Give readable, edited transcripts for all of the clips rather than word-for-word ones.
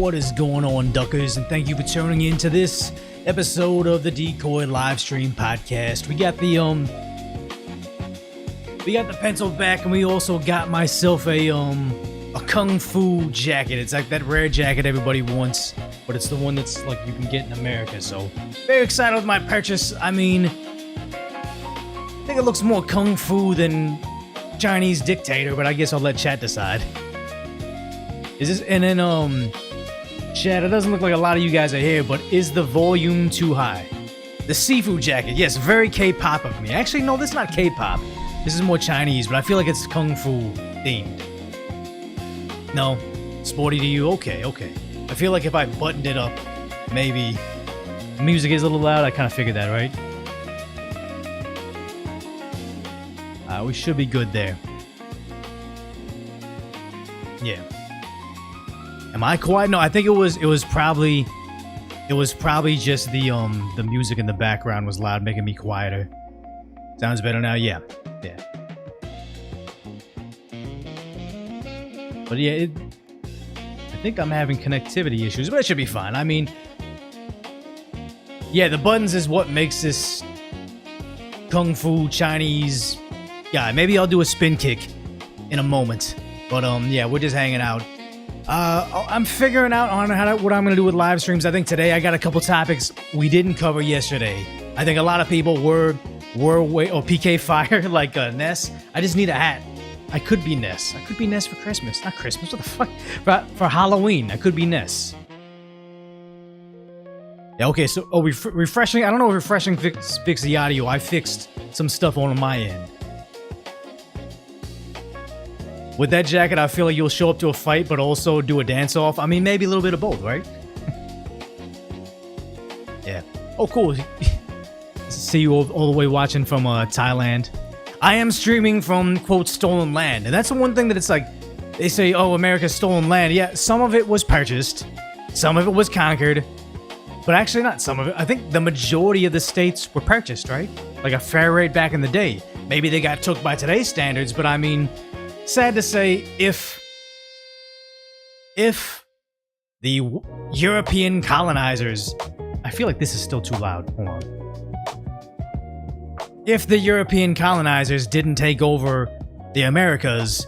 What is going on, Duckers? And thank you for tuning in to this episode of the Decoy Livestream Podcast. We got the pencil back, and we also got myself a kung fu jacket. It's like that rare jacket everybody wants, but it's the one that's like you can get in America. So very excited with my purchase. I mean, I think it looks more kung fu than Chinese dictator, but I guess I'll let chat decide. Is this and then Chad, it doesn't look like a lot of you guys are here, but is the volume too high? The Sifu jacket, yes, very K-pop of me. Actually, no, this is not K-pop. This is more Chinese, but I feel like it's Kung Fu themed. No? Sporty to you? Okay. I feel like if I buttoned it up, maybe. The music is a little loud, I kind of figured that, right? We should be good there. Yeah. Am I quiet? No, I think it was probably just the music in the background was loud, making me quieter. Sounds better now? Yeah. But yeah, I think I'm having connectivity issues, but it should be fine. I mean, yeah, the buttons is what makes this Kung Fu Chinese guy. Maybe I'll do a spin kick in a moment. But yeah, we're just hanging out. I'm figuring out on what I'm gonna do with live streams. I think today I got a couple topics we didn't cover yesterday. I think a lot of people were PK Fire like Ness. I just need a hat. I could be Ness. I could be Ness for Christmas. Not Christmas. What the fuck? For Halloween, I could be Ness. Yeah. Okay. So, refreshing. I don't know if refreshing fixed the audio. I fixed some stuff on my end. With that jacket, I feel like you'll show up to a fight, but also do a dance-off. I mean, maybe a little bit of both, right? Yeah. Oh, cool. See you all the way watching from Thailand. I am streaming from, quote, stolen land. And that's the one thing that it's like, they say, oh, America's stolen land. Yeah, some of it was purchased. Some of it was conquered. But actually not some of it. I think the majority of the states were purchased, right? Like a fair rate back in the day. Maybe they got took by today's standards, but I mean... Sad to say, if the European colonizers... I feel like this is still too loud. Hold on. If the European colonizers didn't take over the Americas,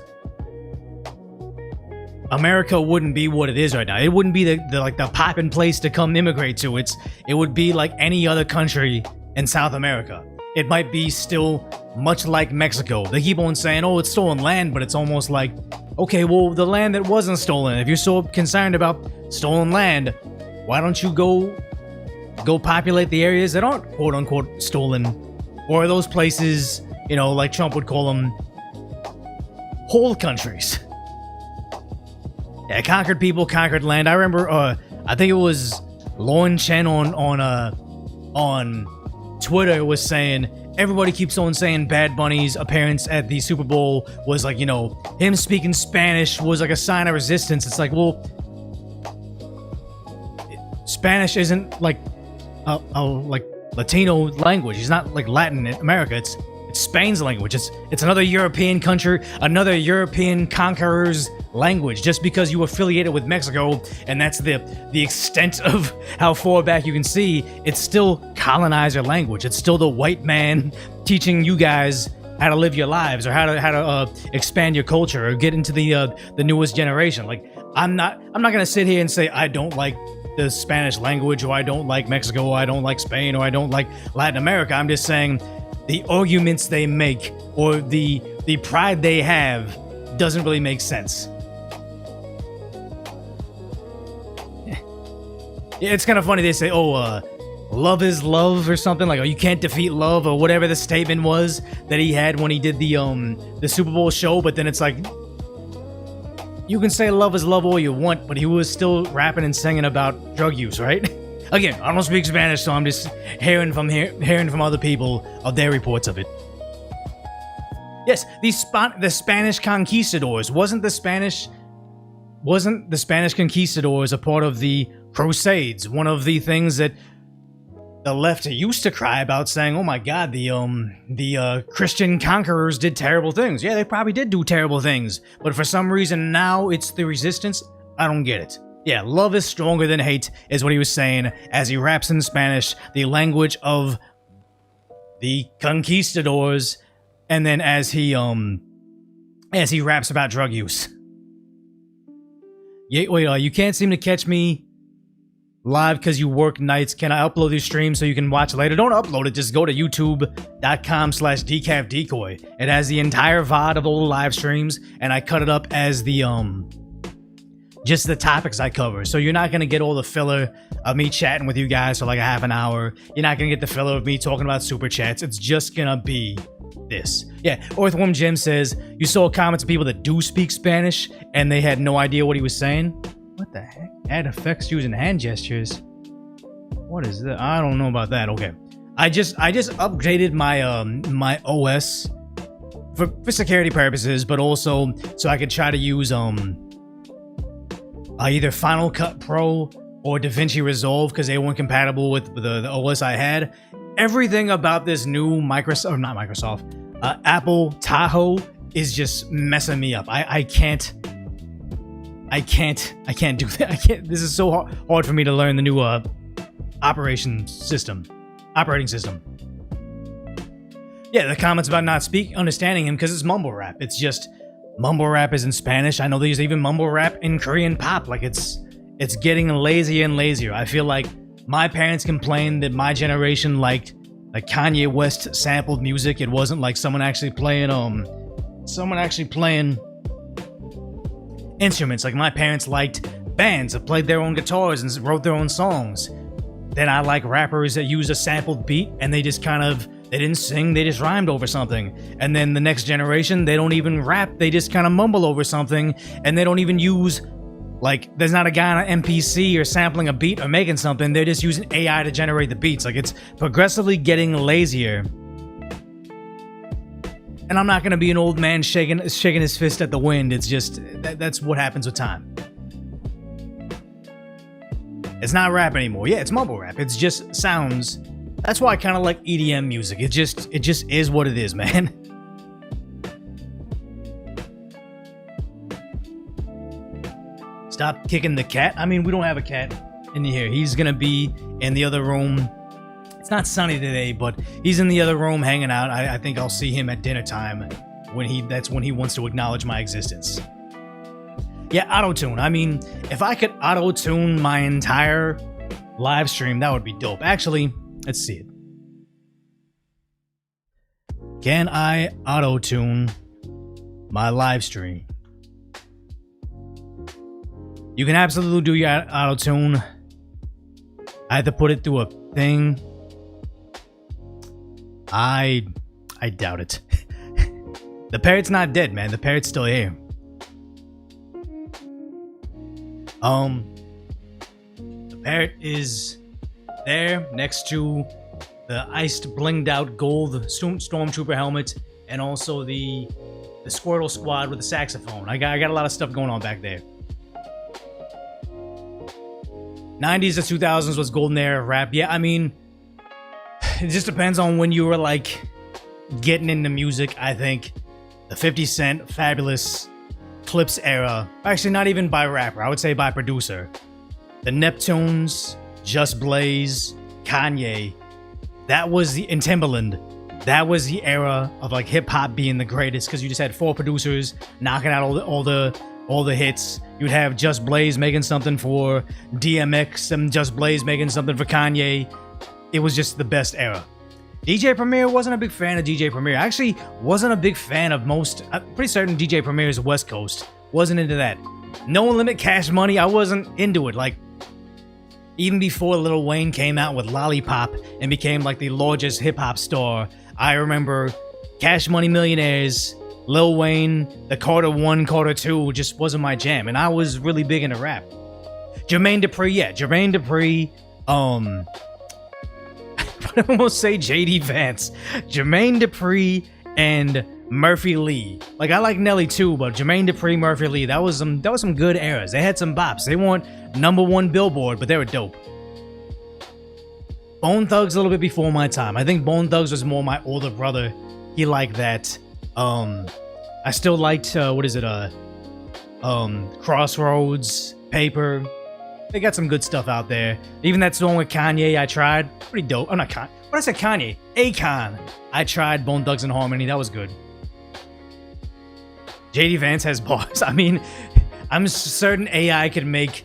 America wouldn't be what it is right now. It wouldn't be the poppin' place to come immigrate to. It would be like any other country in South America. It might be still much like Mexico. They keep on saying, oh, it's stolen land, but it's almost like, okay, well, the land that wasn't stolen, if you're so concerned about stolen land, why don't you go populate the areas that aren't quote-unquote stolen? Or those places, you know, like Trump would call them, whole countries. Yeah, conquered people, conquered land. I remember, I think it was Lorne Chen on Twitter was saying, everybody keeps on saying Bad Bunny's appearance at the Super Bowl was like, you know, him speaking Spanish was like a sign of resistance. It's like, well, Spanish isn't like a Latino language. It's not like Latin in America. It's Spain's language. It's another European country, another European conqueror's language. Just because you affiliated with Mexico, and that's the extent of how far back you can see, it's still colonizer language. It's still the white man teaching you guys how to live your lives, or how to expand your culture, or get into the newest generation. Like, I'm not gonna sit here and say I don't like the Spanish language, or I don't like Mexico, or I don't like Spain, or I don't like Latin America. I'm just saying the arguments they make, or the pride they have, doesn't really make sense. Yeah, it's kind of funny. They say, oh, love is love, or something like, oh, you can't defeat love, or whatever the statement was that he had when he did the Super Bowl show. But then it's like, you can say love is love all you want, but he was still rapping and singing about drug use, right? Again, I don't speak Spanish, so I'm just hearing from other people of their reports of it. Yes, the Spanish conquistadors. Wasn't the Spanish conquistadors a part of the Crusades? One of the things that the left used to cry about, saying, oh my god, the Christian conquerors did terrible things. Yeah, they probably did do terrible things, but for some reason now it's the resistance. I don't get it. Yeah, love is stronger than hate is what he was saying as he raps in Spanish, the language of the conquistadors, and then as he raps about drug use. Yeah, wait, you can't seem to catch me live because you work nights. Can I upload your stream so you can watch later? Don't upload it. Just go to youtube.com/decafdecoy. It has the entire VOD of all the live streams, and I cut it up as the just the topics I cover. So you're not gonna get all the filler of me chatting with you guys for like a half an hour. You're not gonna get the filler of me talking about super chats. It's just gonna be this. Yeah, Earthworm Jim says, you saw comments of people that do speak Spanish and they had no idea what he was saying? What the heck? Add effects using hand gestures. What is that? I don't know about that. Okay. I just updated my my OS for security purposes, but also so I could try to use either Final Cut Pro or DaVinci Resolve because they weren't compatible with the OS I had. Everything about this new Apple Tahoe is just messing me up. I can't do that. This is so hard for me to learn the new operating system. Yeah, the comments about not understanding him because it's mumble rap. It's just mumble rap is in Spanish. I know there's even mumble rap in Korean pop. Like it's getting lazier and lazier. I feel like my parents complained that my generation liked like Kanye West sampled music. It wasn't like someone actually playing instruments. Like my parents liked bands that played their own guitars and wrote their own songs. Then I like rappers that use a sampled beat and they didn't sing, they just rhymed over something. And then the next generation, they don't even rap, they just kind of mumble over something, and they don't even use, like, there's not a guy on an MPC or sampling a beat or making something, they're just using AI to generate the beats. Like, it's progressively getting lazier. And I'm not gonna be an old man shaking his fist at the wind. It's just, that's what happens with time. It's not rap anymore. Yeah, it's mumble rap. It's just sounds. That's why I kind of like EDM music. It just is what it is, man. Stop kicking the cat. I mean, we don't have a cat in here. He's gonna be in the other room. It's not sunny today, but he's in the other room hanging out. I think I'll see him at dinner time that's when he wants to acknowledge my existence. Yeah, auto-tune. I mean, if I could auto-tune my entire live stream, that would be dope. Actually, let's see it. Can I auto-tune my live stream? You can absolutely do your auto-tune. I had to put it through a thing. I doubt it. The parrot's not dead, man. The parrot's still here. The parrot is there next to the iced blinged out gold stormtrooper helmet and also the Squirtle squad with the saxophone. I got a lot of stuff going on back there. 90s to 2000s was golden era of rap. Yeah, I mean, it just depends on when you were like getting into music. I think the 50 Cent, Fabulous, Clips era, actually not even by rapper, I would say by producer. The Neptunes, Just Blaze, Kanye, that was and Timbaland, that was the era of like hip hop being the greatest because you just had 4 producers knocking out all the hits. You'd have Just Blaze making something for DMX and Just Blaze making something for Kanye. It was just the best era. DJ Premier, wasn't a big fan of DJ Premier. I actually wasn't a big fan of most. I'm pretty certain DJ Premier is West Coast. Wasn't into that. No Limit Cash Money, I wasn't into it. Like, even before Lil Wayne came out with Lollipop and became like the largest hip hop star, I remember Cash Money Millionaires, Lil Wayne, the Carter 1, Carter 2 just wasn't my jam. And I was really big into rap. Jermaine Dupri, yeah. Jermaine Dupri, I almost say JD Vance. Jermaine Dupri and Murphy Lee. Like, I like Nelly too, but Jermaine Dupri, Murphy Lee, that was some good eras. They had some bops. They weren't #1 Billboard, but they were dope. Bone Thugs a little bit before my time. I think Bone Thugs was more my older brother. He liked that. I still liked Crossroads, Paper. They got some good stuff out there. Even that song with Kanye, I tried. Pretty dope. I'm not Kanye. What I said Kanye? Akon. I tried Bone Thugs and Harmony. That was good. JD Vance has bars. I mean, I'm certain AI could make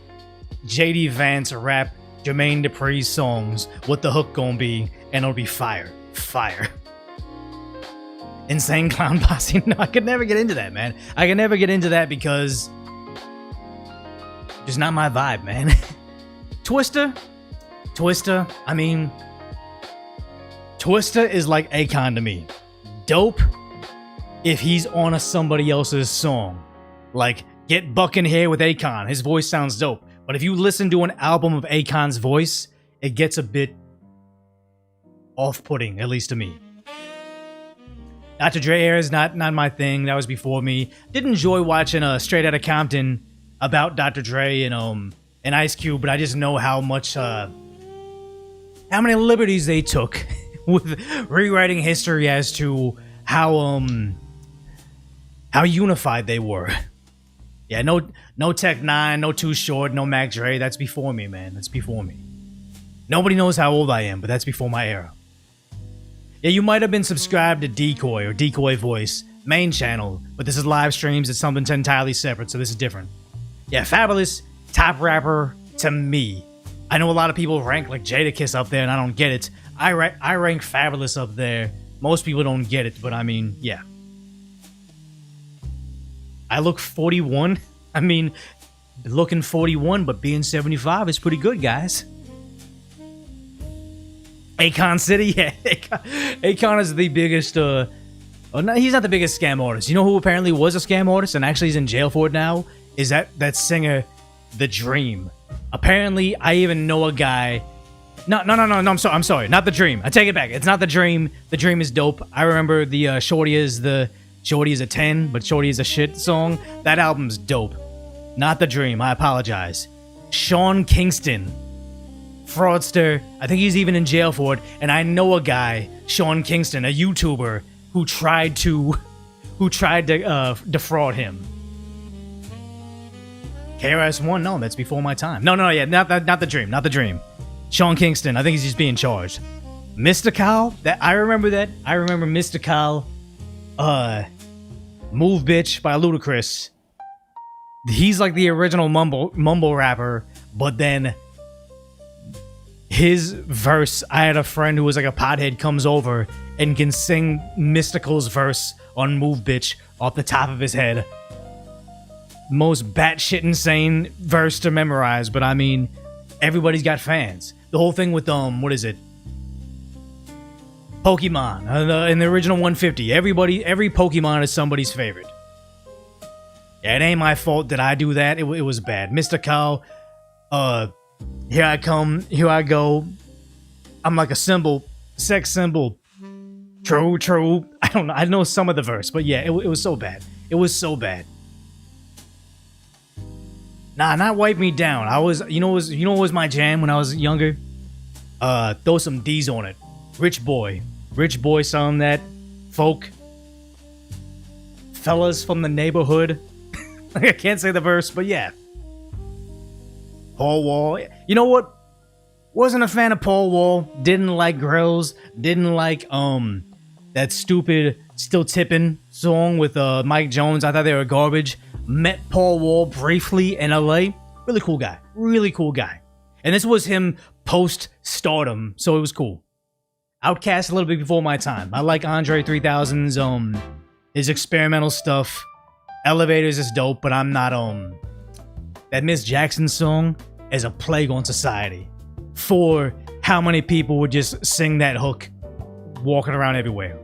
JD Vance rap Jermaine Dupri's songs. What the hook gonna be? And it'll be fire. Fire. Insane Clown Posse. No, I could never get into that, man. I can never get into that because it's not my vibe, man. Twista, I mean, Twista is like Akon to me. Dope if he's on somebody else's song. Like, Get Buck in Here with Akon. His voice sounds dope. But if you listen to an album of Akon's voice, it gets a bit off-putting, at least to me. Dr. Dre era is not my thing. That was before me. Did enjoy watching Straight Outta Compton about Dr. Dre and Ice Cube, but I just know how many liberties they took with rewriting history as to how unified they were. Yeah, no Tech 9, no Too Short, no Mac Dre. That's before me, man. That's before me. Nobody knows how old I am, but that's before my era. Yeah, you might have been subscribed to Decoy or Decoy Voice, main channel, but this is live streams. It's something entirely separate, so this is different. Yeah, Fabulous, top rapper to me. I know a lot of people rank like Jadakiss up there, and I don't get it. I rank Fabulous up there. Most people don't get it, but I mean, yeah. I look 41. I mean, looking 41, but being 75 is pretty good, guys. Akon City, yeah. Akon is the biggest, no, he's not the biggest scam artist. You know who apparently was a scam artist and actually is in jail for it now? Is that singer, The Dream. Apparently, I even know a guy. No, I'm sorry. Not The Dream. I take it back. It's not The Dream. The Dream is dope. I remember the Shorty is a 10, but Shorty is a shit song. That album's dope. Not The Dream. I apologize. Sean Kingston. Fraudster. I think he's even in jail for it. And I know a guy, Sean Kingston, a YouTuber, who tried to defraud him. KRS-One? No, that's before my time. No, yeah, not The Dream. Not The Dream. Sean Kingston. I think he's just being charged. Mystical? I remember that. I remember Mystical. Move Bitch by Ludacris. He's like the original mumble rapper, but then his verse, I had a friend who was like a pothead, comes over and can sing Mystical's verse on Move Bitch off the top of his head. Most batshit insane verse to memorize, but I mean, everybody's got fans. The whole thing with what is it? Pokemon in the original 150. Every Pokemon is somebody's favorite. Yeah, it ain't my fault that I do that. It was bad. Mystical, here I come, here I go. I'm like a symbol, sex symbol. True. I don't know. I know some of the verse, but yeah, it was so bad. It was so bad. Nah, not Wipe Me Down. You know what was my jam when I was younger? Throw some D's on it. Rich Boy, some that folk. Fellas from the neighborhood. I can't say the verse, but yeah. Paul Wall. You know what? Wasn't a fan of Paul Wall. Didn't like Grills. Didn't like that stupid Still Tippin' song with Mike Jones. I thought they were garbage. Met Paul Wall briefly in LA. Really cool guy. And this was him post-stardom, so it was cool. Outkast a little bit before my time. I like Andre 3000's his experimental stuff. Elevators is dope, but I'm not that Miss Jackson song is a plague on society. For how many people would just sing that hook walking around everywhere.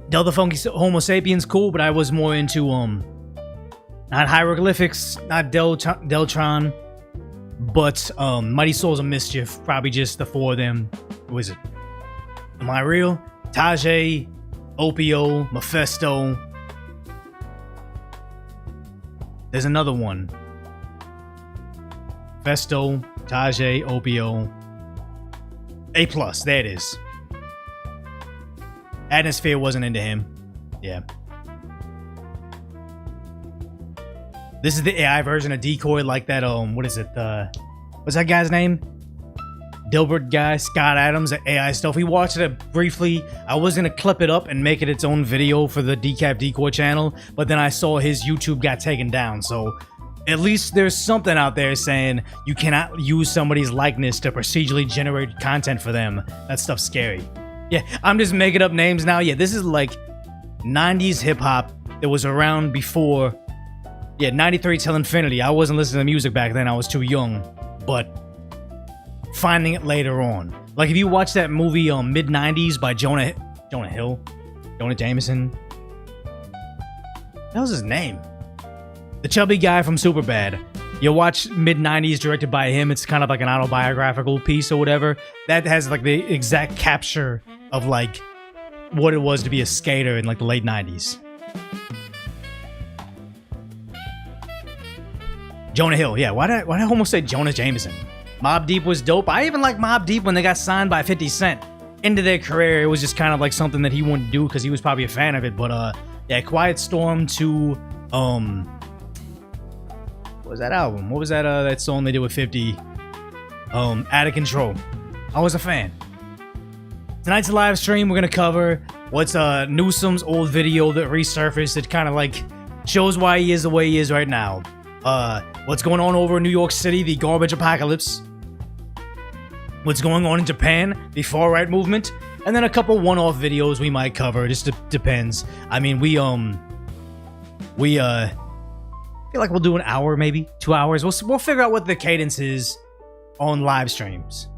Del the Funky Homo Sapiens, cool, but I was more into not Hieroglyphics, not Deltron, but Mighty Souls of Mischief, probably just the four of them. Who is it? Am I Real? Tajay, Opio, Mephisto. There's another one. Festo, Tajay, Opio. A+, there it is. Atmosphere wasn't into him. Yeah. This is the AI version of Decoy, like that, what is it? What's that guy's name? Dilbert guy, Scott Adams, that AI stuff. We watched it briefly. I was gonna clip it up and make it its own video for the Decap Decoy channel, but then I saw his YouTube got taken down, so at least there's something out there saying you cannot use somebody's likeness to procedurally generate content for them. That stuff's scary. Yeah, I'm just making up names now. Yeah, this is like 90s hip-hop that was around before. Yeah, 93 till infinity. I wasn't listening to music back then. I was too young. But finding it later on. Like, if you watch that movie mid-90s by Jonah Jameson. That was his name. The chubby guy from Superbad. You watch mid-90s directed by him. It's kind of like an autobiographical piece or whatever. That has like the exact capture of like what it was to be a skater in like the late 90s. Jonah Hill, yeah. Why did I almost say Jonah Jameson? Mobb Deep was dope. I even like Mobb Deep when they got signed by 50 Cent. Into their career, it was just kind of like something that he wouldn't do because he was probably a fan of it. But yeah, Quiet Storm to what was that album? What was that that song they did with 50? Out of Control. I was a fan. Tonight's live stream, we're gonna cover what's Newsom's old video that resurfaced. It kind of like shows why he is the way he is right now. What's going on over in New York City, the garbage apocalypse. What's going on in Japan, the far-right movement. And then a couple one-off videos we might cover. It just depends. I mean, we feel like we'll do an hour, maybe 2 hours. We'll figure out what the cadence is on live streams.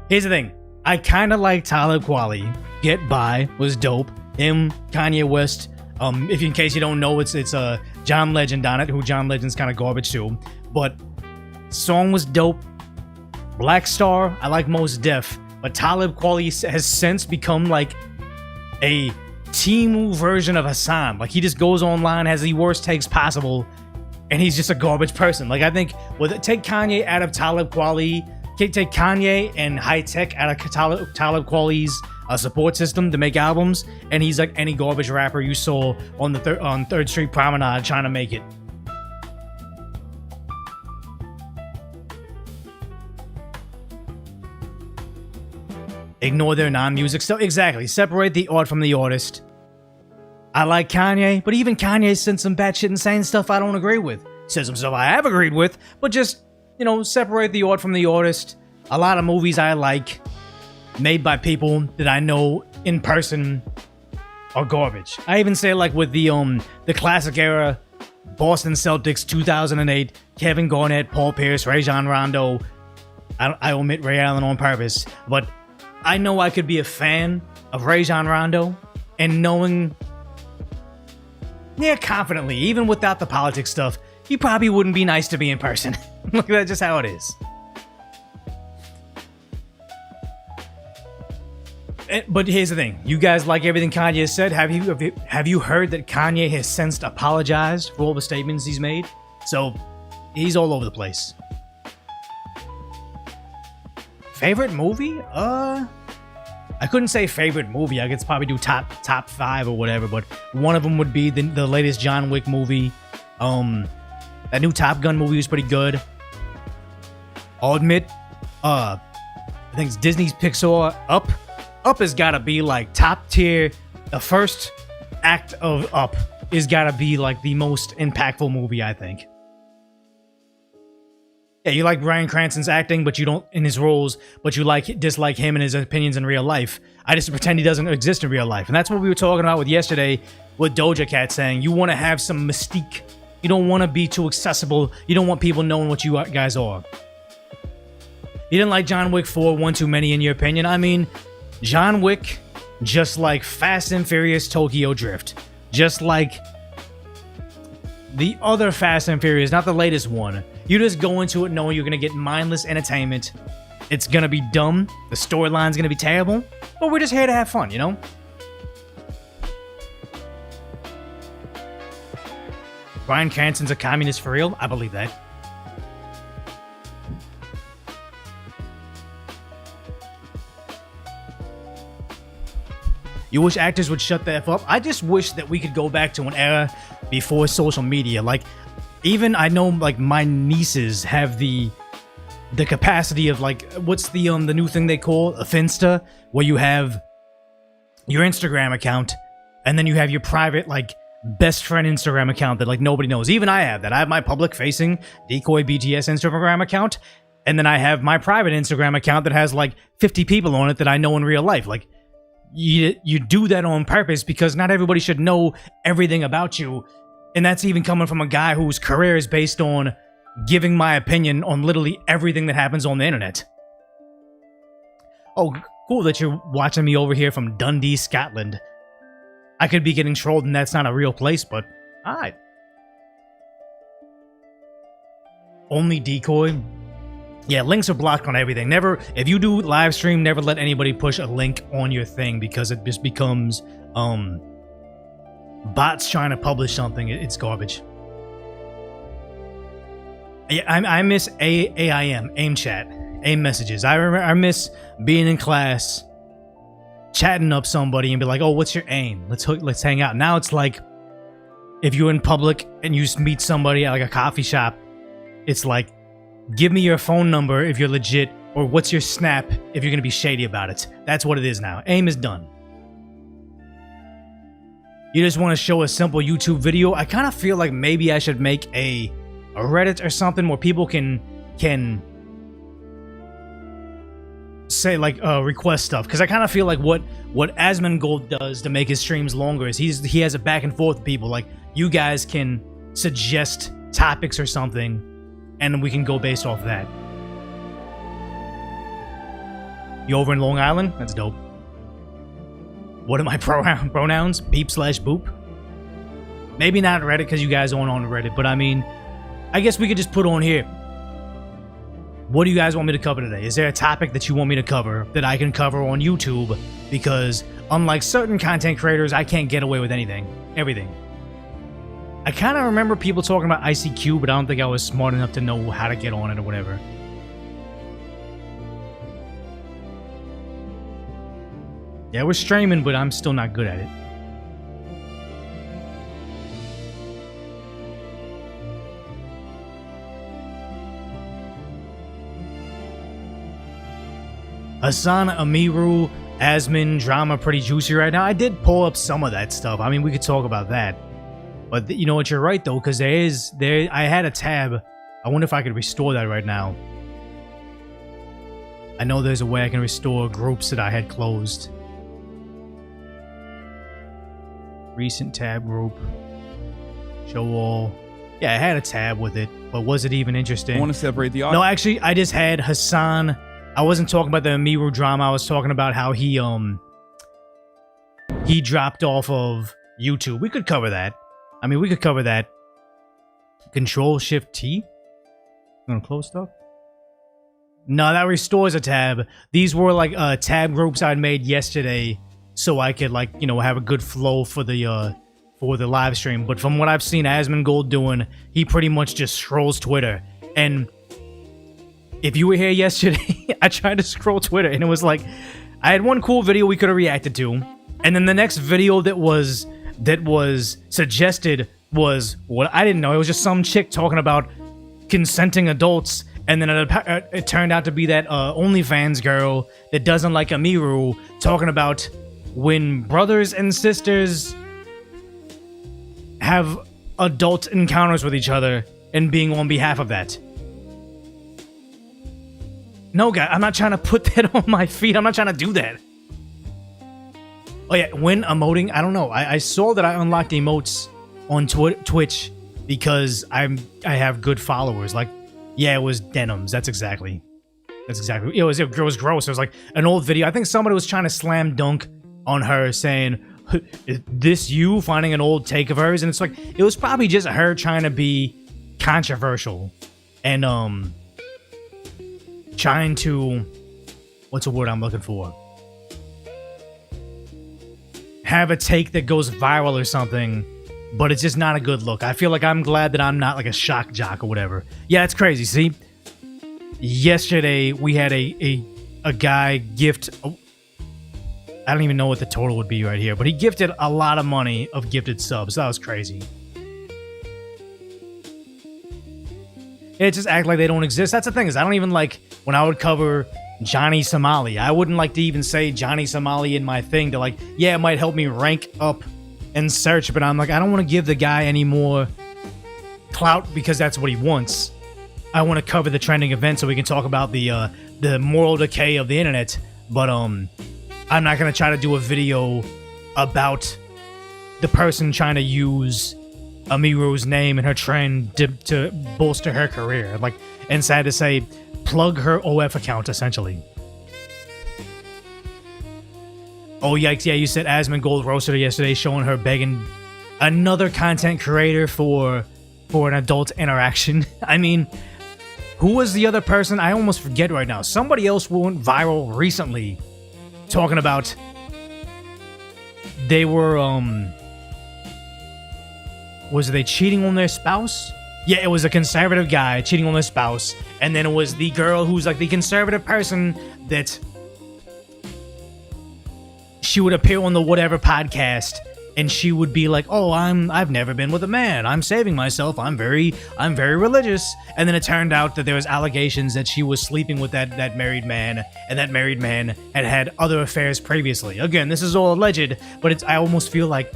Here's the thing. I kind of like Talib Kweli. Get By was dope. Him, Kanye West. If in case you don't know, it's John Legend on it, who John Legend's kind of garbage too. But song was dope. Black Star, I like Mos Def. But Talib Kweli has since become like a Temu version of Hassan. Like, he just goes online, has the worst takes possible, and he's just a garbage person. Like, I think take Kanye out of Talib Kweli, take Kanye and High Tech out of Talib Kweli's support system to make albums, and he's like any garbage rapper you saw on the on 3rd Street Promenade trying to make it. Ignore their non-music stuff. Exactly. Separate the art from the artist. I like Kanye, but even Kanye sent some batshit insane stuff I don't agree with. He says some stuff I have agreed with, but just, you know, separate the art from the artist. A lot of movies I like, made by people that I know in person, are garbage. I even say, like, with the classic era, Boston Celtics 2008, Kevin Garnett, Paul Pierce, Rajon Rondo. I omit Ray Allen on purpose, but I know I could be a fan of Rajon Rondo, and knowing, yeah, confidently, even without the politics stuff, he probably wouldn't be nice to me in person. Look at that, just how it is. But here's the thing. You guys like everything Kanye said. Have you heard that Kanye has since apologized for all the statements he's made? So, he's all over the place. Favorite movie? I couldn't say favorite movie. I could probably do top 5 or whatever, but one of them would be the latest John Wick movie. That new Top Gun movie was pretty good. I'll admit, I think it's Disney's Pixar Up. Up has gotta be like top tier. The first act of Up is gotta be like the most impactful movie, I think. Yeah, you like Bryan Cranston's acting, but you don't in his roles, but you dislike him and his opinions in real life. I just pretend he doesn't exist in real life. And that's what we were talking about with yesterday with Doja Cat saying you want to have some mystique. You don't want to be too accessible. You don't want people knowing what you guys are. You didn't like John Wick 4 one too many in your opinion. I mean, John Wick, just like Fast and Furious Tokyo Drift, just like the other Fast and Furious, not the latest one. You just go into it knowing you're going to get mindless entertainment. It's going to be dumb. The storyline's going to be terrible. But we're just here to have fun, you know? Bryan Cranston's a communist for real? I believe that. You wish actors would shut the F up? I just wish that we could go back to an era before social media. Like, even I know, like, my nieces have the capacity of, like, what's the new thing they call a Finsta, where you have your Instagram account and then you have your private, like, best friend Instagram account that, like, nobody knows. Even I have that. I have my public facing Decoy BTS Instagram account, and then I have my private Instagram account that has, like, 50 people on it that I know in real life. Like, you do that on purpose because not everybody should know everything about you. And that's even coming from a guy whose career is based on giving my opinion on literally everything that happens on the internet. Oh, cool that you're watching me over here from Dundee, Scotland. I could be getting trolled and that's not a real place, but alright. Only Decoy? Yeah, links are blocked on everything. Never, if you do live stream, never let anybody push a link on your thing because it just becomes, bots trying to publish something. It's garbage. Yeah, I miss AIM chat, AIM messages. I miss being in class, chatting up somebody and be like, "Oh, what's your aim? Let's hang out." Now it's like, if you're in public and you meet somebody at like a coffee shop, it's like, give me your phone number if you're legit, or what's your snap if you're gonna be shady about it. That's what it is now. AIM is done. You just want to show a simple YouTube video. I kind of feel like maybe I should make a Reddit or something where people can say, like, request stuff, because I kind of feel like what Asmongold does to make his streams longer is he has a back and forth with people. Like, you guys can suggest topics or something, and we can go based off that. You over in Long Island? That's dope. What are my pronouns? Beep/boop? Maybe not Reddit because you guys aren't on Reddit, but I mean, I guess we could just put on here. What do you guys want me to cover today? Is there a topic that you want me to cover that I can cover on YouTube? Because unlike certain content creators, I can't get away with everything. I kind of remember people talking about ICQ, but I don't think I was smart enough to know how to get on it or whatever. Yeah, we're streaming, but I'm still not good at it. Hassan, Amiru, Asmin, drama pretty juicy right now. I did pull up some of that stuff. I mean, we could talk about that. But you know what, you're right though, because I had a tab. I wonder if I could restore that right now. I know there's a way I can restore groups that I had closed. Recent tab group. Show all. Yeah, I had a tab with it, but was it even interesting? I want to separate the audio. No, actually, I just had Hassan. I wasn't talking about the Amiru drama. I was talking about how he dropped off of YouTube. We could cover that. I mean, we could cover that. Control-Shift-T? Gonna close stuff? No, that restores a tab. These were like tab groups I'd made yesterday, so I could, like, you know, have a good flow for the live stream. But from what I've seen Asmongold doing, he pretty much just scrolls Twitter. And if you were here yesterday, I tried to scroll Twitter, and it was like, I had one cool video we could have reacted to, and then the next video that was suggested was what I didn't know. It was just some chick talking about consenting adults, and then it turned out to be that OnlyFans girl that doesn't like Amiru talking about when brothers and sisters have adult encounters with each other and being on behalf of that. No, guy, I'm not trying to put that on my feed. I'm not trying to do that. Oh yeah, when emoting, I don't know. I saw that I unlocked emotes on Twitch because I have good followers. Like, yeah, it was denims. That's exactly. It was gross. It was like an old video. I think somebody was trying to slam dunk on her, saying, "Is this you finding an old take of hers?" And it's like, it was probably just her trying to be controversial and trying to, what's the word I'm looking for? Have a take that goes viral or something, but it's just not a good look. I feel like I'm glad that I'm not like a shock jock or whatever. Yeah, it's crazy. See, yesterday we had a guy gift I don't even know what the total would be right here, but he gifted a lot of money of gifted subs. That was crazy. It just act like they don't exist. That's the thing, is I don't even like when I would cover Johnny Somali. I wouldn't like to even say Johnny Somali in my thing to like, yeah, it might help me rank up and search, but I'm like, I don't want to give the guy any more clout because that's what he wants. I want to cover the trending event so we can talk about the moral decay of the internet, but I'm not going to try to do a video about the person trying to use Amiru's name and her trend to bolster her career. Like, and sad to say, plug her OF account, essentially. Oh, yikes. Yeah, you said Asmongold roasted her yesterday, showing her begging another content creator for an adult interaction. I mean, who was the other person? I almost forget right now. Somebody else went viral recently talking about they were, was they cheating on their spouse? Yeah, it was a conservative guy cheating on their spouse, and then it was the girl who's like the conservative person that she would appear on the whatever podcast, and she would be like, "Oh, I've never been with a man. I'm saving myself. I'm very religious." And then it turned out that there was allegations that she was sleeping with that married man, and that married man had other affairs previously. Again, this is all alleged, but I almost feel like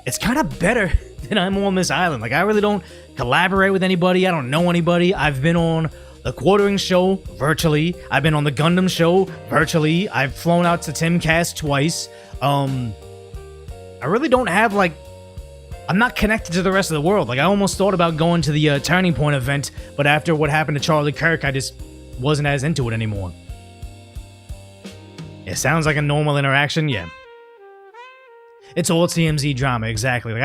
it's kind of better that I'm on this island. Like, I really don't collaborate with anybody. I don't know anybody. I've been on the Quartering Show virtually. I've been on the Gundam Show virtually. I've flown out to Timcast twice. I really don't have, like, I'm not connected to the rest of the world. Like, I almost thought about going to the Turning Point event, but after what happened to Charlie Kirk, I just wasn't as into it anymore. It sounds like a normal interaction, yeah. It's all TMZ drama, exactly. Like,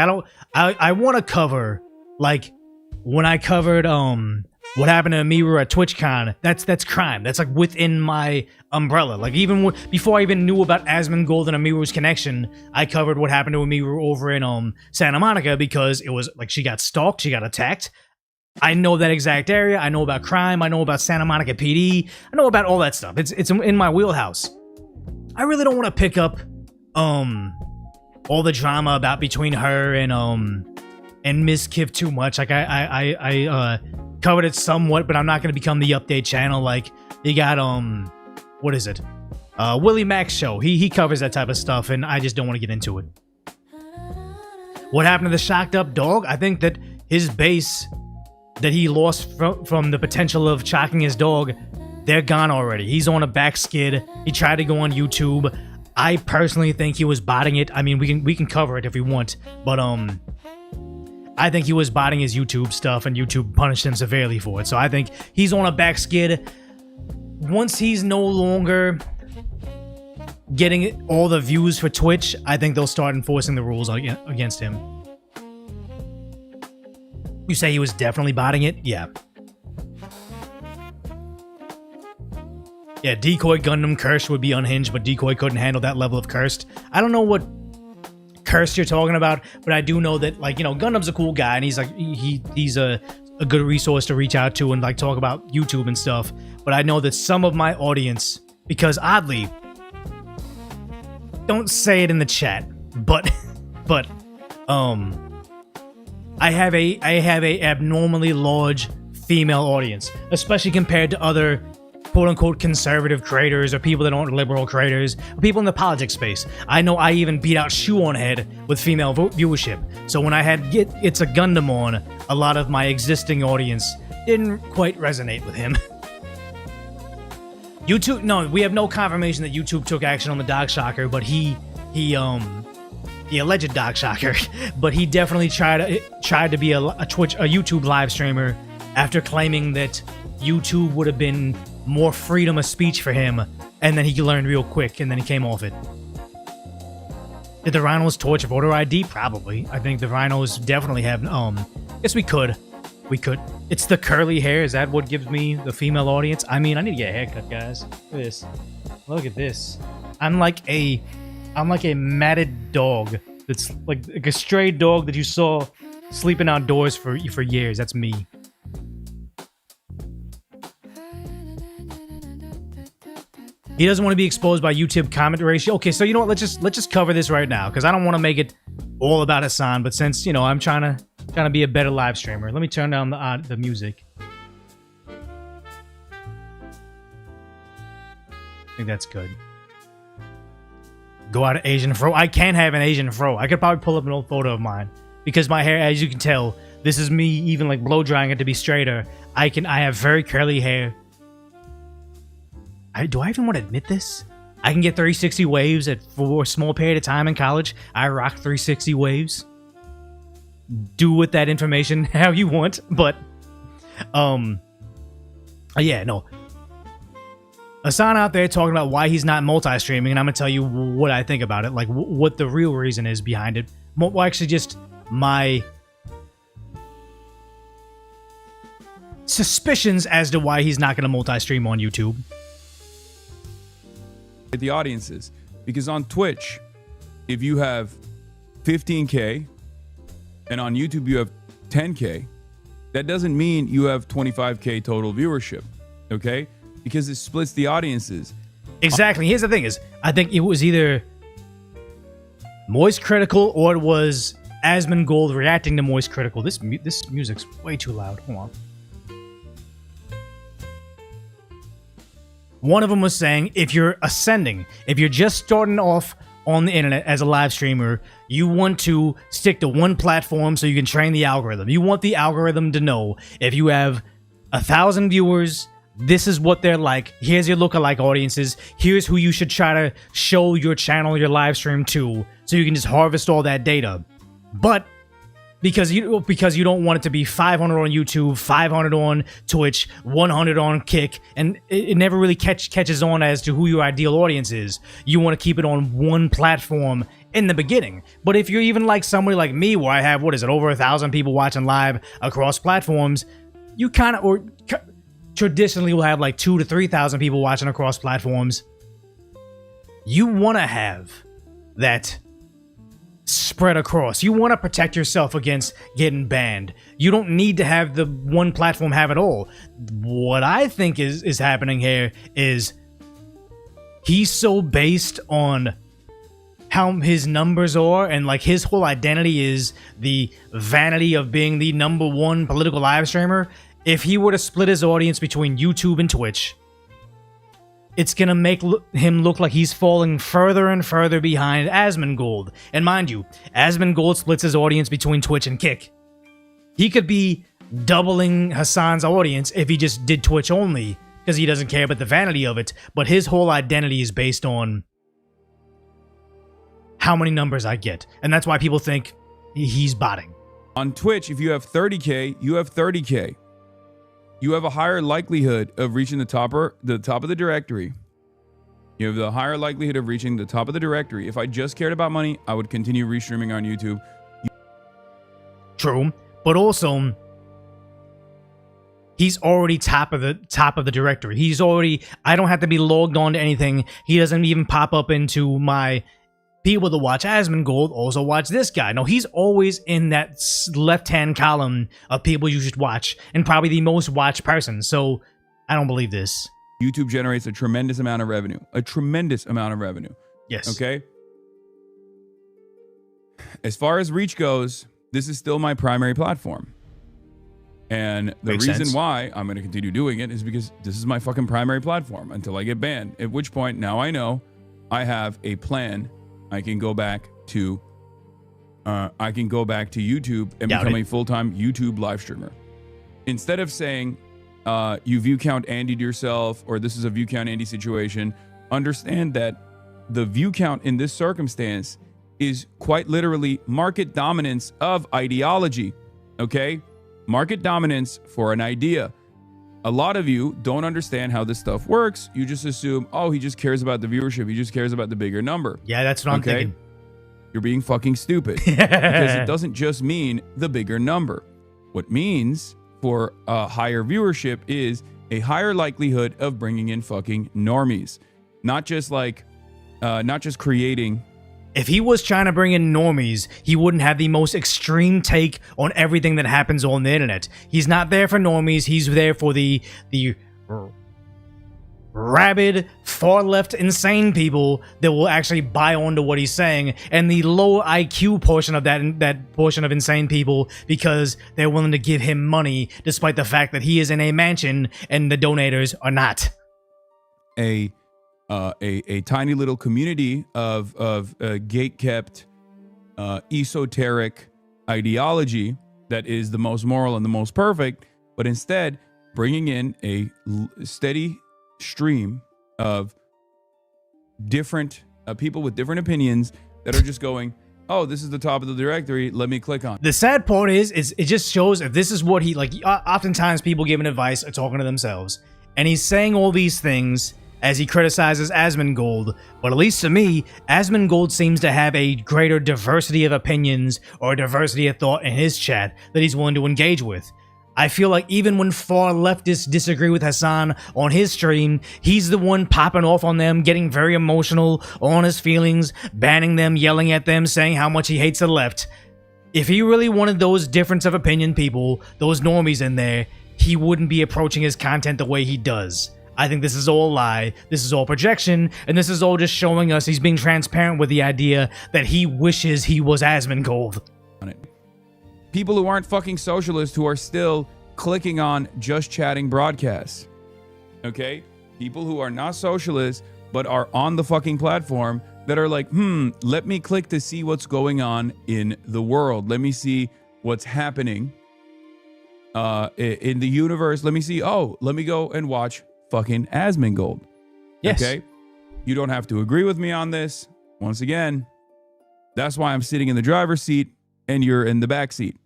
I want to cover, like, when I covered, what happened to Amiru at TwitchCon, that's crime. That's, like, within my umbrella. Like, even before I even knew about Asmongold and Amiru's connection, I covered what happened to Amiru over in, Santa Monica, because it was, like, she got stalked, she got attacked. I know that exact area, I know about crime, I know about Santa Monica PD, I know about all that stuff. It's in my wheelhouse. I really don't want to pick up, all the drama about between her and Ms. Kiv too much. Like, I covered it somewhat, but I'm not gonna become the update channel. Like, you got what is it? Willie Mack's show. He covers that type of stuff, and I just don't want to get into it. What happened to the shocked up dog? I think that his base that he lost from the potential of chocking his dog, they're gone already. He's on a back skid. He tried to go on YouTube. I personally think he was botting it. I mean, we can cover it if we want, but I think he was botting his YouTube stuff, and YouTube punished him severely for it. So I think he's on a back skid. Once he's no longer getting all the views for Twitch, I think they'll start enforcing the rules against him. You say he was definitely botting it? Yeah. Yeah, Decoy Gundam Cursed would be unhinged, but Decoy couldn't handle that level of cursed. I don't know what cursed you're talking about, but I do know that, like, you know, Gundam's a cool guy, and he's like, he's a good resource to reach out to and, like, talk about YouTube and stuff. But I know that some of my audience, because oddly, don't say it in the chat, but I have a abnormally large female audience, especially compared to other quote-unquote conservative creators or people that aren't liberal creators or people in the politics space. I know I even beat out Shoe on Head with female viewership. So when I had It's a Gundam on, a lot of my existing audience didn't quite resonate with him. YouTube, no, we have no confirmation that YouTube took action on the Dog Shocker, but the alleged Dog Shocker, but he definitely tried to be a YouTube live streamer after claiming that YouTube would have been more freedom of speech for him, and then he learned real quick, and then he came off it. Did the rhinos torch voter ID? Probably. I think the rhinos definitely have, yes, we could. It's the curly hair. Is that what gives me the female audience? I mean, I need to get a haircut, guys. Look at this. Look at this. I'm like a matted dog. That's like a stray dog that you saw sleeping outdoors for years. That's me. He doesn't want to be exposed by YouTube comment ratio. Okay, so you know what? Let's just cover this right now because I don't want to make it all about Hasan. But since I'm trying to be a better live streamer, let me turn down the music. I think that's good. Go out of Asian fro. I can have an Asian fro. I could probably pull up an old photo of mine because my hair, as you can tell, this is me even like blow drying it to be straighter. I have very curly hair. Do I even want to admit this? I can get 360 waves for a small period of time in college. I rock 360 waves. Do with that information how you want, but yeah, no. Hasan out there talking about why he's not multi-streaming, and I'm gonna tell you what I think about it, like what the real reason is behind it. Well, actually, just my suspicions as to why he's not gonna multi-stream on YouTube. The audiences, because on Twitch, if you have 15K and on YouTube you have 10K, that doesn't mean you have 25K total viewership, okay? Because it splits the audiences. Exactly. Here's the thing is, I think it was either Moist Critical or it was Asmongold reacting to Moist Critical. This music's way too loud. Hold on. One of them was saying, if you're ascending, if you're just starting off on the internet as a live streamer, you want to stick to one platform so you can train the algorithm. You want the algorithm to know if you have 1,000 viewers, this is what they're like. Here's your lookalike audiences. Here's who you should try to show your channel, your live stream to, so you can just harvest all that data. But because you don't want it to be 500 on YouTube, 500 on Twitch, 100 on Kick, and it never really catches on as to who your ideal audience is. You want to keep it on one platform in the beginning. But if you're even like somebody like me, where I have over 1,000 people watching live across platforms, you kind of traditionally will have like 2,000 to 3,000 people watching across platforms. You want to have that spread across. You want to protect yourself against getting banned. You don't need to have the one platform have it all. What I think is happening here is he's so based on how his numbers are, and like his whole identity is the vanity of being the #1 political live streamer. If he were to split his audience between YouTube and Twitch, it's gonna make him look like he's falling further and further behind Asmongold. And mind you, Asmongold splits his audience between Twitch and Kick. He could be doubling Hasan's audience if he just did Twitch only, because he doesn't care about the vanity of it, but his whole identity is based on how many numbers I get. And that's why people think he's botting. On Twitch, if you have 30K, you have 30K. You have a higher likelihood of reaching the top of the directory. You have the higher likelihood of reaching the top of the directory. If I just cared about money, I would continue restreaming on YouTube. True, but also he's already top of the directory. He's already, I don't have to be logged on to anything. He doesn't even pop up into my people to watch Asmongold also watch this guy. No, he's always in that left-hand column of people you should watch, and probably the most watched person. So I don't believe this. YouTube generates a tremendous amount of revenue. A tremendous amount of revenue. Yes. Okay? As far as reach goes, this is still my primary platform. And the reason why I'm going to continue doing it is because this is my fucking primary platform until I get banned. At which point, now I know I have a plan. I can go back to YouTube and become a full-time YouTube live streamer. Instead of saying you view count Andy'd yourself, or this is a view count Andy situation, understand that the view count in this circumstance is quite literally market dominance of ideology. Okay? Market dominance for an idea. A lot of you don't understand how this stuff works. You just assume, oh, he just cares about the viewership. He just cares about the bigger number. Yeah, that's what I'm thinking. You're being fucking stupid. Because it doesn't just mean the bigger number. What means for a higher viewership is a higher likelihood of bringing in fucking normies. Not just creating. If he was trying to bring in normies, he wouldn't have the most extreme take on everything that happens on the internet. He's not there for normies. He's there for the rabid, far-left, insane people that will actually buy onto what he's saying, and the low IQ portion of that portion of insane people because they're willing to give him money despite the fact that he is in a mansion and the donators are not. A tiny little community of gate-kept, esoteric ideology that is the most moral and the most perfect, but instead bringing in a steady stream of different people with different opinions that are just going, oh, this is the top of the directory, let me click on. The sad part is it just shows if this is what he, like, oftentimes people giving advice are talking to themselves, and he's saying all these things as he criticizes Asmongold, but at least to me, Asmongold seems to have a greater diversity of opinions or diversity of thought in his chat that he's willing to engage with. I feel like even when far leftists disagree with Hasan on his stream, he's the one popping off on them, getting very emotional on his feelings, banning them, yelling at them, saying how much he hates the left. If he really wanted those difference of opinion people, those normies in there, he wouldn't be approaching his content the way he does. I think this is all a lie, this is all projection, and this is all just showing us he's being transparent with the idea that he wishes he was Asmongold. People who aren't fucking socialists who are still clicking on just chatting broadcasts. Okay? People who are not socialists but are on the fucking platform that are like, let me click to see what's going on in the world. Let me see what's happening in the universe. Let me see, let me go and watch fucking Asmongold. Yes. Okay? You don't have to agree with me on this. Once again, that's why I'm sitting in the driver's seat and you're in the back seat.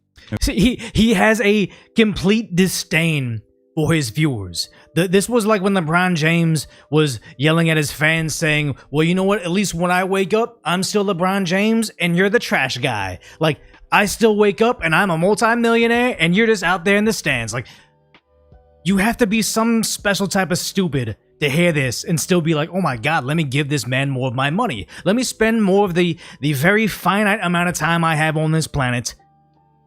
See, he has a complete disdain for his viewers. This was like when LeBron James was yelling at his fans saying, well, you know what? At least when I wake up, I'm still LeBron James and you're the trash guy. Like, I still wake up and I'm a multi-millionaire and you're just out there in the stands. Like, you have to be some special type of stupid to hear this and still be like, oh my God, let me give this man more of my money. Let me spend more of the very finite amount of time I have on this planet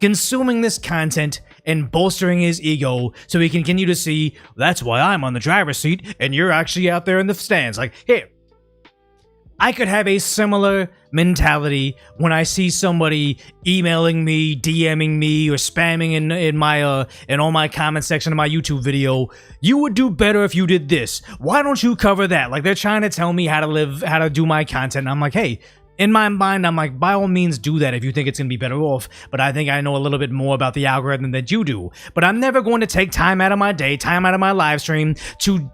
consuming this content and bolstering his ego so he can continue to see, that's why I'm on the driver's seat and you're actually out there in the stands. Like, here, I could have a similar mentality when I see somebody emailing me, DMing me, or spamming in my in all my comment section of my YouTube video. You would do better if you did this. Why don't you cover that? Like, they're trying to tell me how to do my content. And I'm like, hey, in my mind, I'm like, by all means do that if you think it's going to be better off, but I think I know a little bit more about the algorithm than you do. But I'm never going to take time out of my day, time out of my live stream to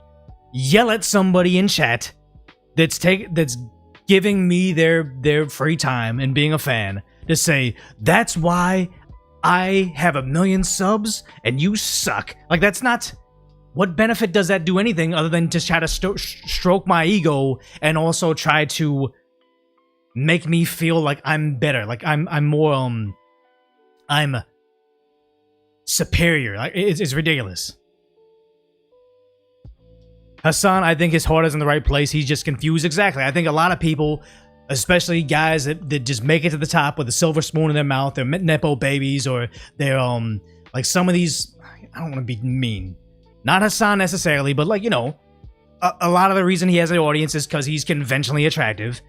yell at somebody in chat that's giving me their free time and being a fan to say, that's why I have 1 million subs and you suck. Like, that's not... What benefit does that do anything other than just try to stroke my ego and also try to make me feel like I'm better, like I'm more I'm superior. Like, it's ridiculous. Hasan, I think his heart is in the right place. He's just confused. Exactly. I think a lot of people, especially guys that just make it to the top with a silver spoon in their mouth, they're nepo babies, or they're like some of these, I don't want to be mean, not Hasan necessarily, but like, you know, a lot of the reason he has an audience is because he's conventionally attractive.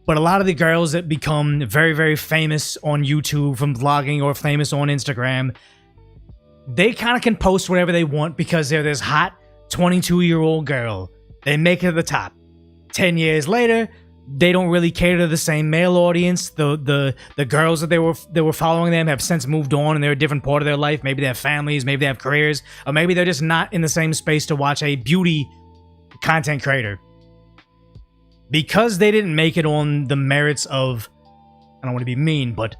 But a lot of the girls that become very, very famous on YouTube from vlogging or famous on Instagram, they kind of can post whatever they want because they're this hot 22-year-old girl. They make it to the top. 10 years later, they don't really cater to the same male audience. The girls that they were following them have since moved on and they're a different part of their life. Maybe they have families, maybe they have careers, or maybe they're just not in the same space to watch a beauty content creator. Because they didn't make it on the merits of, I don't want to be mean, but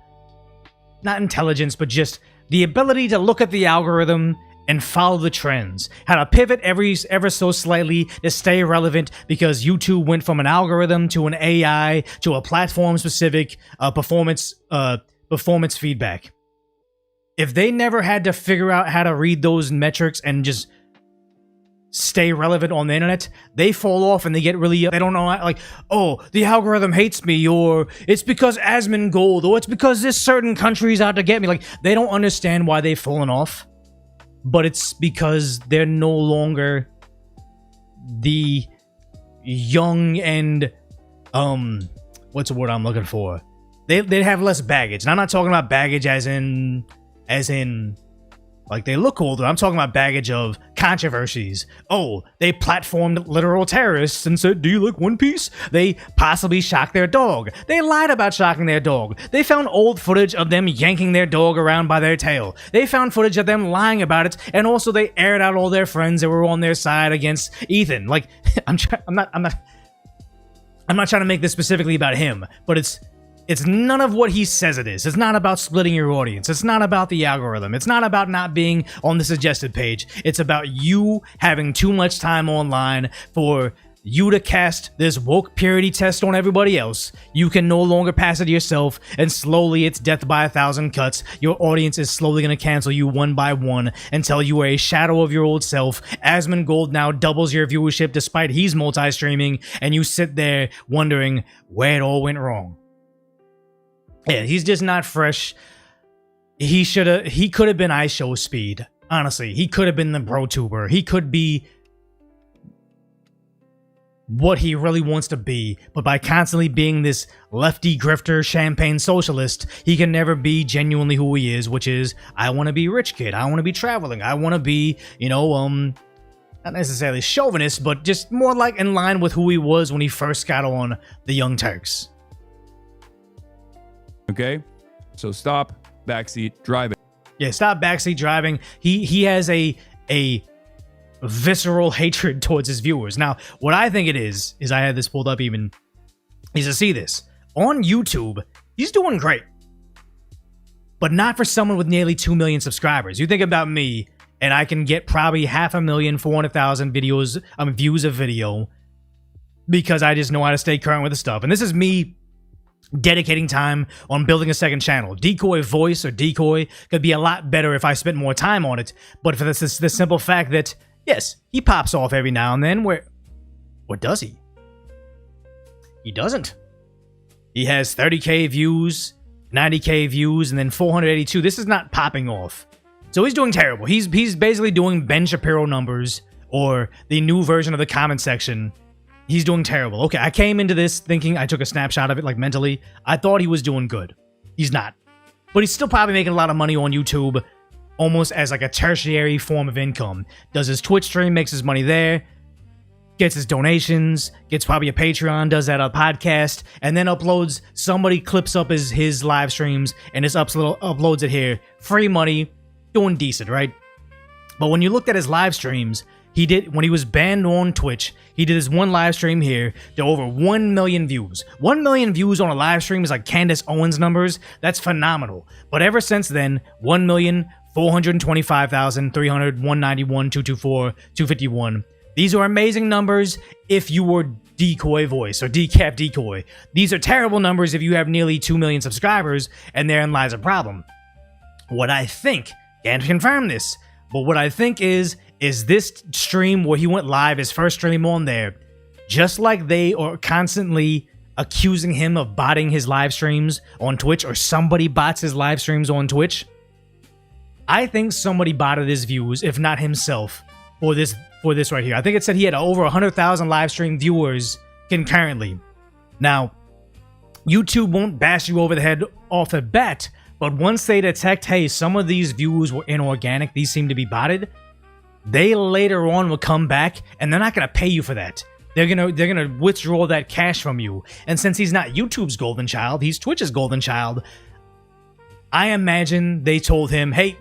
not intelligence, but just the ability to look at the algorithm and follow the trends. How to pivot ever so slightly to stay relevant, because YouTube went from an algorithm to an AI to a platform-specific performance feedback. If they never had to figure out how to read those metrics and just stay relevant on the internet, they fall off and they get really, they don't know, like, oh, the algorithm hates me, or it's because Asmongold, or it's because this certain country's out to get me. Like, they don't understand why they've fallen off, but it's because they're no longer the young and what's the word I'm looking for? They have less baggage. And I'm not talking about baggage as in like they look older. I'm talking about baggage of controversies. Oh, they platformed literal terrorists and said, "Do you like One Piece?" They possibly shocked their dog. They lied about shocking their dog. They found old footage of them yanking their dog around by their tail. They found footage of them lying about it, and also they aired out all their friends that were on their side against Ethan. Like, I'm not trying to make this specifically about him, but it's none of what he says it is. It's not about splitting your audience. It's not about the algorithm. It's not about not being on the suggested page. It's about you having too much time online for you to cast this woke purity test on everybody else. You can no longer pass it yourself, and slowly it's death by 1,000 cuts. Your audience is slowly going to cancel you one by one until you are a shadow of your old self. Asmongold now doubles your viewership despite he's multi-streaming, and you sit there wondering where it all went wrong. Yeah, he's just not fresh. He could have been iShowSpeed. Honestly, he could have been the BroTuber. He could be what he really wants to be, but by constantly being this lefty grifter champagne socialist, he can never be genuinely who he is, which is, I want to be rich kid. I want to be traveling. I want to be, not necessarily chauvinist, but just more like in line with who he was when he first got on the Young Turks. Okay, so stop backseat driving. Yeah, stop backseat driving. He has a visceral hatred towards his viewers. Now, what I think it is I had this pulled up even, is to see this. On YouTube, he's doing great. But not for someone with nearly 2 million subscribers. You think about me, and I can get probably 500,000, 400,000 views of video because I just know how to stay current with the stuff. And this is me dedicating time on building a second channel. Decoy voice or decoy could be a lot better if I spent more time on it, but for the simple fact that, yes, he pops off every now and then. What does he? He doesn't. He has 30k views, 90k views, and then 482. This is not popping off. So he's doing terrible. He's basically doing Ben Shapiro numbers, or the new version of the comment section. He's doing terrible. Okay, I came into this thinking, I took a snapshot of it, like mentally. I thought he was doing good. He's not. But he's still probably making a lot of money on YouTube, almost as like a tertiary form of income. Does his Twitch stream, makes his money there, gets his donations, gets probably a Patreon, does that a podcast, and then uploads, somebody clips up his live streams and just uploads it here. Free money, doing decent, right? But when you looked at his live streams, when he was banned on Twitch, he did his one live stream here to over 1 million views. 1 million views on a live stream is like Candace Owens numbers. That's phenomenal. But ever since then, 1,425,300, 191, 224, 251. These are amazing numbers if you were Decoy Voice or Decaf Decoy. These are terrible numbers if you have nearly 2 million subscribers, and therein lies a problem. What I think, can't confirm this, but what I think is this stream where he went live, his first stream on there, just like they are constantly accusing him of botting his live streams on Twitch, or somebody bots his live streams on Twitch, I think somebody botted his views, if not himself, for this right here. I think it said he had over 100,000 live stream viewers concurrently. Now, YouTube won't bash you over the head off the bat, but once they detect, hey, some of these views were inorganic, these seem to be botted, they later on will come back, and they're not going to pay you for that. They're gonna withdraw that cash from you. And since he's not YouTube's golden child, he's Twitch's golden child, I imagine they told him, hey,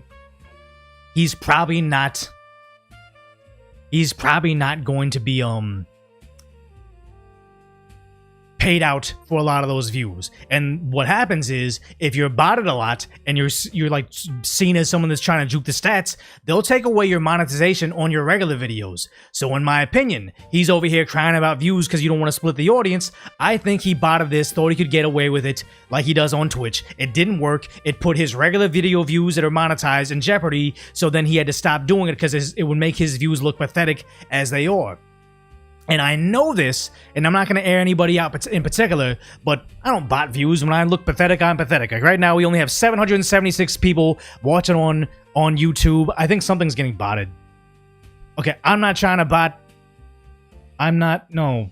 he's probably not going to be paid out for a lot of those views. And what happens is, if you're botted a lot and you're like seen as someone that's trying to juke the stats, they'll take away your monetization on your regular videos. So in my opinion, he's over here crying about views because you don't want to split the audience. I think he botted this, thought he could get away with it like he does on Twitch. It didn't work. It put his regular video views that are monetized in jeopardy, so then he had to stop doing it because it would make his views look pathetic as they are. And I know this, and I'm not going to air anybody out in particular, but I don't bot views. When I look pathetic, I'm pathetic. Like right now, we only have 776 people watching on YouTube. I think something's getting botted. Okay, I'm not trying to bot I'm not. No.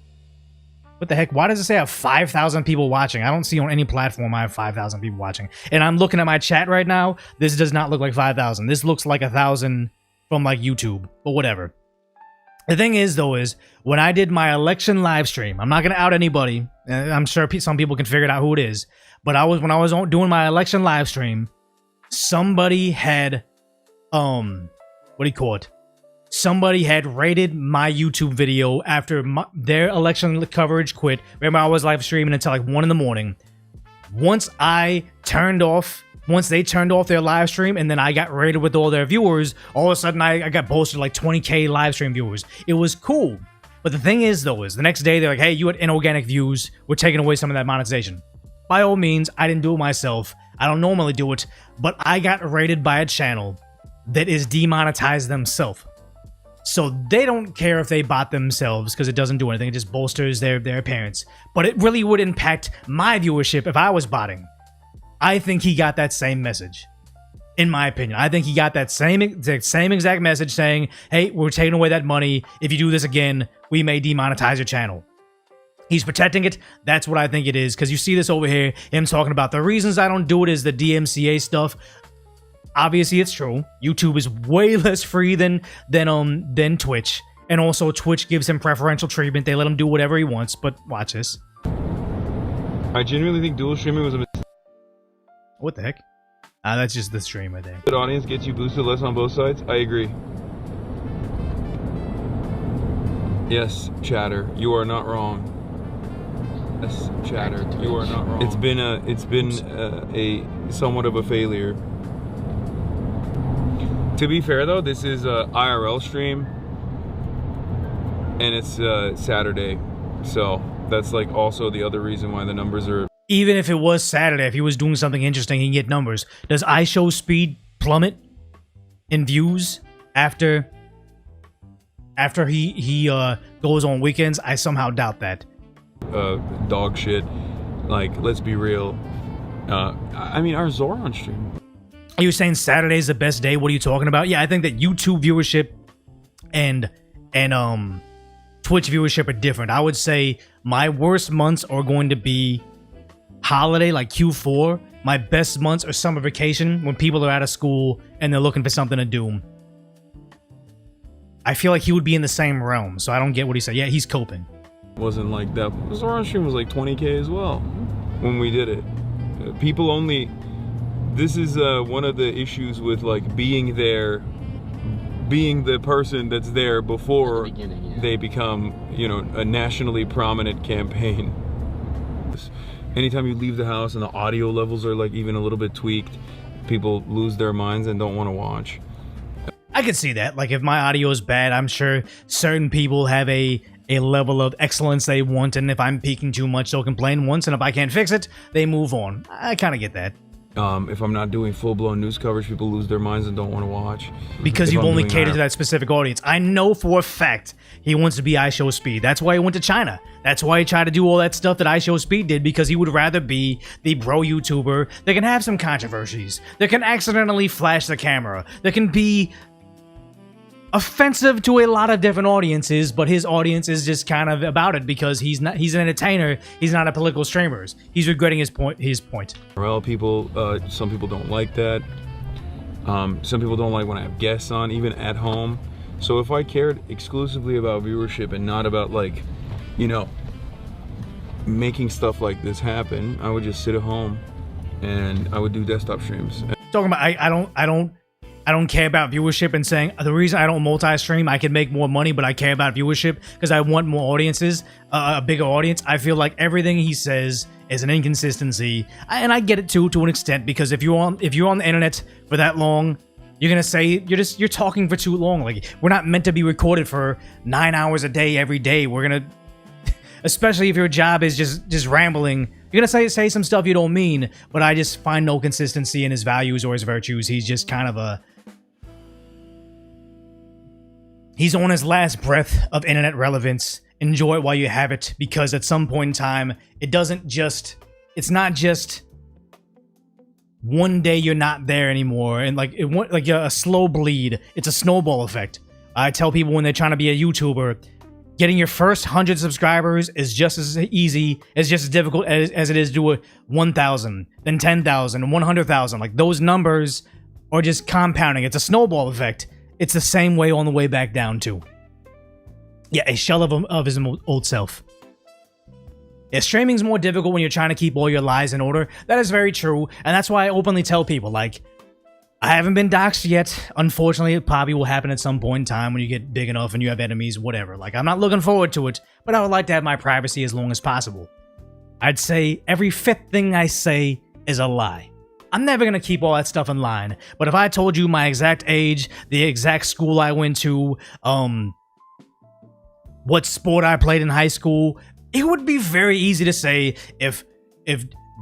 What the heck? Why does it say I have 5,000 people watching? I don't see on any platform I have 5,000 people watching. And I'm looking at my chat right now. This does not look like 5,000. This looks like 1,000 from like YouTube, but whatever. The thing is, though, is when I did my election live stream, I'm not gonna out anybody. I'm sure some people can figure it out who it is. But when I was doing my election live stream, somebody had, what do you call it? Somebody had rated my YouTube video after their election coverage quit. Remember, I was live streaming until like 1 in the morning. Once they turned off their live stream and then I got rated with all their viewers, all of a sudden I got boasted like 20K live stream viewers. It was cool. But the thing is, though, is the next day they're like, hey, you had inorganic views. We're taking away some of that monetization. By all means, I didn't do it myself. I don't normally do it, but I got rated by a channel that is demonetized themselves. So they don't care if they bot themselves because it doesn't do anything. It just bolsters their appearance. But it really would impact my viewership if I was botting. I think he got that same message. In my opinion, I think he got that same exact message saying, hey, we're taking away that money. If you do this again, we may demonetize your channel. He's protecting it. That's what I think it is. Because you see this over here, him talking about the reasons I don't do it is the DMCA stuff. Obviously, it's true. YouTube is way less free than Twitch. And also, Twitch gives him preferential treatment. They let him do whatever he wants. But watch this. I genuinely think dual streaming was a mistake. What the heck? That's just the stream right there. Good audience gets you boosted less on both sides. I agree. Yes, chatter, you are not wrong. Yes, chatter, you are not wrong. It's been a somewhat of a failure. To be fair though, this is a IRL stream, and it's Saturday, so that's like also the other reason why the numbers are. Even if it was Saturday, if he was doing something interesting, he can get numbers. Does iShowSpeed plummet in views after he goes on weekends? I somehow doubt that. Dog shit. Like, let's be real. I mean, our Zoran stream. Are you saying Saturday's the best day? What are you talking about? Yeah, I think that YouTube viewership and Twitch viewership are different. I would say my worst months are going to be holiday, like Q4. My best months are summer vacation, when people are out of school and they're looking for something to do. I feel like he would be in the same realm, so I don't get what he said. Yeah, he's coping. Wasn't like that. Zoran stream was like 20K as well when we did it. People only. This is one of the issues with like being there, being the person that's there before they become, you know, a nationally prominent campaign. Anytime you leave the house and the audio levels are like even a little bit tweaked, people lose their minds and don't want to watch. I could see that. Like, if my audio is bad, I'm sure certain people have a level of excellence they want, and if I'm peaking too much, they'll complain once, and if I can't fix it, they move on. I kind of get that. If I'm not doing full-blown news coverage, people lose their minds and don't want to watch. Because you've only catered to that specific audience. I know for a fact he wants to be iShowSpeed. That's why he went to China. That's why he tried to do all that stuff that iShowSpeed did, because he would rather be the bro YouTuber that can have some controversies, that can accidentally flash the camera, that can be offensive to a lot of different audiences, but his audience is just kind of about it because he's an entertainer, he's not a political streamer. He's regretting his point. Well, people, some people don't like that. Some people don't like when I have guests on, even at home. So if I cared exclusively about viewership and not about, like, you know, making stuff like this happen, I would just sit at home and I would do desktop streams. Talking about, I don't care about viewership and saying the reason I don't multi-stream, I can make more money, but I care about viewership because I want more audiences, a bigger audience. I feel like everything he says is an inconsistency, and I get it too, to an extent, because if you're on the internet for that long, you're gonna say you're talking for too long. Like, we're not meant to be recorded for 9 hours a day every day. We're gonna, especially if your job is just rambling, you're gonna say some stuff you don't mean. But I just find no consistency in his values or his virtues. He's just kind of he's on his last breath of internet relevance. Enjoy it while you have it, because at some point in time, it's not just one day you're not there anymore, and like a slow bleed. It's a snowball effect. I tell people when they're trying to be a YouTuber, Getting your first 100 subscribers is just as easy, is just as difficult as it is to do a 1,000, then 10,000, 100,000. Like, those numbers are just compounding. It's a snowball effect. It's the same way on the way back down, too. Yeah, a shell of his old self. Yeah, streaming's more difficult when you're trying to keep all your lies in order. That is very true, and that's why I openly tell people, like, I haven't been doxxed yet. Unfortunately, it probably will happen at some point in time when you get big enough and you have enemies, whatever. Like, I'm not looking forward to it, but I would like to have my privacy as long as possible. I'd say every fifth thing I say is a lie. I'm never going to keep all that stuff in line, but if I told you my exact age, the exact school I went to, what sport I played in high school, it would be very easy to say if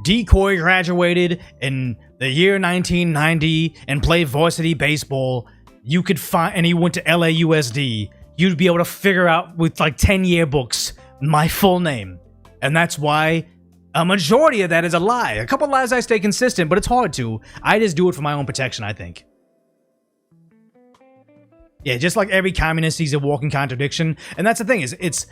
Decoy graduated in the year 1990 and played varsity baseball, you could find, and he went to LAUSD, you'd be able to figure out with like 10 yearbooks my full name. And that's why a majority of that is a lie. A couple lies I stay consistent, but it's hard to. I just do it for my own protection, I think. Yeah, just like every communist sees a walking contradiction. And that's the thing, is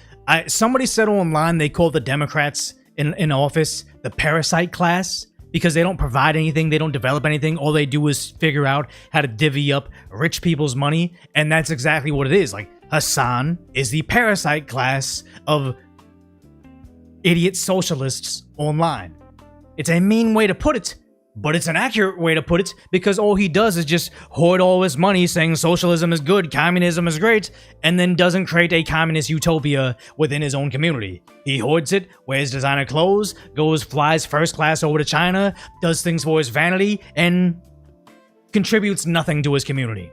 somebody said online they call the Democrats in office the parasite class because they don't provide anything, they don't develop anything, all they do is figure out how to divvy up rich people's money, and that's exactly what it is. Like, Hassan is the parasite class of idiot socialists online. It's a mean way to put it, but it's an accurate way to put it, because all he does is just hoard all his money saying socialism is good, communism is great, and then doesn't create a communist utopia within his own community. He hoards it, wears designer clothes, flies first class over to China, does things for his vanity, and contributes nothing to his community.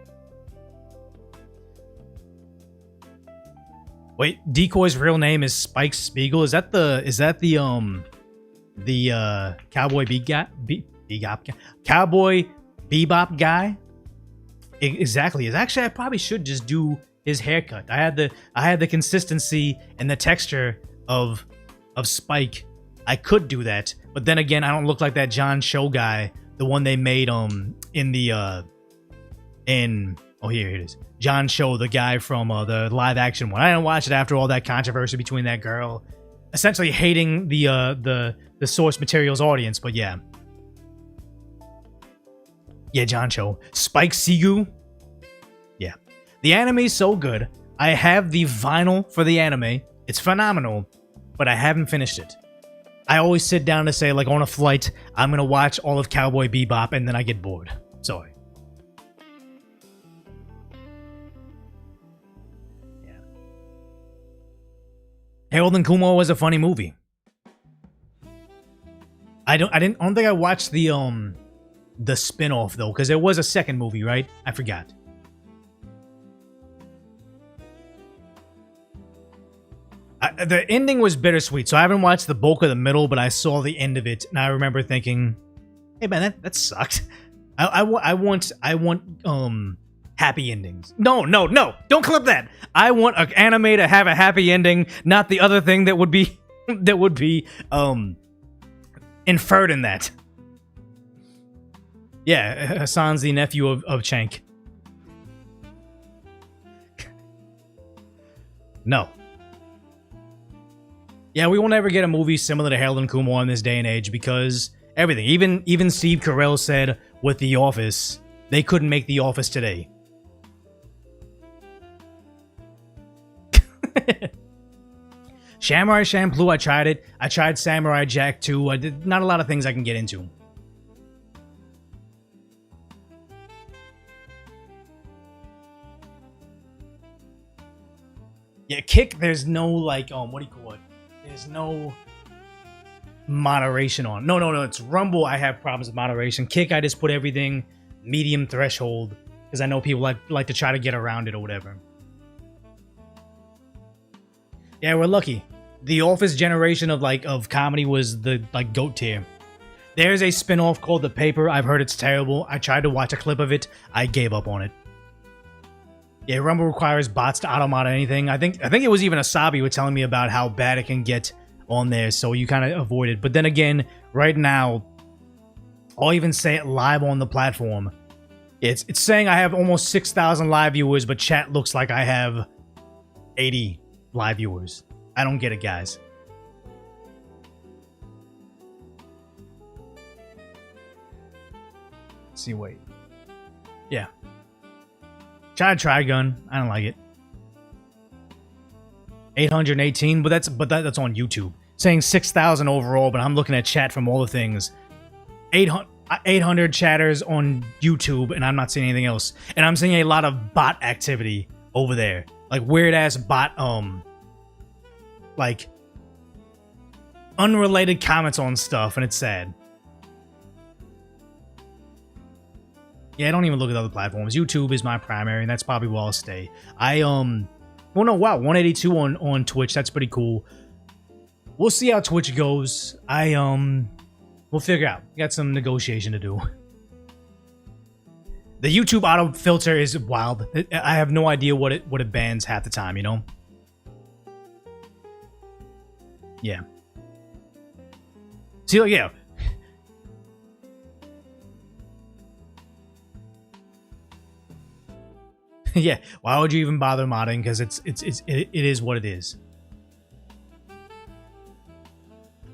Wait, Decoy's real name is Spike Spiegel? Is that the Cowboy Cowboy Bebop guy? Exactly. Actually, I probably should just do his haircut. I had the consistency and the texture of Spike. I could do that, but then again, I don't look like that John Cho guy, the one they made oh, here it is. John Cho, the guy from the live action one. I didn't watch it after all that controversy between that girl essentially hating the source material's audience, but yeah. Yeah, John Cho. Spike Sigu. Yeah. The anime's so good. I have the vinyl for the anime. It's phenomenal, but I haven't finished it. I always sit down to say, like, on a flight, I'm going to watch all of Cowboy Bebop, and then I get bored. Sorry. Yeah. Harold and Kumar was a funny movie. I don't think I watched the spin-off, though, because there was a second movie, right? I forgot. The ending was bittersweet, so I haven't watched the bulk of the middle, but I saw the end of it, and I remember thinking, hey man, that sucked. I want happy endings. No, don't clip that. I want an anime to have a happy ending, not the other thing that would be inferred in that. Yeah, Hassan's the nephew of Chank. No. Yeah, we will never get a movie similar to Harold and Kumar in this day and age because everything. Even Steve Carell said with The Office, they couldn't make The Office today. Samurai Champloo, I tried it. I tried Samurai Jack too. I did not a lot of things I can get into. Yeah, Kick, there's no, like, what do you call it? There's no moderation on. No, it's Rumble. I have problems with moderation. Kick, I just put everything medium threshold because I know people like to try to get around it or whatever. Yeah, we're lucky. The Office generation of comedy was the, like, GOAT tier. There's a spin-off called The Paper. I've heard it's terrible. I tried to watch a clip of it. I gave up on it. Yeah, Rumble requires bots to automata anything. I think it was even Asabi who was telling me about how bad it can get on there, so you kind of avoid it. But then again, right now, I'll even say it live on the platform. It's saying I have almost 6,000 live viewers, but chat looks like I have 80. live viewers. I don't get it, guys. Let's see, wait. Yeah. Try Trigun. I don't like it. 818, but that's on YouTube. Saying 6,000 overall, but I'm looking at chat from all the things. 800 chatters on YouTube, and I'm not seeing anything else. And I'm seeing a lot of bot activity over there. Like weird ass bot, like unrelated comments on stuff, and it's sad. Yeah, I don't even look at other platforms. YouTube is my primary, and that's probably where I'll stay. Well, no, wow, 182 on Twitch. That's pretty cool. We'll see how Twitch goes. We'll figure out. Got some negotiation to do. The YouTube auto filter is wild. I have no idea what it bans half the time, you know? Yeah. See, like, yeah. Yeah, why would you even bother modding? Because it is what it is.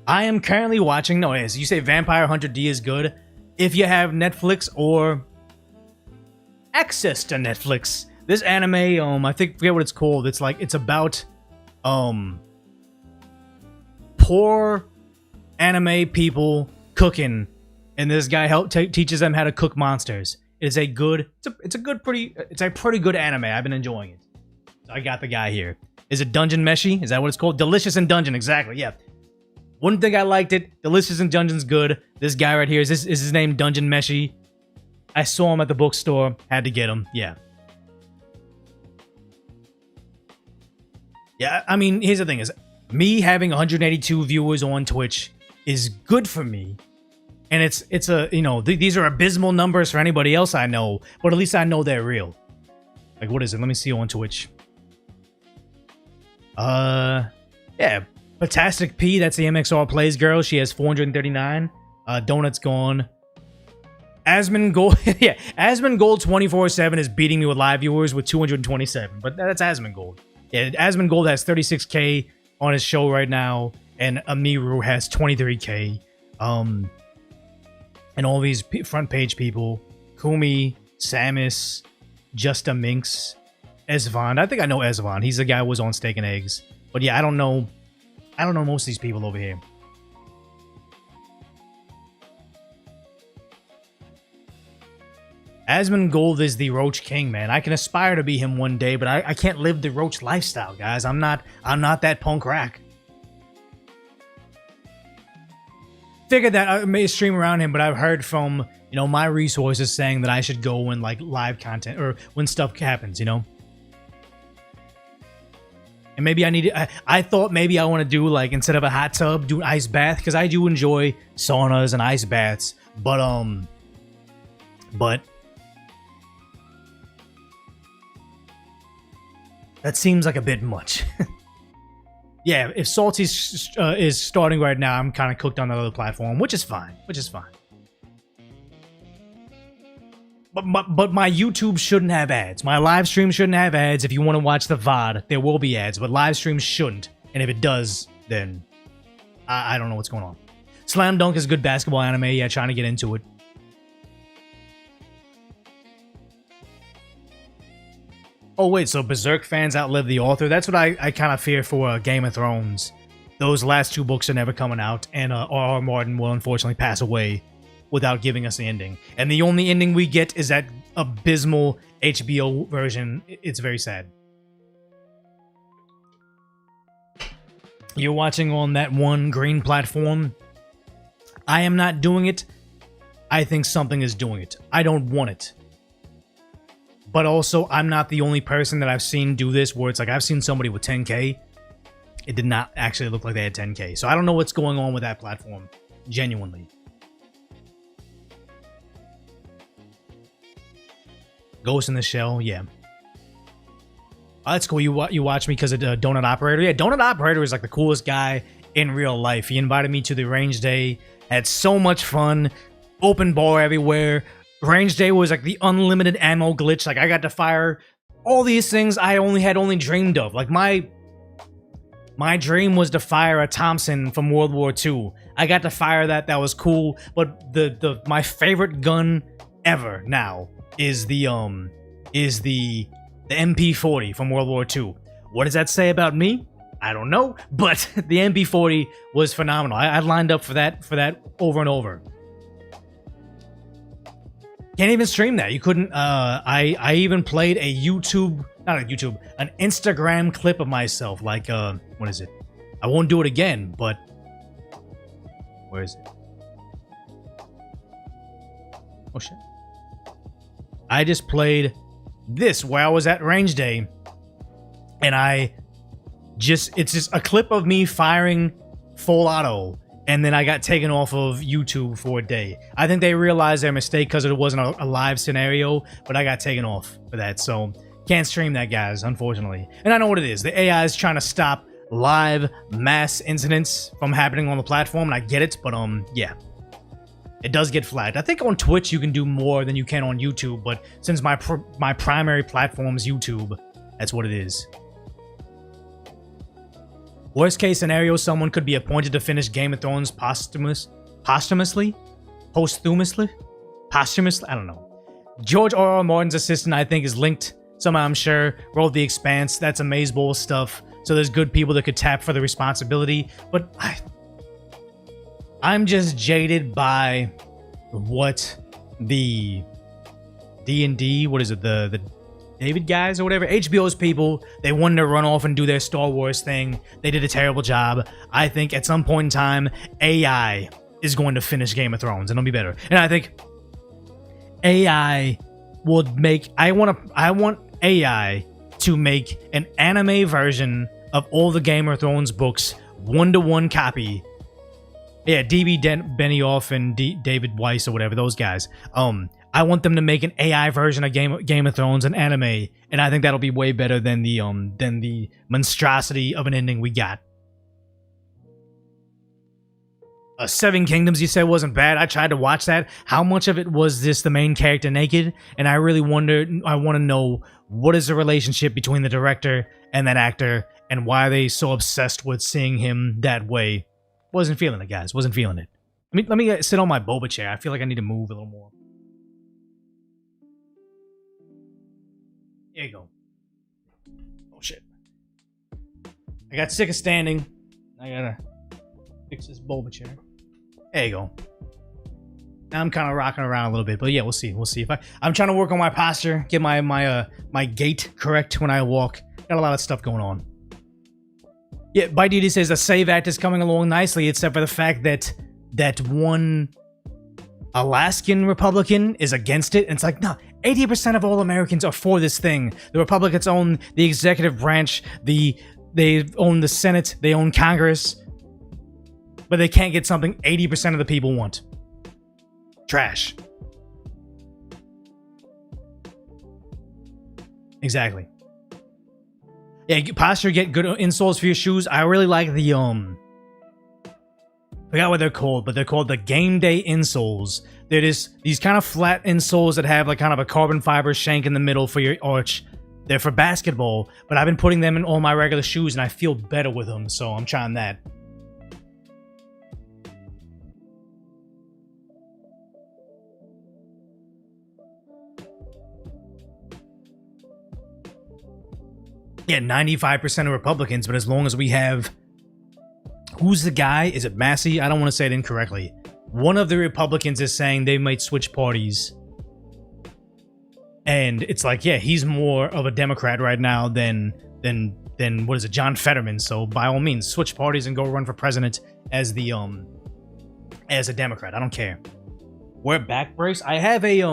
I am currently watching. No, it is. You say Vampire Hunter D is good if you have Netflix or access to Netflix. This anime, I forget what it's called. It's like it's about poor anime people cooking, and this guy teaches them how to cook monsters. It's a pretty good anime. I've been enjoying it. So I got the guy here. Is it Dungeon Meshi? Is that what it's called? Delicious in Dungeon, exactly. Yeah. Wouldn't think I liked it. Delicious in Dungeon's good. This guy right here, is his name Dungeon Meshi? I saw him at the bookstore. Had to get him. Yeah. Yeah, I mean, here's the thing is, me having 182 viewers on Twitch is good for me. And it's a, you know, these are abysmal numbers for anybody else I know, but at least I know they're real. Like, what is it? Let me see on Twitch. Yeah, Fantastic P, that's the MXR Plays girl. She has 439. Donut's gone. Asmon Gold, yeah, Asmon Gold 24/7 is beating me with live viewers with 227, but that's Asmon Gold. Yeah, Asmon Gold has 36k on his show right now, and Amiru has 23k. And all these front page people, Kumi, Samus, Justa Minx, Esvon. I think I know Esvon. He's the guy who was on Steak and Eggs. But yeah, I don't know most of these people over here. Asmon Gold is the Roach King, man. I can aspire to be him one day, but I can't live the Roach lifestyle, guys. I'm not that punk rock. Figured that I may stream around him, but I've heard from, you know, my resources saying that I should go when like live content or when stuff happens, you know. And maybe I thought maybe I want to do like, instead of a hot tub, do an ice bath, because I do enjoy saunas and ice baths, but that seems like a bit much. Yeah, if Salty is starting right now, I'm kind of cooked on that other platform, which is fine. But my YouTube shouldn't have ads. My live stream shouldn't have ads. If you want to watch the VOD, there will be ads, but live streams shouldn't. And if it does, then I don't know what's going on. Slam Dunk is a good basketball anime. Yeah, trying to get into it. Oh, wait, so Berserk fans outlive the author? That's what I kind of fear for Game of Thrones. Those last two books are never coming out, and R.R. Martin will unfortunately pass away without giving us the ending. And the only ending we get is that abysmal HBO version. It's very sad. You're watching on that one green platform. I am not doing it. I think something is doing it. I don't want it. But also, I'm not the only person that I've seen do this, where it's like I've seen somebody with 10k. It did not actually look like they had 10k. So I don't know what's going on with that platform. Genuinely. Ghost in the Shell, yeah. Oh, that's cool. You watch me because of Donut Operator. Yeah, Donut Operator is like the coolest guy in real life. He invited me to the range day. Had so much fun. Open bar everywhere. Range day was like the unlimited ammo glitch. Like I got to fire all these things I only dreamed of. Like my My dream was to fire a Thompson from World War II. I got to fire that. That was cool. But my favorite gun ever now is the MP40 from World War II. What does that say about me? I don't know, but the MP40 was phenomenal. I lined up for that over and over. Can't even stream that. You couldn't. I even played a an Instagram clip of myself. Like, what is it? I won't do it again, but where is it? Oh shit! I just played this while I was at range day, and it's just a clip of me firing full auto, and then I got taken off of YouTube for a day. I think they realized their mistake because it wasn't a live scenario, but I got taken off for that, so can't stream that, guys, unfortunately. And I know what it is. The AI is trying to stop live mass incidents from happening on the platform, and I get it, but yeah. It does get flagged. I think on Twitch you can do more than you can on YouTube, but since my primary platform is YouTube, that's what it is. Worst case scenario, someone could be appointed to finish Game of Thrones posthumously? I don't know. George R.R. Martin's assistant, I think, is linked somehow, I'm sure. Wrote The Expanse. That's amazeballs stuff. So there's good people that could tap for the responsibility. But I'm just jaded by what the D&D, what is it, the David guys or whatever, HBO's people, they wanted to run off and do their Star Wars thing. They did a terrible job. I think at some point in time, AI is going to finish Game of Thrones and it'll be better. And I think AI will make, I want AI to make an anime version of all the Game of Thrones books, 1-to-1 copy. Yeah, DB Benioff and David Weiss or whatever, those guys. I want them to make an AI version of Game of Thrones, an anime, and I think that'll be way better than the monstrosity of an ending we got. Seven Kingdoms, you said, wasn't bad. I tried to watch that. How much of it was this the main character naked? And I really wondered. I want to know what is the relationship between the director and that actor, and why are they so obsessed with seeing him that way? Wasn't feeling it, guys. Wasn't feeling it. Let me sit on my boba chair. I feel like I need to move a little more. There you go. Oh shit. I got sick of standing. I gotta fix this boba chair. There you go. Now I'm kind of rocking around a little bit, but yeah, we'll see. We'll see if I'm trying to work on my posture, get my gait correct when I walk. Got a lot of stuff going on. Yeah, ByDD says the Save Act is coming along nicely, except for the fact that one Alaskan Republican is against it. And it's like, no, 80% of all Americans are for this thing. The Republicans own the executive branch, they own the Senate, they own Congress, but they can't get something 80% of the people want. Trash. Exactly. Yeah, posture, get good insoles for your shoes. I really like the I forgot what they're called, but they're called the Game Day insoles. They're just these kind of flat insoles that have like kind of a carbon fiber shank in the middle for your arch. They're for basketball, but I've been putting them in all my regular shoes and I feel better with them, so I'm trying that. Yeah, 95% of Republicans, but as long as we have... Who's the guy? Is it Massey? I don't want to say it incorrectly. One of the Republicans is saying they might switch parties. And it's like, yeah, he's more of a Democrat right now than what is it, John Fetterman. So by all means, switch parties and go run for president as the as a Democrat. I don't care. Wear back brace. I have a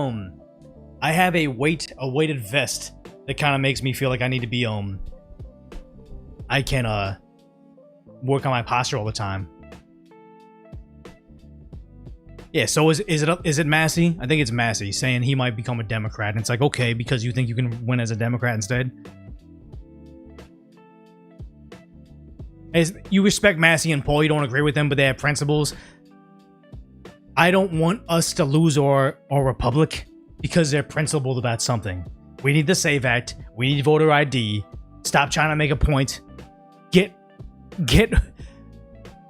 weighted vest that kind of makes me feel like I need to be I can work on my posture all the time. Yeah, so is it Massey? I think it's Massey saying he might become a Democrat, and it's like, okay, because you think you can win as a Democrat instead. As you respect Massey and Paul, you don't agree with them, but they have principles. I don't want us to lose our republic because they're principled about something. We need the SAVE Act. We need voter ID. Stop trying to make a point. Get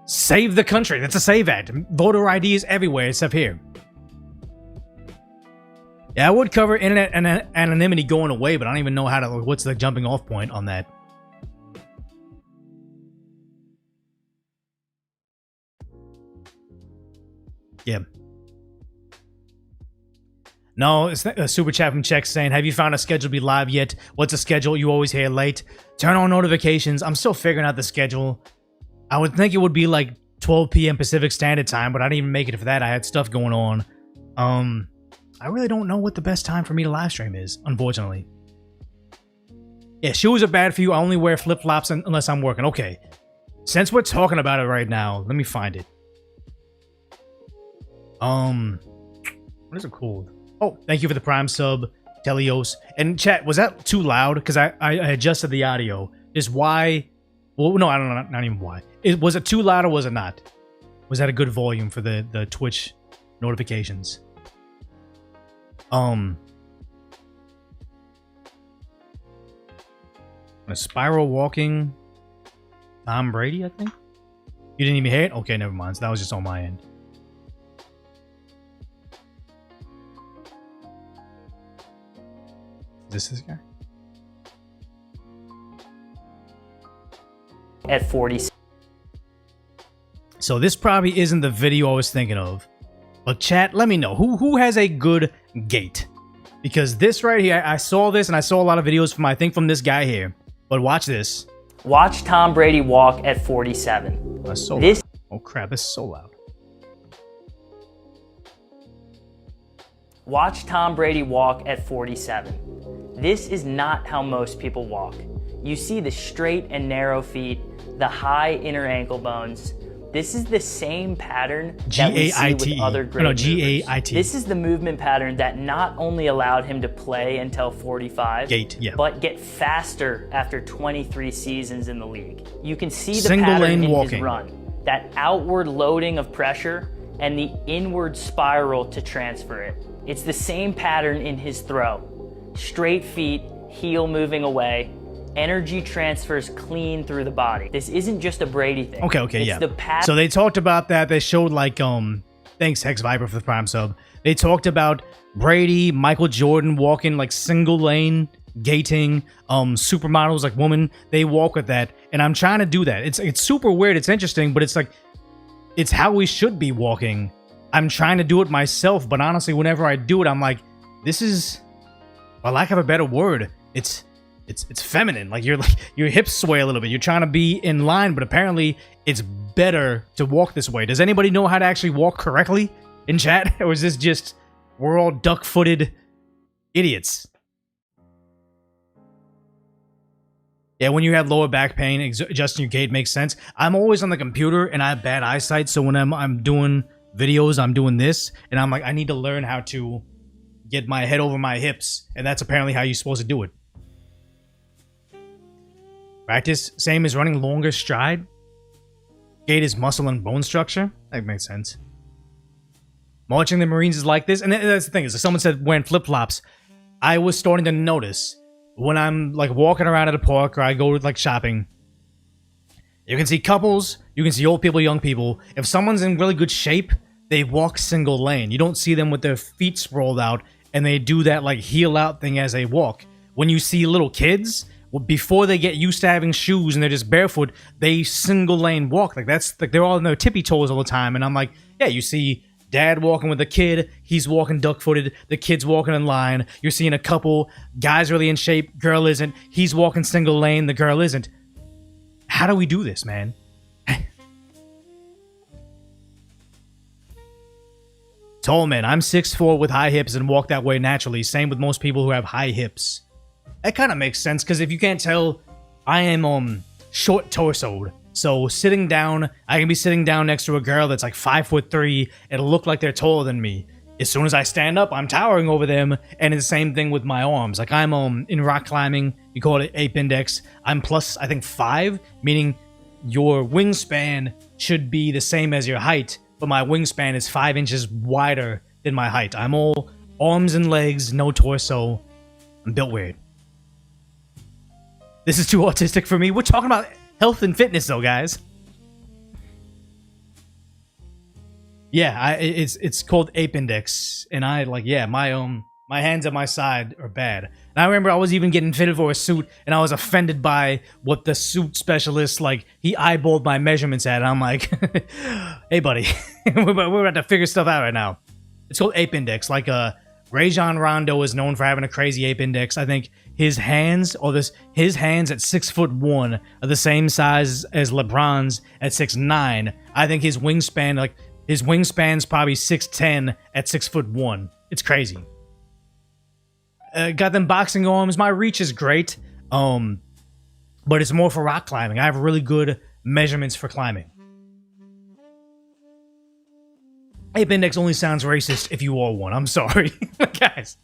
save the country. That's a save act. Voter ID is everywhere except here. Yeah, I would cover internet and anonymity going away, but I don't even know what's the jumping off point on that. Yeah. No, it's a super chat from Check saying, have you found a schedule to be live yet? What's the schedule? You always hear late. Turn on notifications. I'm still figuring out the schedule. I would think it would be like 12 p.m. Pacific Standard Time, but I didn't even make it for that. I had stuff going on. I really don't know what the best time for me to live stream is, unfortunately. Yeah, shoes are bad for you. I only wear flip-flops unless I'm working. Okay. Since we're talking about it right now, let me find it. What is it called? Oh, thank you for the Prime sub, Telios. And chat, was that too loud? Because I adjusted the audio. Is why... Well, no, I don't know. Not even why. Was it too loud or was it not? Was that a good volume for the Twitch notifications? A spiral walking Tom Brady, I think? You didn't even hear it? Okay, never mind. So that was just on my end. Is this guy? At 40. So this probably isn't the video I was thinking of. But chat, let me know. Who has a good gait? Because this right here, I saw this and I saw a lot of videos from, I think, from this guy here. But watch this. Watch Tom Brady walk at 47. That's so loud. Oh crap, this is so loud. Watch Tom Brady walk at 47. This is not how most people walk. You see the straight and narrow feet, the high inner ankle bones. This is the same pattern that we see with other great movers. G-A-I-T. This is the movement pattern that not only allowed him to play until 45, but get faster after 23 seasons in the league. You can see the pattern in his run, that outward loading of pressure and the inward spiral to transfer it. It's the same pattern in his throw. Straight feet, heel moving away, energy transfers clean through the body. This isn't just a Brady thing. Okay, it's the pattern. So they talked about that. They showed like, thanks Hex Viper for the Prime sub. They talked about Brady, Michael Jordan walking like single lane, gating, supermodels like women. They walk with that, and I'm trying to do that. It's super weird. It's interesting, but it's like, it's how we should be walking. I'm trying to do it myself, but honestly, whenever I do it, I'm like, this is, for lack of a better word, it's feminine. Like your hips sway a little bit. You're trying to be in line, but apparently it's better to walk this way. Does anybody know how to actually walk correctly in chat? Or is this just, we're all duck-footed idiots? Yeah, when you have lower back pain, adjusting your gait makes sense. I'm always on the computer and I have bad eyesight, so when I'm doing videos, I'm doing this, and I'm like, I need to learn how to get my head over my hips, and that's apparently how you're supposed to do it. Practice, same as running longer stride. Gait is muscle and bone structure. That makes sense. Marching the Marines is like this, and that's the thing, is if someone said wearing flip-flops, I was starting to notice when I'm like walking around at a park or I go like shopping, you can see couples, you can see old people, young people. If someone's in really good shape, they walk single lane. You don't see them with their feet sprawled out and they do that like heel out thing as they walk. When you see little kids, before they get used to having shoes and they're just barefoot, they single lane walk. Like that's like they're all in their tippy toes all the time. And I'm like, yeah, you see dad walking with a kid, he's walking duck-footed, the kid's walking in line. You're seeing a couple, guy's really in shape, girl isn't. He's walking single lane, the girl isn't. How do we do this, man? Tall man, I'm 6'4" with high hips and walk that way naturally. Same with most people who have high hips. That kind of makes sense, because if you can't tell, I am short torsoed. So sitting down, I can be sitting down next to a girl that's like 5'3". It'll look like they're taller than me. As soon as I stand up, I'm towering over them, and it's the same thing with my arms. Like I'm in rock climbing, you call it ape index. I'm plus, I think 5, meaning your wingspan should be the same as your height, but my wingspan is 5 inches wider than my height. I'm all arms and legs, no torso. I'm built weird. This is too autistic for me. We're talking about health and fitness, though, guys. Yeah, it's called Ape Index, and my hands at my side are bad. And I remember I was even getting fitted for a suit, and I was offended by what the suit specialist, like, he eyeballed my measurements at, and I'm like, hey, buddy, we're about to figure stuff out right now. It's called Ape Index. Like, Rajon Rondo is known for having a crazy Ape Index. I think his hands at 6'1" are the same size as LeBron's at 6'9". I think his wingspan's probably 6'10" at 6'1". It's crazy. Got them boxing arms. My reach is great, but it's more for rock climbing. I have really good measurements for climbing. Ape Index only sounds racist if you are one. I'm sorry, guys.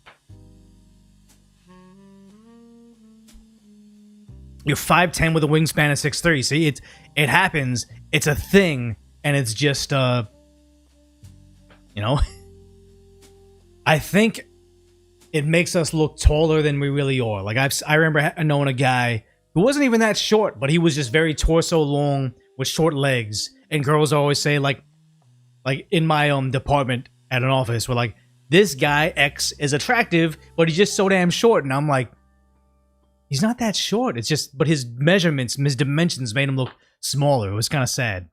You're 5'10" with a wingspan of 6'3". See, it happens. It's a thing, and it's just I think it makes us look taller than we really are. Like I remember knowing a guy who wasn't even that short, but he was just very torso long with short legs. And girls always say, like in my department at an office, we're like, this guy X is attractive, but he's just so damn short. And I'm like, he's not that short. It's just, but his measurements, his dimensions made him look smaller. It was kind of sad.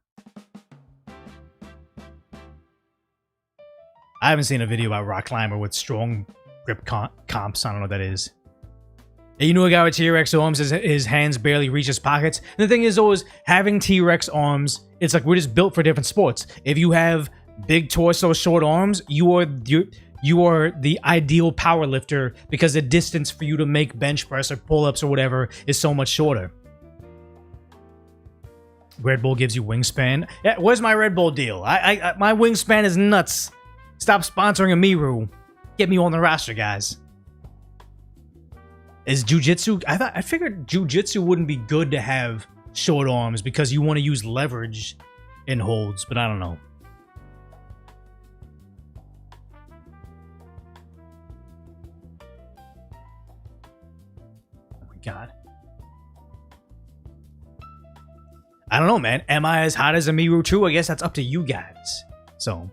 I haven't seen a video about rock climber with strong grip comps. I don't know what that is. And you know a guy with T-Rex arms, his hands barely reach his pockets. And the thing is always, having T-Rex arms, it's like we're just built for different sports. If you have big torso, short arms, you are the ideal power lifter because the distance for you to make bench press or pull-ups or whatever is so much shorter. Red Bull gives you wingspan. Yeah, where's my Red Bull deal? My wingspan is nuts. Stop sponsoring a Miru. Get me on the roster, guys. Is jiu-jitsu? I figured jiu-jitsu wouldn't be good to have short arms because you want to use leverage in holds, but I don't know. Oh my god. I don't know, man. Am I as hot as a Miru 2? I guess that's up to you guys. So.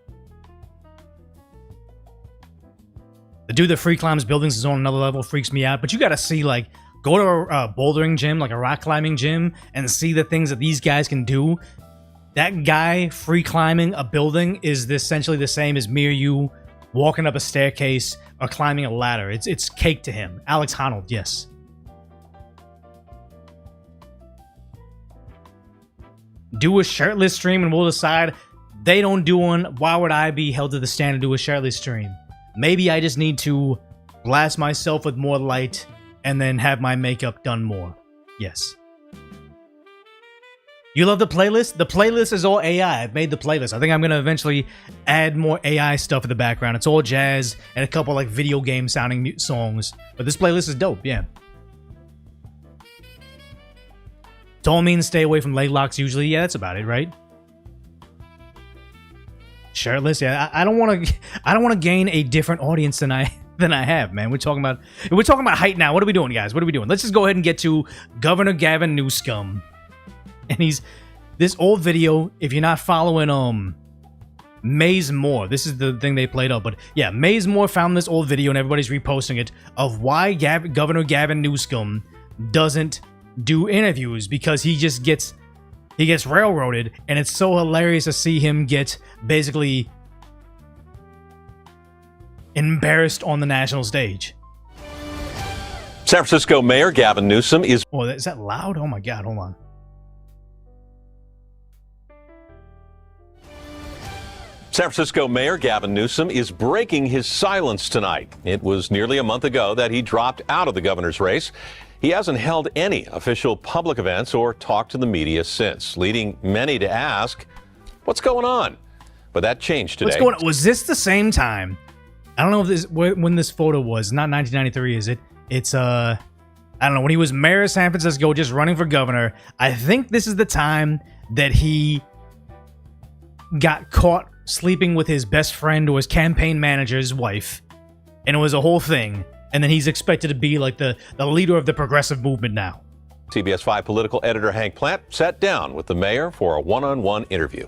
The dude that free climbs buildings is on another level, freaks me out. But you gotta see, like, go to a bouldering gym, like a rock climbing gym, and see the things that these guys can do. That guy free climbing a building is essentially the same as me or you walking up a staircase or climbing a ladder. It's cake to him. Alex Honnold, yes. Do a shirtless stream and we'll decide. They don't do one. Why would I be held to the standard to do a shirtless stream? Maybe I just need to blast myself with more light and then have my makeup done more. Yes. You love the playlist? The playlist is all AI. I've made the playlist. I think I'm going to eventually add more AI stuff in the background. It's all jazz and a couple like video game sounding songs. But this playlist is dope, yeah. Tall means stay away from leg locks usually. Yeah, that's about it, right? Shirtless, yeah. I don't want to gain a different audience than I have, man. We're talking about height now. What are we doing, guys? What are we doing? Let's just go ahead and get to Governor Gavin Newsom. And this old video, if you're not following Maze Moore, this is the thing they played up, but yeah, Maze Moore found this old video and everybody's reposting it of why Governor Gavin Newsom doesn't do interviews, because he gets railroaded, and it's so hilarious to see him get basically embarrassed on the national stage. San Francisco Mayor Gavin Newsom is... Oh, is that loud? Oh my god, hold on. San Francisco Mayor Gavin Newsom is breaking his silence tonight. It was nearly a month ago that he dropped out of the governor's race. He hasn't held any official public events or talked to the media since, leading many to ask, what's going on? But that changed today. What's going on? Was this the same time? I don't know if this when this photo was. Not 1993, is it? It's I don't know, when he was mayor of San Francisco, just running for governor. I think this is the time that he got caught sleeping with his best friend or his campaign manager's wife, and it was a whole thing. And then he's expected to be like the leader of the progressive movement now. CBS 5 political editor Hank Plant sat down with the mayor for a one-on-one interview.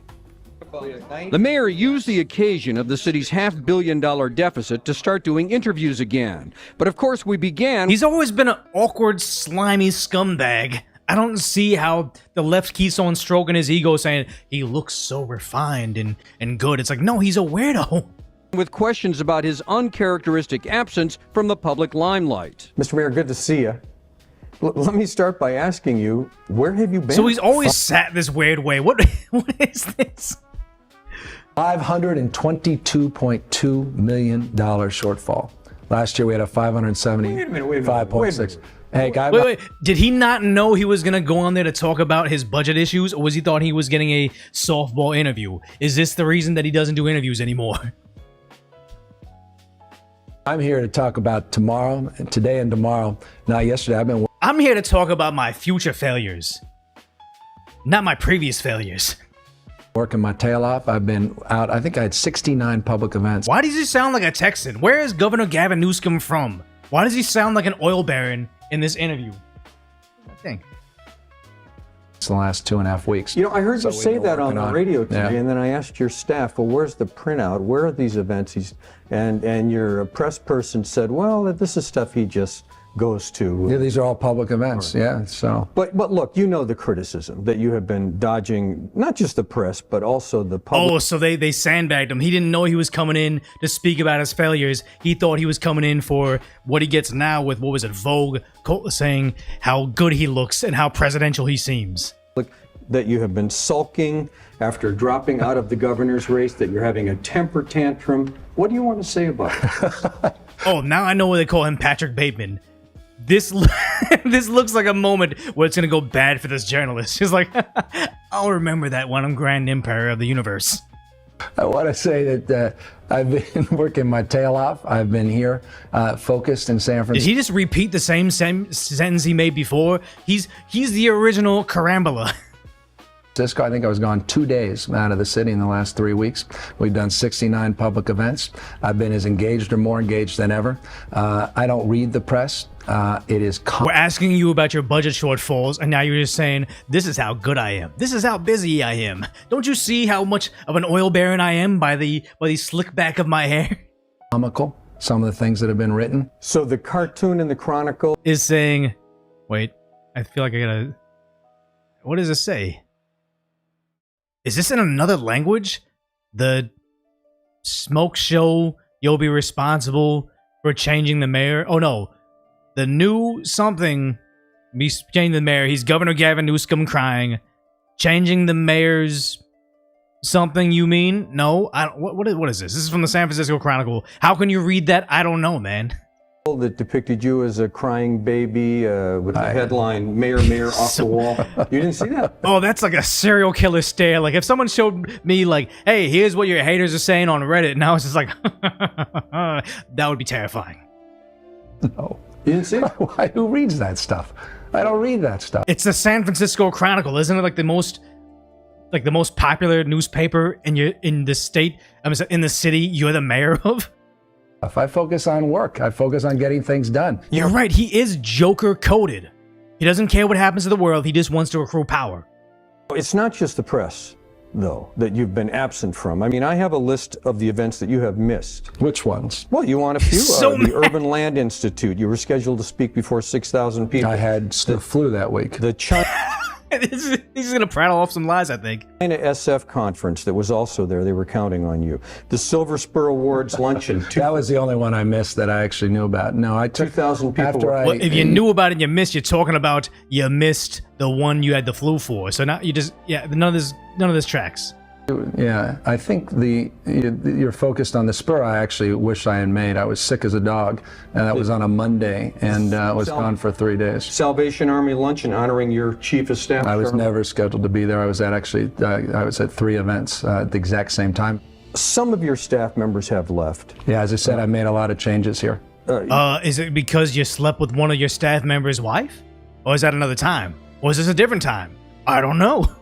The mayor used the occasion of the city's $500 million deficit to start doing interviews again. But of course, we began. He's always been an awkward, slimy scumbag. I don't see how the left keeps on stroking his ego saying he looks so refined and good. It's like, no, he's a weirdo. With questions about his uncharacteristic absence from the public limelight. Mr. Mayor, good to see you. Let me start by asking you, where have you been? So he's always sat this weird way. What is this? $522.2 million shortfall. Last year we had a 575.6. Hey, guy. Wait. Did he not know he was gonna go on there to talk about his budget issues, or was he thought he was getting a softball interview? Is this the reason that he doesn't do interviews anymore? I'm here to talk about tomorrow, today and tomorrow. Not yesterday. I'm here to talk about my future failures, not my previous failures. Working my tail off. I've been out. I think I had 69 public events. Why does he sound like a Texan? Where is Governor Gavin Newsom from? Why does he sound like an oil baron in this interview? I think. It's the last 2.5 weeks. You know, I heard you say that on the radio today, and then I asked your staff, well, where's the printout? Where are these events? And your press person said, well, this is stuff he just goes to. Yeah, these are all public events. Yeah, so. But look, you know the criticism that you have been dodging, not just the press, but also the public. Oh, so they sandbagged him. He didn't know he was coming in to speak about his failures. He thought he was coming in for what he gets now with, what was it, Vogue saying how good he looks and how presidential he seems. That you have been sulking after dropping out of the governor's race, that you're having a temper tantrum. What do you want to say about it? Oh, now I know why they call him Patrick Bateman. This looks like a moment where it's gonna go bad for this journalist. He's like, I'll remember that when I'm Grand Emperor of the Universe. I want to say that I've been working my tail off. I've been here, focused in San Francisco. Did he just repeat the same sentence he made before? He's the original Carambola. I think I was gone 2 days out of the city in the last 3 weeks. We've done 69 public events. I've been as engaged or more engaged than ever. I don't read the press. It is. We're asking you about your budget shortfalls, and now you're just saying, this is how good I am. This is how busy I am. Don't you see how much of an oil baron I am by the slick back of my hair? Comical, some of the things that have been written. So the cartoon in the Chronicle is saying, wait, I feel like I gotta, what does it say? Is this in another language? The smoke show, you'll be responsible for changing the mayor. Oh no, the new something, me changing the mayor. He's Governor Gavin Newsom crying. Changing the mayor's something, you mean? No, I don't, what is this? This is from the San Francisco Chronicle. How can you read that? I don't know, man. That depicted you as a crying baby with the headline, Mayor, off the wall. You didn't see that? Oh, that's like a serial killer stare. Like if someone showed me like, hey, here's what your haters are saying on Reddit, and I was just like, that would be terrifying. No. You didn't see it? Why? Who reads that stuff? I don't read that stuff. It's the San Francisco Chronicle, isn't it? Like the most popular newspaper in the state, in the city you're the mayor of? If I focus on work, I focus on getting things done. You're right. He is Joker coded. He doesn't care what happens to the world. He just wants to accrue power. It's not just the press, though, that you've been absent from. I mean, I have a list of the events that you have missed. Which ones? Well, you want a few. The Urban Land Institute. You were scheduled to speak before 6,000 people. I had the flu that week. The China... He's going to prattle off some lies, I think. China SF conference that was also there. They were counting on you. The Silver Spur Awards luncheon. That was the only one I missed that I actually knew about. No, I took 2,000 people. Well, if you knew about it and you missed, you're talking about you missed the one you had the flu for. So now you just, none of this tracks. Yeah, I think you're focused on the Spur. I actually wish I had made. I was sick as a dog, and that was on a Monday, and was gone for 3 days. Salvation Army luncheon honoring your chief of staff. I was never scheduled to be there. I was at 3 events at the exact same time. Some of your staff members have left. Yeah, as I said, I made a lot of changes here. Is it because you slept with one of your staff members' wife? Or is that another time? Or is this a different time? I don't know.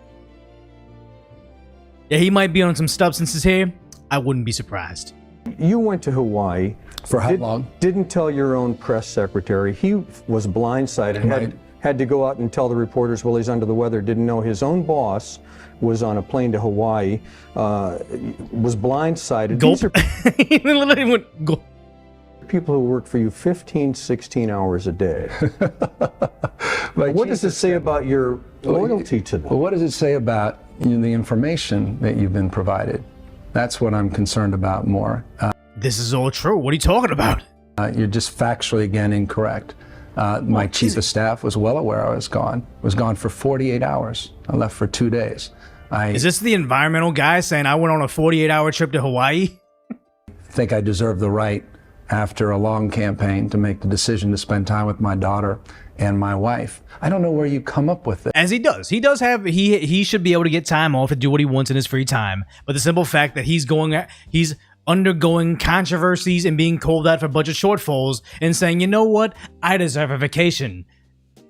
Yeah, he might be on some substances here. I wouldn't be surprised. You went to Hawaii. For how long? Didn't tell your own press secretary. He was blindsided. had to go out and tell the reporters, well, he's under the weather, didn't know his own boss was on a plane to Hawaii, was blindsided. Gulp. These are He literally went gulp. people who work for you 15, 16 hours a day. What does it say about your loyalty to them? Well, what does it say about the information that you've been provided? That's what I'm concerned about more. This is all true. What are you talking about? You're just factually, again, incorrect. My chief of staff was well aware I was gone. Was gone for 48 hours. I left for 2 days. Is this the environmental guy saying I went on a 48-hour trip to Hawaii? Think I deserve the right, after a long campaign, to make the decision to spend time with my daughter and my wife. I don't know where you come up with it. As he does. He does have, he should be able to get time off and do what he wants in his free time. But the simple fact that he's undergoing controversies and being called out for budget shortfalls and saying, you know what, I deserve a vacation.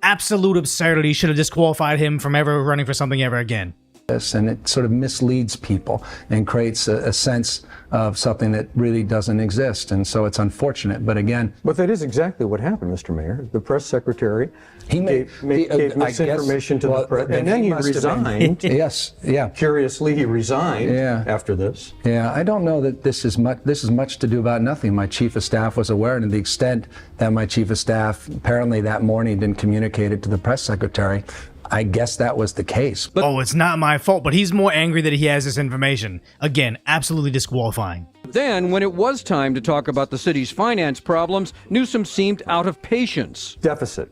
Absolute absurdity. Should have disqualified him from ever running for something ever again. And it sort of misleads people and creates a sense of something that really doesn't exist. And so it's unfortunate. But again... But that is exactly what happened, Mr. Mayor. The press secretary gave misinformation to the press. And then he resigned. Yes, yeah. Curiously, he resigned after this. Yeah, I don't know that this is much to do about nothing. My chief of staff was aware, and to the extent that my chief of staff apparently that morning didn't communicate it to the press secretary, I guess that was the case. But it's not my fault, but he's more angry that he has this information. Again, absolutely disqualifying. Then, when it was time to talk about the city's finance problems, Newsom seemed out of patience. Deficit,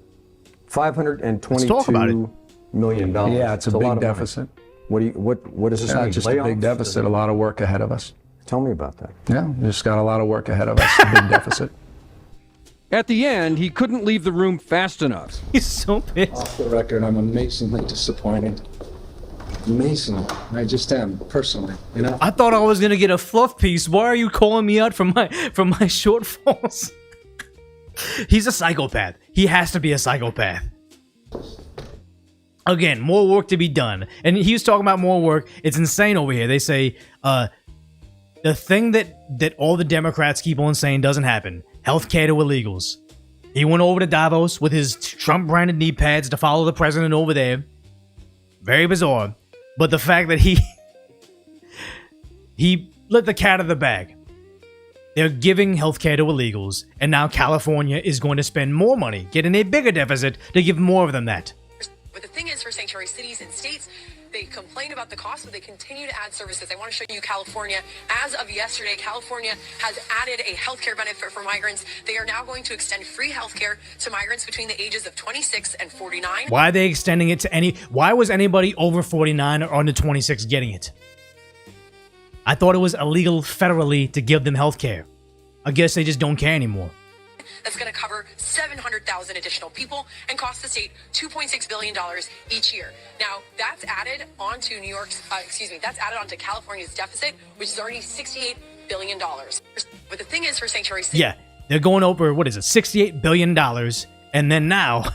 $522 million. Yeah, it's a big deficit. What does this mean? Just a big deficit, a lot of work ahead of us. Tell me about that. Yeah, we just got a lot of work ahead of us, a big deficit. At the end, he couldn't leave the room fast enough. He's so pissed. Off the record, I'm amazingly disappointed. Amazingly. I just am, personally, you know? I thought I was gonna get a fluff piece. Why are you calling me out for my shortfalls? He's a psychopath. He has to be a psychopath. Again, more work to be done. And he was talking about more work. It's insane over here. They say, the thing that all the Democrats keep on saying doesn't happen. Healthcare to illegals. He went over to Davos with his Trump-branded knee pads to follow the president over there. Very bizarre. But the fact that he let the cat out of the bag. They're giving healthcare to illegals, and now California is going to spend more money, getting a bigger deficit to give more of them that. But the thing is, for sanctuary cities and states, they complain about the cost, but they continue to add services. I want to show you California. As of yesterday, California has added a healthcare benefit for migrants. They are now going to extend free healthcare to migrants between the ages of 26 and 49. Why are they extending it to why was anybody over 49 or under 26 getting it? I thought it was illegal federally to give them healthcare. I guess they just don't care anymore. That's going to cover 700,000 additional people and cost the state $2.6 billion each year. Now, that's added onto that's added onto California's deficit, which is already $68 billion. But the thing is, for sanctuary cities... Yeah, they're going over, $68 billion. And then now,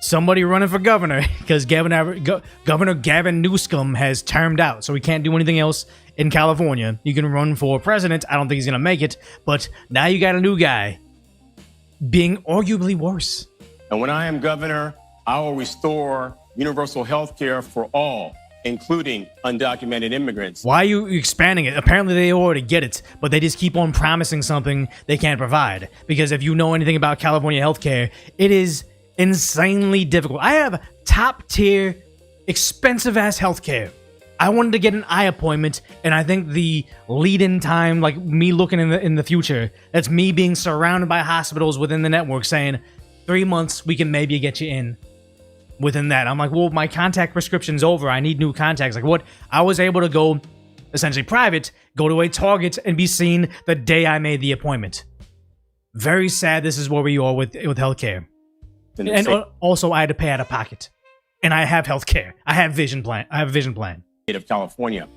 somebody running for governor, because Governor Gavin Newsom has termed out, so he can't do anything else in California. You can run for president. I don't think he's going to make it, but now you got a new guy being arguably worse. And when I am governor, I will restore universal health care for all, including undocumented immigrants. Why are you expanding it? Apparently they already get it, but they just keep on promising something they can't provide. Because if you know anything about California healthcare, it is insanely difficult. I have top tier, expensive ass healthcare. I wanted to get an eye appointment, and I think the lead-in time, like me looking in the future, that's me being surrounded by hospitals within the network saying, 3 months, we can maybe get you in. Within that, I'm like, well, my contact prescription's over. I need new contacts. Like what? I was able to go, essentially private, go to a Target and be seen the day I made the appointment. Very sad this is where we are with healthcare. And also, I had to pay out of pocket. And I have healthcare. I have vision plan. I have a vision plan. Of California,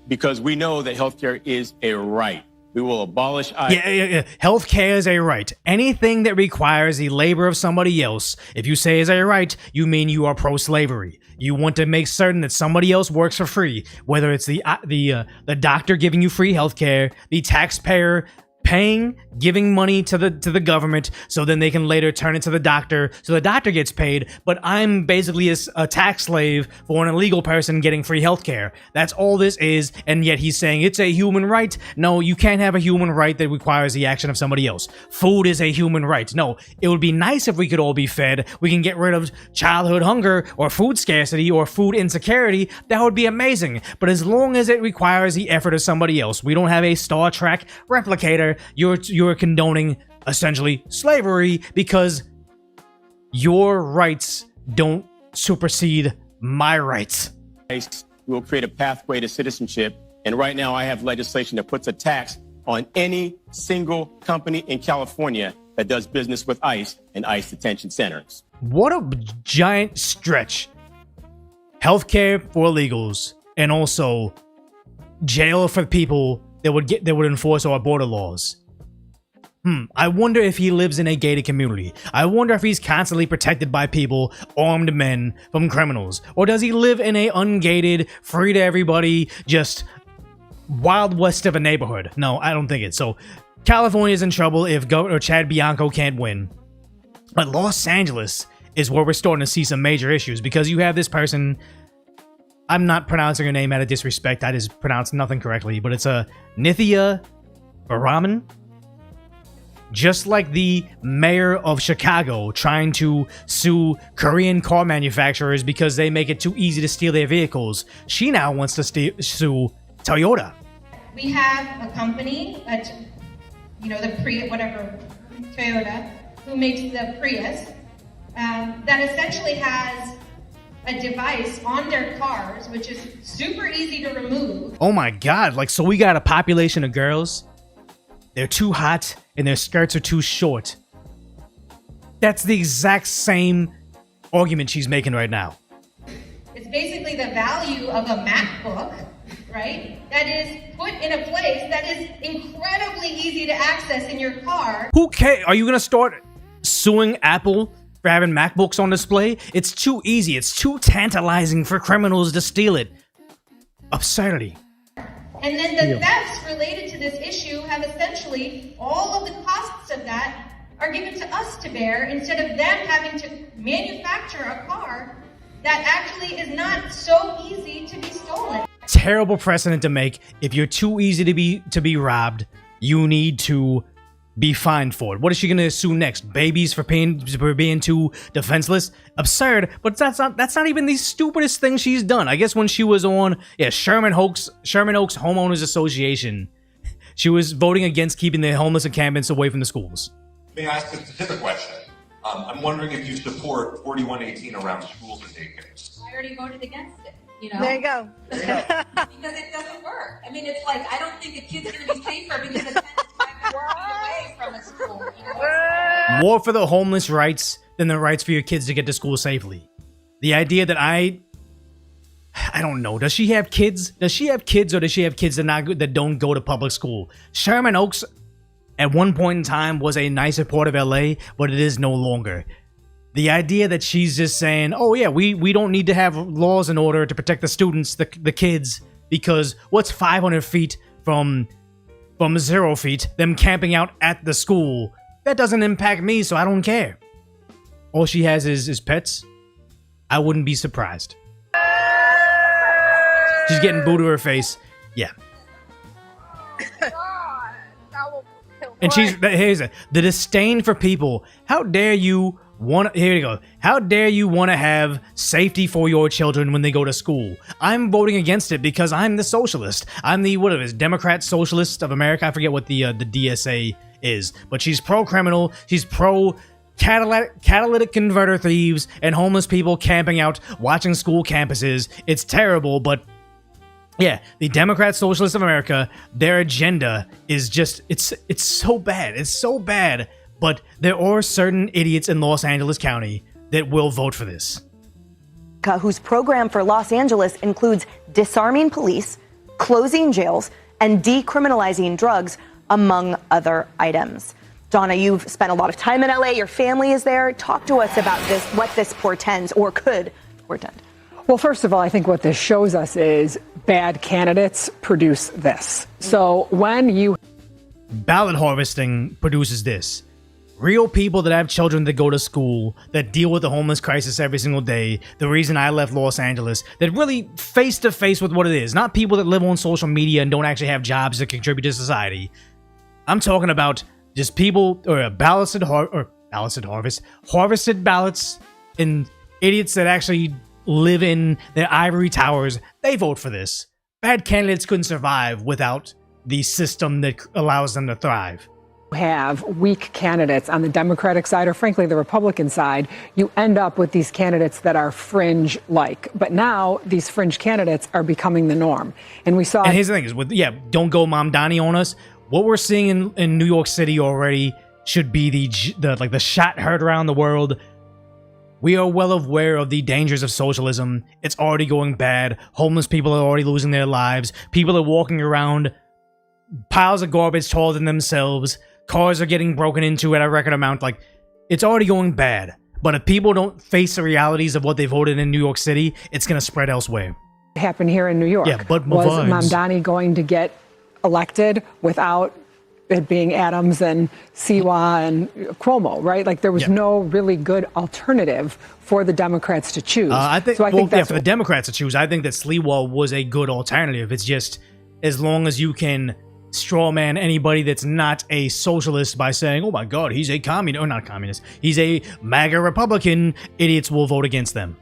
because we know that healthcare is a right. We will abolish. Yeah. Healthcare is a right. Anything that requires the labor of somebody else, if you say is a right, you mean you are pro-slavery. You want to make certain that somebody else works for free, whether it's the doctor giving you free healthcare, the taxpayer giving money to the government, so then they can later turn it to the doctor, so the doctor gets paid, but I'm basically a tax slave for an illegal person getting free healthcare. That's all this is, and yet he's saying it's a human right. No, you can't have a human right that requires the action of somebody else. Food is a human right. No, it would be nice if we could all be fed. We can get rid of childhood hunger or food scarcity or food insecurity. That would be amazing. But as long as it requires the effort of somebody else, we don't have a Star Trek replicator. You're condoning essentially slavery because your rights don't supersede my rights. We'll create a pathway to citizenship, and right now I have legislation that puts a tax on any single company in California that does business with ICE and ICE detention centers. What a giant stretch. Healthcare for illegals, and also jail for people that would enforce our border laws. I wonder if he lives in a gated community. I wonder if he's constantly protected by people, armed men, from criminals. Or does he live in a ungated, free to everybody, just wild west of a neighborhood? No, I don't think it. So California's in trouble if Governor Chad Bianco can't win. But Los Angeles is where we're starting to see some major issues, because you have this person, I'm not pronouncing her name out of disrespect, I just pronounced nothing correctly, but it's a Nithya Baraman. Just like the mayor of Chicago trying to sue Korean car manufacturers because they make it too easy to steal their vehicles, she now wants to sue Toyota. We have a company, the Prius, whatever, Toyota, who makes the Prius, that essentially has a device on their cars, which is super easy to remove. Oh my God, like, so we got a population of girls, they're too hot, and their skirts are too short. That's the exact same argument she's making right now. It's basically the value of a MacBook, right? That is put in a place that is incredibly easy to access in your car. Who cares? Are you gonna start suing Apple for having MacBooks on display? It's too easy. It's too tantalizing for criminals to steal it. Absurdity. And then the thefts related to this issue have essentially, all of the costs of that are given to us to bear, instead of them having to manufacture a car that actually is not so easy to be stolen. Terrible precedent to make. If you're too easy to be robbed, you need to be fined for it. What is she gonna sue next? Babies for being too defenseless? Absurd. But that's not even the stupidest thing she's done. I guess when she was on Sherman Oaks Homeowners Association, she was voting against keeping the homeless encampments away from the schools. May I ask a specific question? I'm wondering if you support 4118 around schools and daycares. I already voted against it. There you go. Because it doesn't work. I mean, it's like, I don't think a kid's going to be safer because a 10 is 5 away from a school. More for the homeless rights than the rights for your kids to get to school safely. The idea that I don't know. Does she have kids? Does she have kids, or does she have kids that don't go to public school? Sherman Oaks, at one point in time, was a nicer part of LA, but it is no longer. The idea that she's just saying, oh yeah, we don't need to have laws in order to protect the students, the kids, because what's 500 feet from 0 feet, them camping out at the school? That doesn't impact me, so I don't care. All she has is pets. I wouldn't be surprised. She's getting booed to her face. Yeah. And here's the disdain for people. How dare you here you go. How dare you want to have safety for your children when they go to school? I'm voting against it because I'm the socialist. I'm the, Democrat Socialist of America. I forget what the DSA is. But she's pro-criminal. She's pro-catalytic converter thieves and homeless people camping out, watching school campuses. It's terrible, but yeah, the Democrat Socialists of America, their agenda is just, it's so bad. It's so bad. But there are certain idiots in Los Angeles County that will vote for this. Whose program for Los Angeles includes disarming police, closing jails, and decriminalizing drugs, among other items. Donna, you've spent a lot of time in LA. Your family is there. Talk to us about this, what this portends or could portend. Well, first of all, I think what this shows us is bad candidates produce this. So when you... ballot harvesting produces this. Real people that have children that go to school, that deal with the homeless crisis every single day, the reason I left Los Angeles, that really face to face with what it is. Not people that live on social media and don't actually have jobs that contribute to society. I'm talking about just people, or harvested ballots, and idiots that actually live in their ivory towers. They vote for this. Bad candidates couldn't survive without the system that allows them to thrive. Have weak candidates on the Democratic side, or frankly the Republican side, you end up with these candidates that are fringe-like. But now these fringe candidates are becoming the norm, and we saw. And here's the thing: is don't go Mamdani on us. What we're seeing in New York City already should be the shot heard around the world. We are well aware of the dangers of socialism. It's already going bad. Homeless people are already losing their lives. People are walking around piles of garbage taller than themselves. Cars are getting broken into at a record amount. Like, it's already going bad. But if people don't face the realities of what they voted in New York City, it's going to spread elsewhere. Happened here in New York. Yeah, but was Mamdani going to get elected without it being Adams and Siwa and Cuomo, right? Like, there was no really good alternative for the Democrats to choose. I think for the Democrats to choose, I think that Sliwa was a good alternative. It's just, as long as you can straw man anybody that's not a socialist by saying, oh my God, he's a communist, or not communist, he's a MAGA Republican, idiots will vote against them.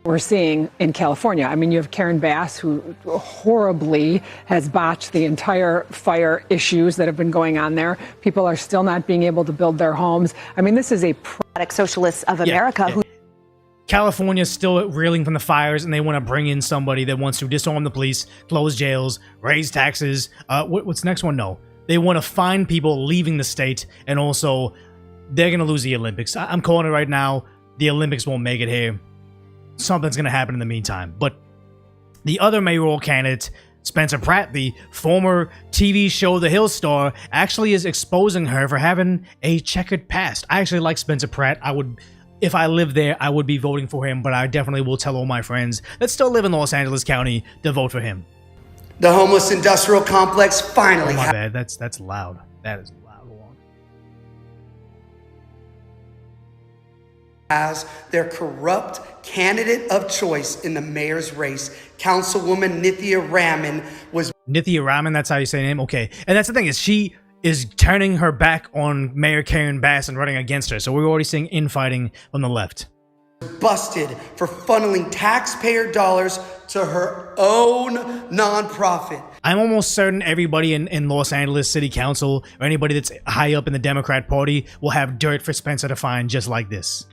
We're seeing in California. I mean, you have Karen Bass, who horribly has botched the entire fire issues that have been going on there. People are still not being able to build their homes. I mean, this is a Socialists of America who. California's still reeling from the fires, and they want to bring in somebody that wants to disarm the police, close jails, raise taxes. What's the next one? No. They want to fine people leaving the state, and also, they're going to lose the Olympics. I'm calling it right now. The Olympics won't make it here. Something's going to happen in the meantime. But the other mayoral candidate, Spencer Pratt, the former TV show The Hill star, actually is exposing her for having a checkered past. I actually like Spencer Pratt. If I lived there, I would be voting for him, but I definitely will tell all my friends that still live in Los Angeles County to vote for him. The homeless industrial complex finally. Oh, my bad. That's loud. That is loud. As their corrupt candidate of choice in the mayor's race, Councilwoman Nithya Raman was. Nithya Raman, that's how you say her name? Okay. And that's the thing, is she is turning her back on Mayor Karen Bass and running against her. So we're already seeing infighting from the left. Busted for funneling taxpayer dollars to her own nonprofit. I'm almost certain everybody in Los Angeles City Council, or anybody that's high up in the Democrat Party, will have dirt for Spencer to find just like this.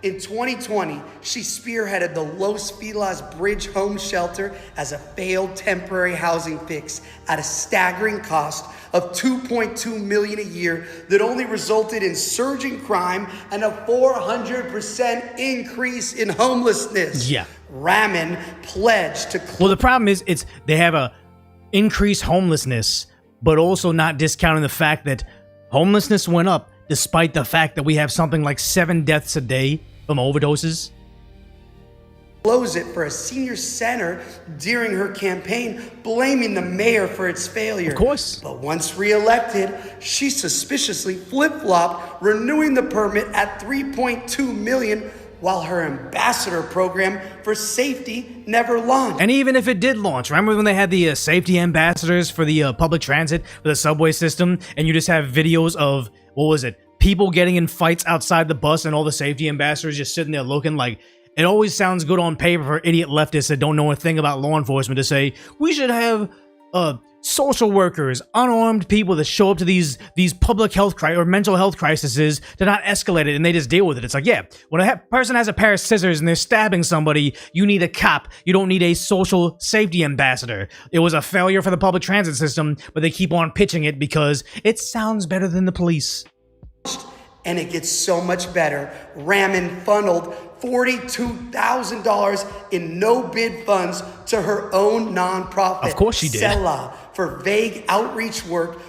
In 2020, she spearheaded the Los Feliz Bridge Home Shelter as a failed temporary housing fix at a staggering cost of $2.2 million a year that only resulted in surging crime and a 400% increase in homelessness. Yeah. Raman pledged to. Well, the problem is, they have a increased homelessness, but also not discounting the fact that homelessness went up despite the fact that we have something like 7 deaths a day from overdoses. Close it for a senior center during her campaign, blaming the mayor for its failure. Of course. But once reelected, she suspiciously flip-flopped, renewing the permit at $3.2 million, while her ambassador program for safety never launched. And even if it did launch, remember when they had the safety ambassadors for the public transit, for the subway system, and you just have videos of, what was it, people getting in fights outside the bus and all the safety ambassadors just sitting there looking like. It always sounds good on paper for idiot leftists that don't know a thing about law enforcement to say, we should have social workers, unarmed people that show up to these public health or mental health crises to not escalate it, and they just deal with it. It's like, yeah, when a person has a pair of scissors and they're stabbing somebody, you need a cop. You don't need a social safety ambassador. It was a failure for the public transit system, but they keep on pitching it because it sounds better than the police. And it gets so much better. Raman funneled $42,000 in no-bid funds to her own nonprofit. Of course she did. Selah, for vague outreach work,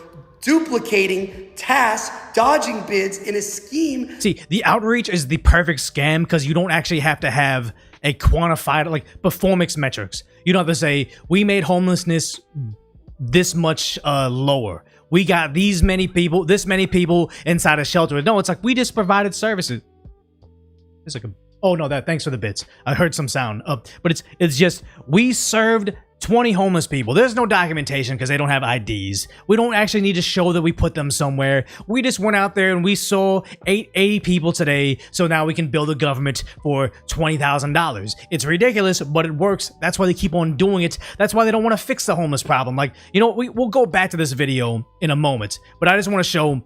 duplicating tasks, dodging bids in a scheme. See, the outreach is the perfect scam because you don't actually have to have a quantified, like, performance metrics. You don't have to say, we made homelessness this much lower. we got this many people inside a shelter. No, it's like we just provided services. It's like oh no, thanks for the bits. I heard some sound up, but it's just we served 20 homeless people. There's no documentation because they don't have IDs. We don't actually need to show that we put them somewhere. We just went out there and we saw 80 people today, so now we can build a government for $20,000. It's ridiculous, but it works. That's why they keep on doing it. That's why they don't want to fix the homeless problem. Like, you know, we'll go back to this video in a moment, but I just want to show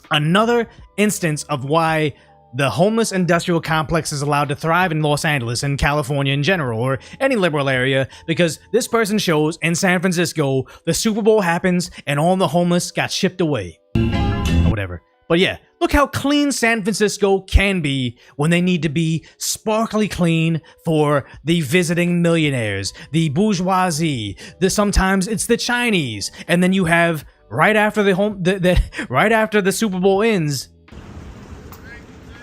another instance of why the homeless industrial complex is allowed to thrive in Los Angeles and California in general, or any liberal area, because this person shows in San Francisco, the Super Bowl happens and all the homeless got shipped away. Or whatever. But yeah, look how clean San Francisco can be when they need to be sparkly clean for the visiting millionaires, the bourgeoisie, sometimes it's the Chinese, and then you have right after right after the Super Bowl ends,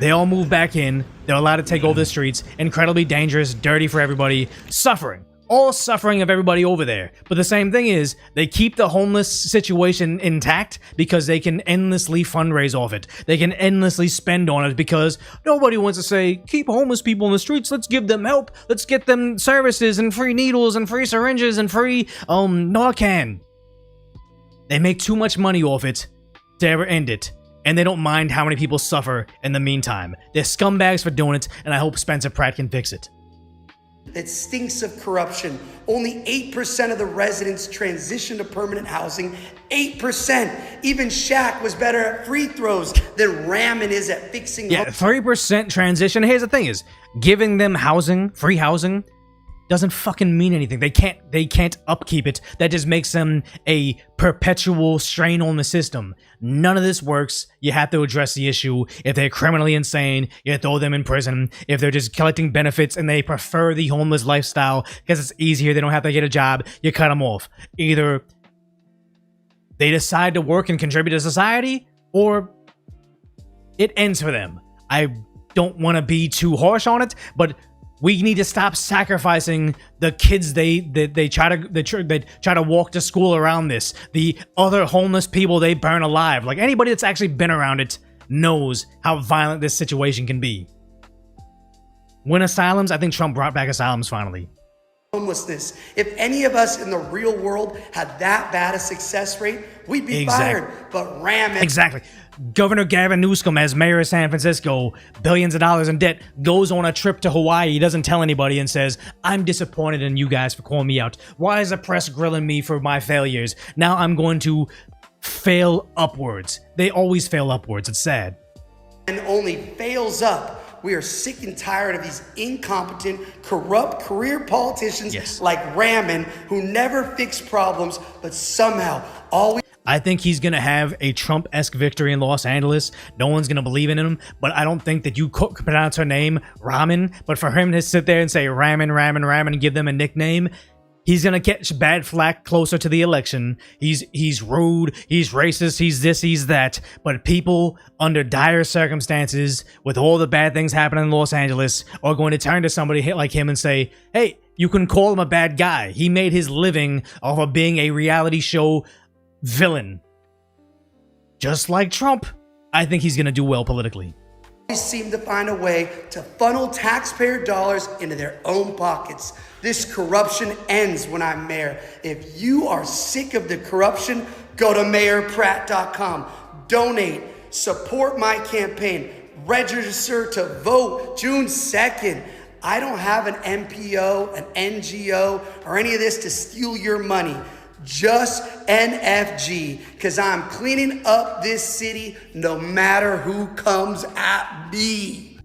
they all move back in. They're allowed to take over the streets. Incredibly dangerous, dirty for everybody. Suffering. All suffering of everybody over there. But the same thing is, they keep the homeless situation intact because they can endlessly fundraise off it. They can endlessly spend on it because nobody wants to say, keep homeless people in the streets. Let's give them help. Let's get them services and free needles and free syringes and free Narcan. They make too much money off it to ever end it. And they don't mind how many people suffer in the meantime. They're scumbags for doing it, and I hope Spencer Pratt can fix it. It stinks of corruption. Only 8% of the residents transition to permanent housing. 8%. Even Shaq was better at free throws than Ramin is at fixing. Yeah, 3% transition. Here's the thing is, giving them housing, free housing, doesn't fucking mean anything. They can't upkeep it. That just makes them a perpetual strain on the system. None of this works. You have to address the issue. If they're criminally insane, you throw them in prison. If they're just collecting benefits and they prefer the homeless lifestyle because it's easier, they don't have to get a job, you cut them off. Either they decide to work and contribute to society, or it ends for them. I don't want to be too harsh on it, but we need to stop sacrificing the kids they try to walk to school around this. The other homeless people they burn alive. Like, anybody that's actually been around it knows how violent this situation can be. When asylums, I think Trump brought back asylums finally. Homelessness. If any of us in the real world had that bad a success rate, we'd be fired. But Ramin. Exactly. Governor Gavin Newsom, as mayor of San Francisco, billions of dollars in debt, goes on a trip to Hawaii. He doesn't tell anybody and says, I'm disappointed in you guys for calling me out. Why is the press grilling me for my failures? Now I'm going to fail upwards. They always fail upwards. It's sad. And only fails up. We are sick and tired of these incompetent, corrupt career politicians like Ramin, who never fix problems, but somehow always. I think he's going to have a Trump-esque victory in Los Angeles. No one's going to believe in him, but I don't think that you could pronounce her name, Ramin. But for him to sit there and say Ramin, Ramin, Ramin, and give them a nickname, he's going to catch bad flack closer to the election. He's rude, he's racist, he's this, he's that. But people under dire circumstances, with all the bad things happening in Los Angeles, are going to turn to somebody like him and say, hey, you can call him a bad guy. He made his living off of being a reality show villain. Just like Trump, I think he's going to do well politically. They seem to find a way to funnel taxpayer dollars into their own pockets. This corruption ends when I'm mayor. If you are sick of the corruption, go to mayorpratt.com. Donate. Support my campaign. Register to vote June 2nd. I don't have an MPO, an NGO, or any of this to steal your money. Just NFG, because I'm cleaning up this city no matter who comes at me.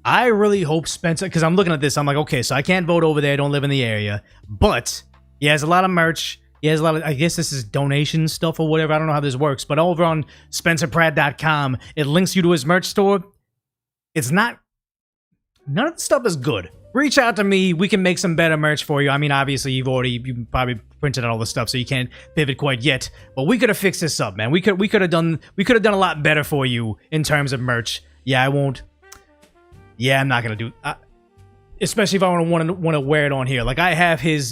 I really hope Spencer, because I'm looking at this, I'm like, okay, so I can't vote over there, I don't live in the area, but he has a lot of merch, he has a lot of, I guess this is donation stuff or whatever, I don't know how this works, but over on SpencerPratt.com, it links you to his merch store. It's not, none of the stuff is good. Reach out to me, we can make some better merch for you. I mean, obviously, you probably printed out all the stuff, so you can't pivot quite yet. But we could have fixed this up, man. We could have done a lot better for you in terms of merch. Yeah, I won't. Yeah, I'm not gonna do. Especially if I want to wear it on here. Like, I have his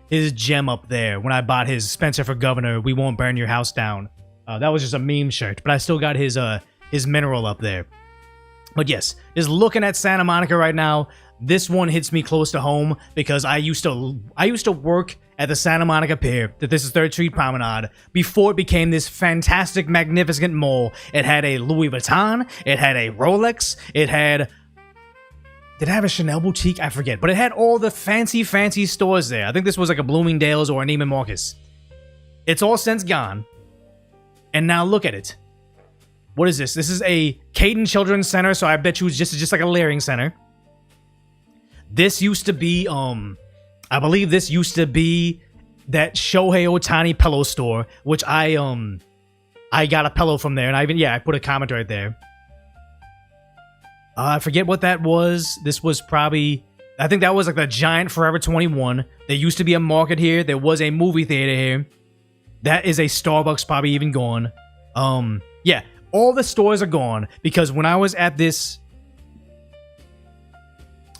his gem up there when I bought his Spencer for Governor, We Won't Burn Your House Down. That was just a meme shirt, but I still got his mineral up there. But yes, just looking at Santa Monica right now, this one hits me close to home because I used to work at the Santa Monica Pier, that this is 3rd Street Promenade, before it became this fantastic, magnificent mall. It had a Louis Vuitton, it had a Rolex, it had... Did it have a Chanel boutique? I forget. But it had all the fancy, fancy stores there. I think this was like a Bloomingdale's or a Neiman Marcus. It's all since gone. And now look at it. What is this? This is a Caden Children's Center, so I bet you it's just like a Lehrling Center. This used to be, I believe this used to be that Shohei Ohtani pillow store, which I got a pillow from there, and I put a comment right there. I forget what that was. This was probably, I think that was like the giant Forever 21. There used to be a market here. There was a movie theater here. That is a Starbucks, probably even gone. Yeah, all the stores are gone because when I was at this...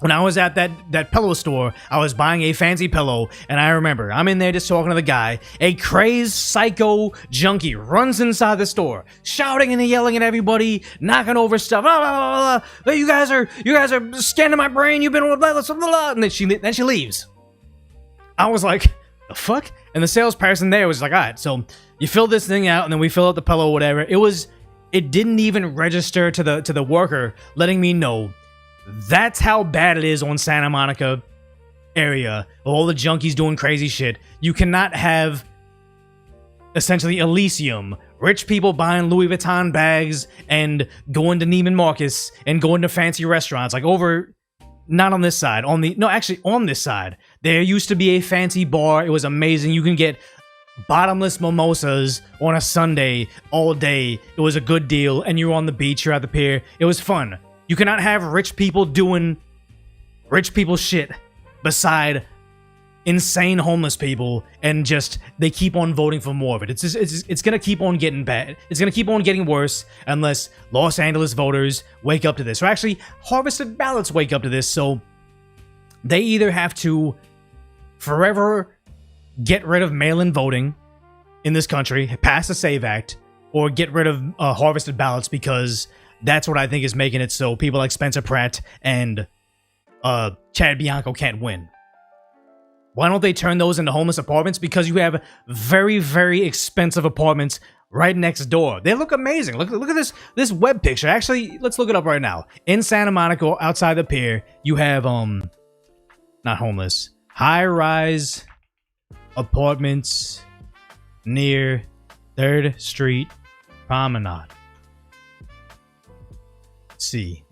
When I was at that pillow store, I was buying a fancy pillow, and I remember, I'm in there just talking to the guy. A crazed psycho junkie runs inside the store, shouting and yelling at everybody, knocking over stuff. Blah, blah, blah. You guys are scanning my brain. You've been blah, blah, blah, blah. And then she leaves. I was like, the fuck? And the salesperson there was like, all right, so you fill this thing out, and then we fill out the pillow, whatever. It didn't even register to the worker, letting me know. That's how bad it is on Santa Monica area. All the junkies doing crazy shit. You cannot have essentially Elysium. Rich people buying Louis Vuitton bags and going to Neiman Marcus and going to fancy restaurants. Like over, not on this side. On this side. There used to be a fancy bar. It was amazing. You can get bottomless mimosas on a Sunday all day. It was a good deal. And you're on the beach. You're at the pier. It was fun. You cannot have rich people doing rich people shit beside insane homeless people and just they keep on voting for more of it. It's gonna keep on getting bad. It's gonna keep on getting worse unless Los Angeles voters wake up to this. Or actually, harvested ballots wake up to this. So they either have to forever get rid of mail-in voting in this country, pass the SAVE Act, or get rid of harvested ballots because... That's what I think is making it so people like Spencer Pratt and Chad Bianco can't win. Why don't they turn those into homeless apartments? Because you have very, very expensive apartments right next door. They look amazing. Look at this web picture. Actually, let's look it up right now. In Santa Monica, outside the pier, you have not homeless, high-rise apartments near 3rd Street Promenade. See,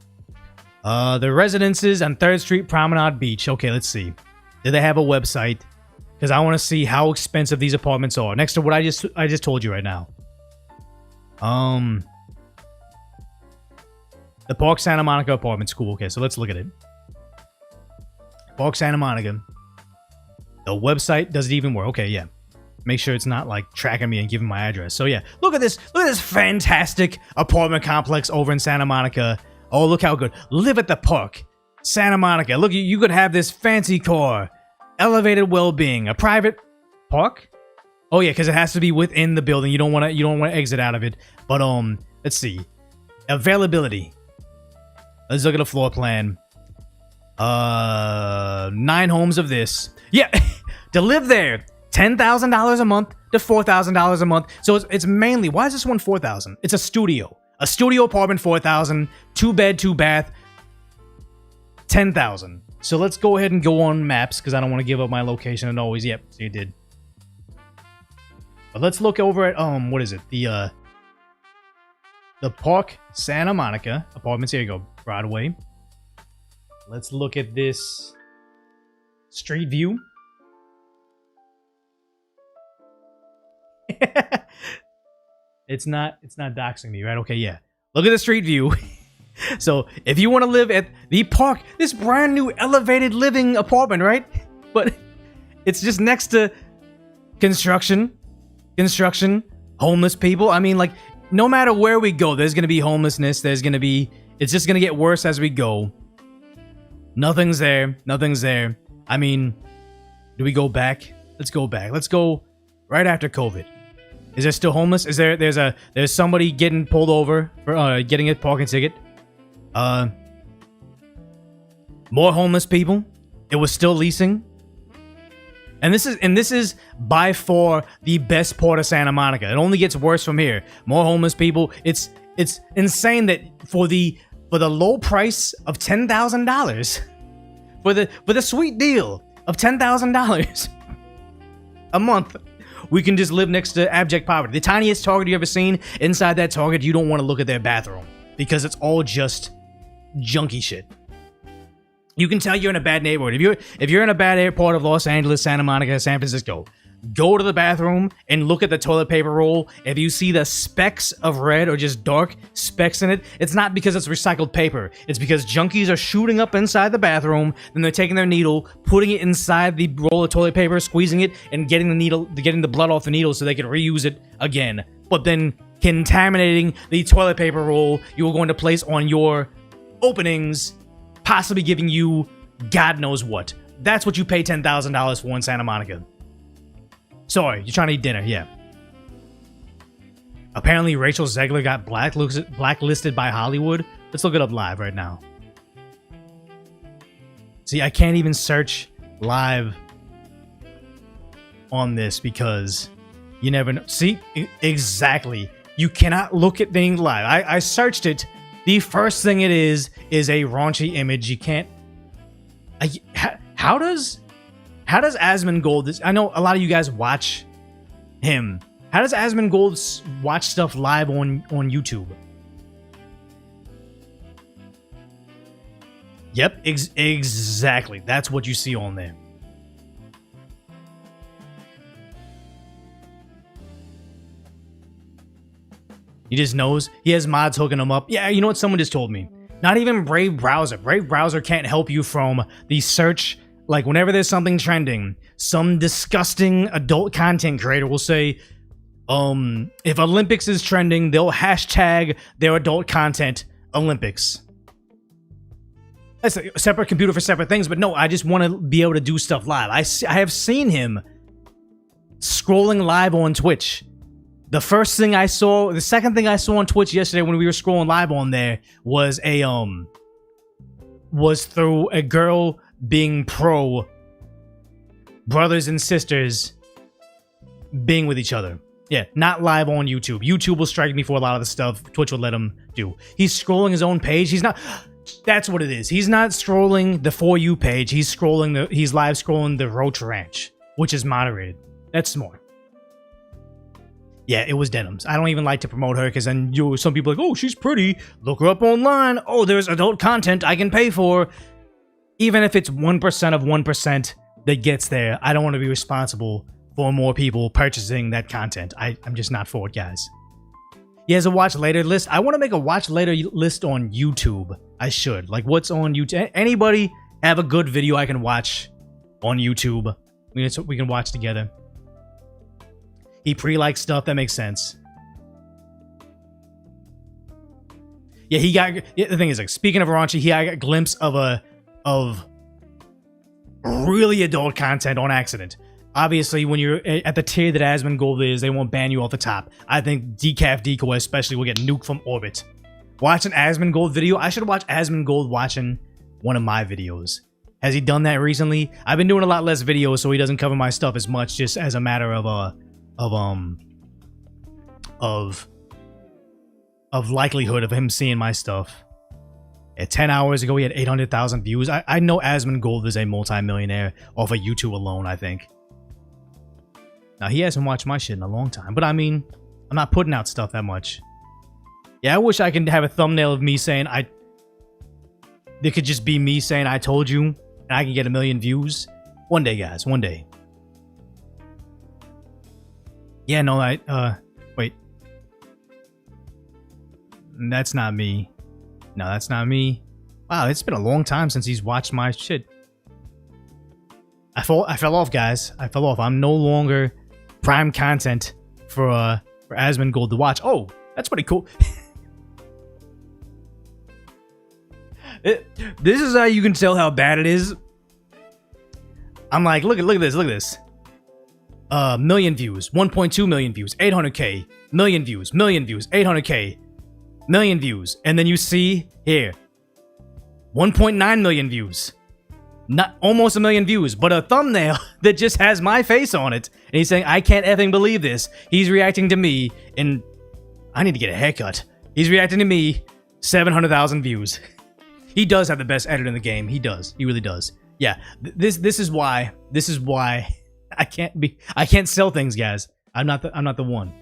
the residences on 3rd Street Promenade Beach. Okay, let's see. Do they have a website? Because I want to see how expensive these apartments are. Next to what I just told you right now. The Park Santa Monica apartments. Cool. Okay, so let's look at it. Park Santa Monica. The website, does it even work? Okay, yeah. Make sure it's not like tracking me and giving my address. So yeah, look at this fantastic apartment complex over in Santa Monica. Oh, look how good. Live at the park. Santa Monica. Look, you could have this fancy car. Elevated well-being. A private park? Oh yeah, because it has to be within the building. You don't want to exit out of it. But let's see. Availability. Let's look at a floor plan. 9 homes of this. Yeah, to live there. $10,000 a month to $4,000 a month. So it's mainly, why is this one $4,000? It's a studio. A studio apartment, $4,000. 2 bed, 2 bath, $10,000. So let's go ahead and go on maps because I don't want to give up my location and always. Yep, so you did. But let's look over at what is it? The Park Santa Monica apartments. Here you go, Broadway. Let's look at this street view. It's not doxing me, right? Okay, yeah. Look at the street view. So, if you want to live at the park, this brand new elevated living apartment, right? But it's just next to construction, homeless people. I mean, like, no matter where we go, there's going to be homelessness. It's just going to get worse as we go. Nothing's there. I mean, do we go back? Let's go back. Let's go right after COVID. Is there still homeless? Is there's somebody getting pulled over for getting a parking ticket? More homeless people. It was still leasing. And this is by far the best part of Santa Monica. It only gets worse from here. More homeless people. It's insane that for the low price of $10,000, for the sweet deal of $10,000 a month, we can just live next to abject poverty. The tiniest Target you ever seen, inside that Target, you don't want to look at their bathroom because it's all just junky shit. You can tell you're in a bad neighborhood. If you're in a bad part of Los Angeles, Santa Monica, San Francisco, go to the bathroom and look at the toilet paper roll. If you see the specks of red or just dark specks in it, it's not because it's recycled paper. It's because junkies are shooting up inside the bathroom, then they're taking their needle, putting it inside the roll of toilet paper, squeezing it, and getting the blood off the needle so they can reuse it again. But then contaminating the toilet paper roll you were going to place on your openings, possibly giving you God knows what. That's what you pay $10,000 for in Santa Monica. Sorry, you're trying to eat dinner, yeah. Apparently Rachel Zegler got blacklisted by Hollywood. Let's look it up live right now. See, I can't even search live on this because you never know. See, exactly. You cannot look at things live. I searched it. The first thing it is a raunchy image. You can't. How does Asmongold? I know a lot of you guys watch him. How does Asmongold watch stuff live on YouTube? Yep, exactly. That's what you see on there. He just knows. He has mods hooking him up. Yeah, you know what? Someone just told me. Not even Brave Browser. Brave Browser can't help you from the search. Like, whenever there's something trending, some disgusting adult content creator will say, if Olympics is trending, they'll hashtag their adult content Olympics. That's a separate computer for separate things, but no, I just want to be able to do stuff live. I have seen him scrolling live on Twitch. The second thing I saw on Twitch yesterday when we were scrolling live on there was through a girl being pro brothers and sisters being with each other. Yeah, not live on YouTube. YouTube will strike me for a lot of the stuff Twitch will let him do. He's scrolling his own page. He's not. That's what it is. He's not scrolling the For You page. He's live scrolling the Roach Ranch, which is moderated. That's smart. Yeah, it was Denims. I don't even like to promote her because then some people are like, oh, she's pretty. Look her up online. Oh, there's adult content I can pay for. Even if it's 1% of 1% that gets there, I don't want to be responsible for more people purchasing that content. I'm just not for it, guys. He has a watch later list. I want to make a watch later list on YouTube. I should. Like, what's on YouTube? Anybody have a good video I can watch on YouTube? We can watch together. He pre-likes stuff. That makes sense. Yeah, the thing is, like, speaking of raunchy, he got a glimpse of really adult content on accident. Obviously, when you're at the tier that Asmongold is, they won't ban you off the top. I think Decaf Decoy especially will get nuked from orbit. Watch an Asmongold video. I should watch Asmongold watching one of my videos. Has he done that recently? I've been doing a lot less videos, so he doesn't cover my stuff as much, just as a matter of likelihood of him seeing my stuff. At 10 hours ago, he had 800,000 views. I know Asmongold is a multi-millionaire off of YouTube alone, I think. Now, he hasn't watched my shit in a long time, but I mean, I'm not putting out stuff that much. Yeah, I wish I could have a thumbnail of me saying there could just be me saying I told you, and I can get 1 million views. One day, guys, one day. Yeah, no, wait. That's not me. No, that's not me. Wow, it's been a long time since he's watched my shit. I fell off, guys. I fell off. I'm no longer prime content for Asmongold to watch. Oh, that's pretty cool. This is how you can tell how bad it is. I'm like, look at this. million views, 1.2 million views, 800K, million views, 800K, million views. And then you see here, 1.9 million views. Not almost a million views, but a thumbnail that just has my face on it. And he's saying, I can't effing believe this. He's reacting to me, and I need to get a haircut. He's reacting to me, 700,000 views. He does have the best editor in the game. He does. He really does. Yeah, this is why I can't sell things, guys. I'm not the one.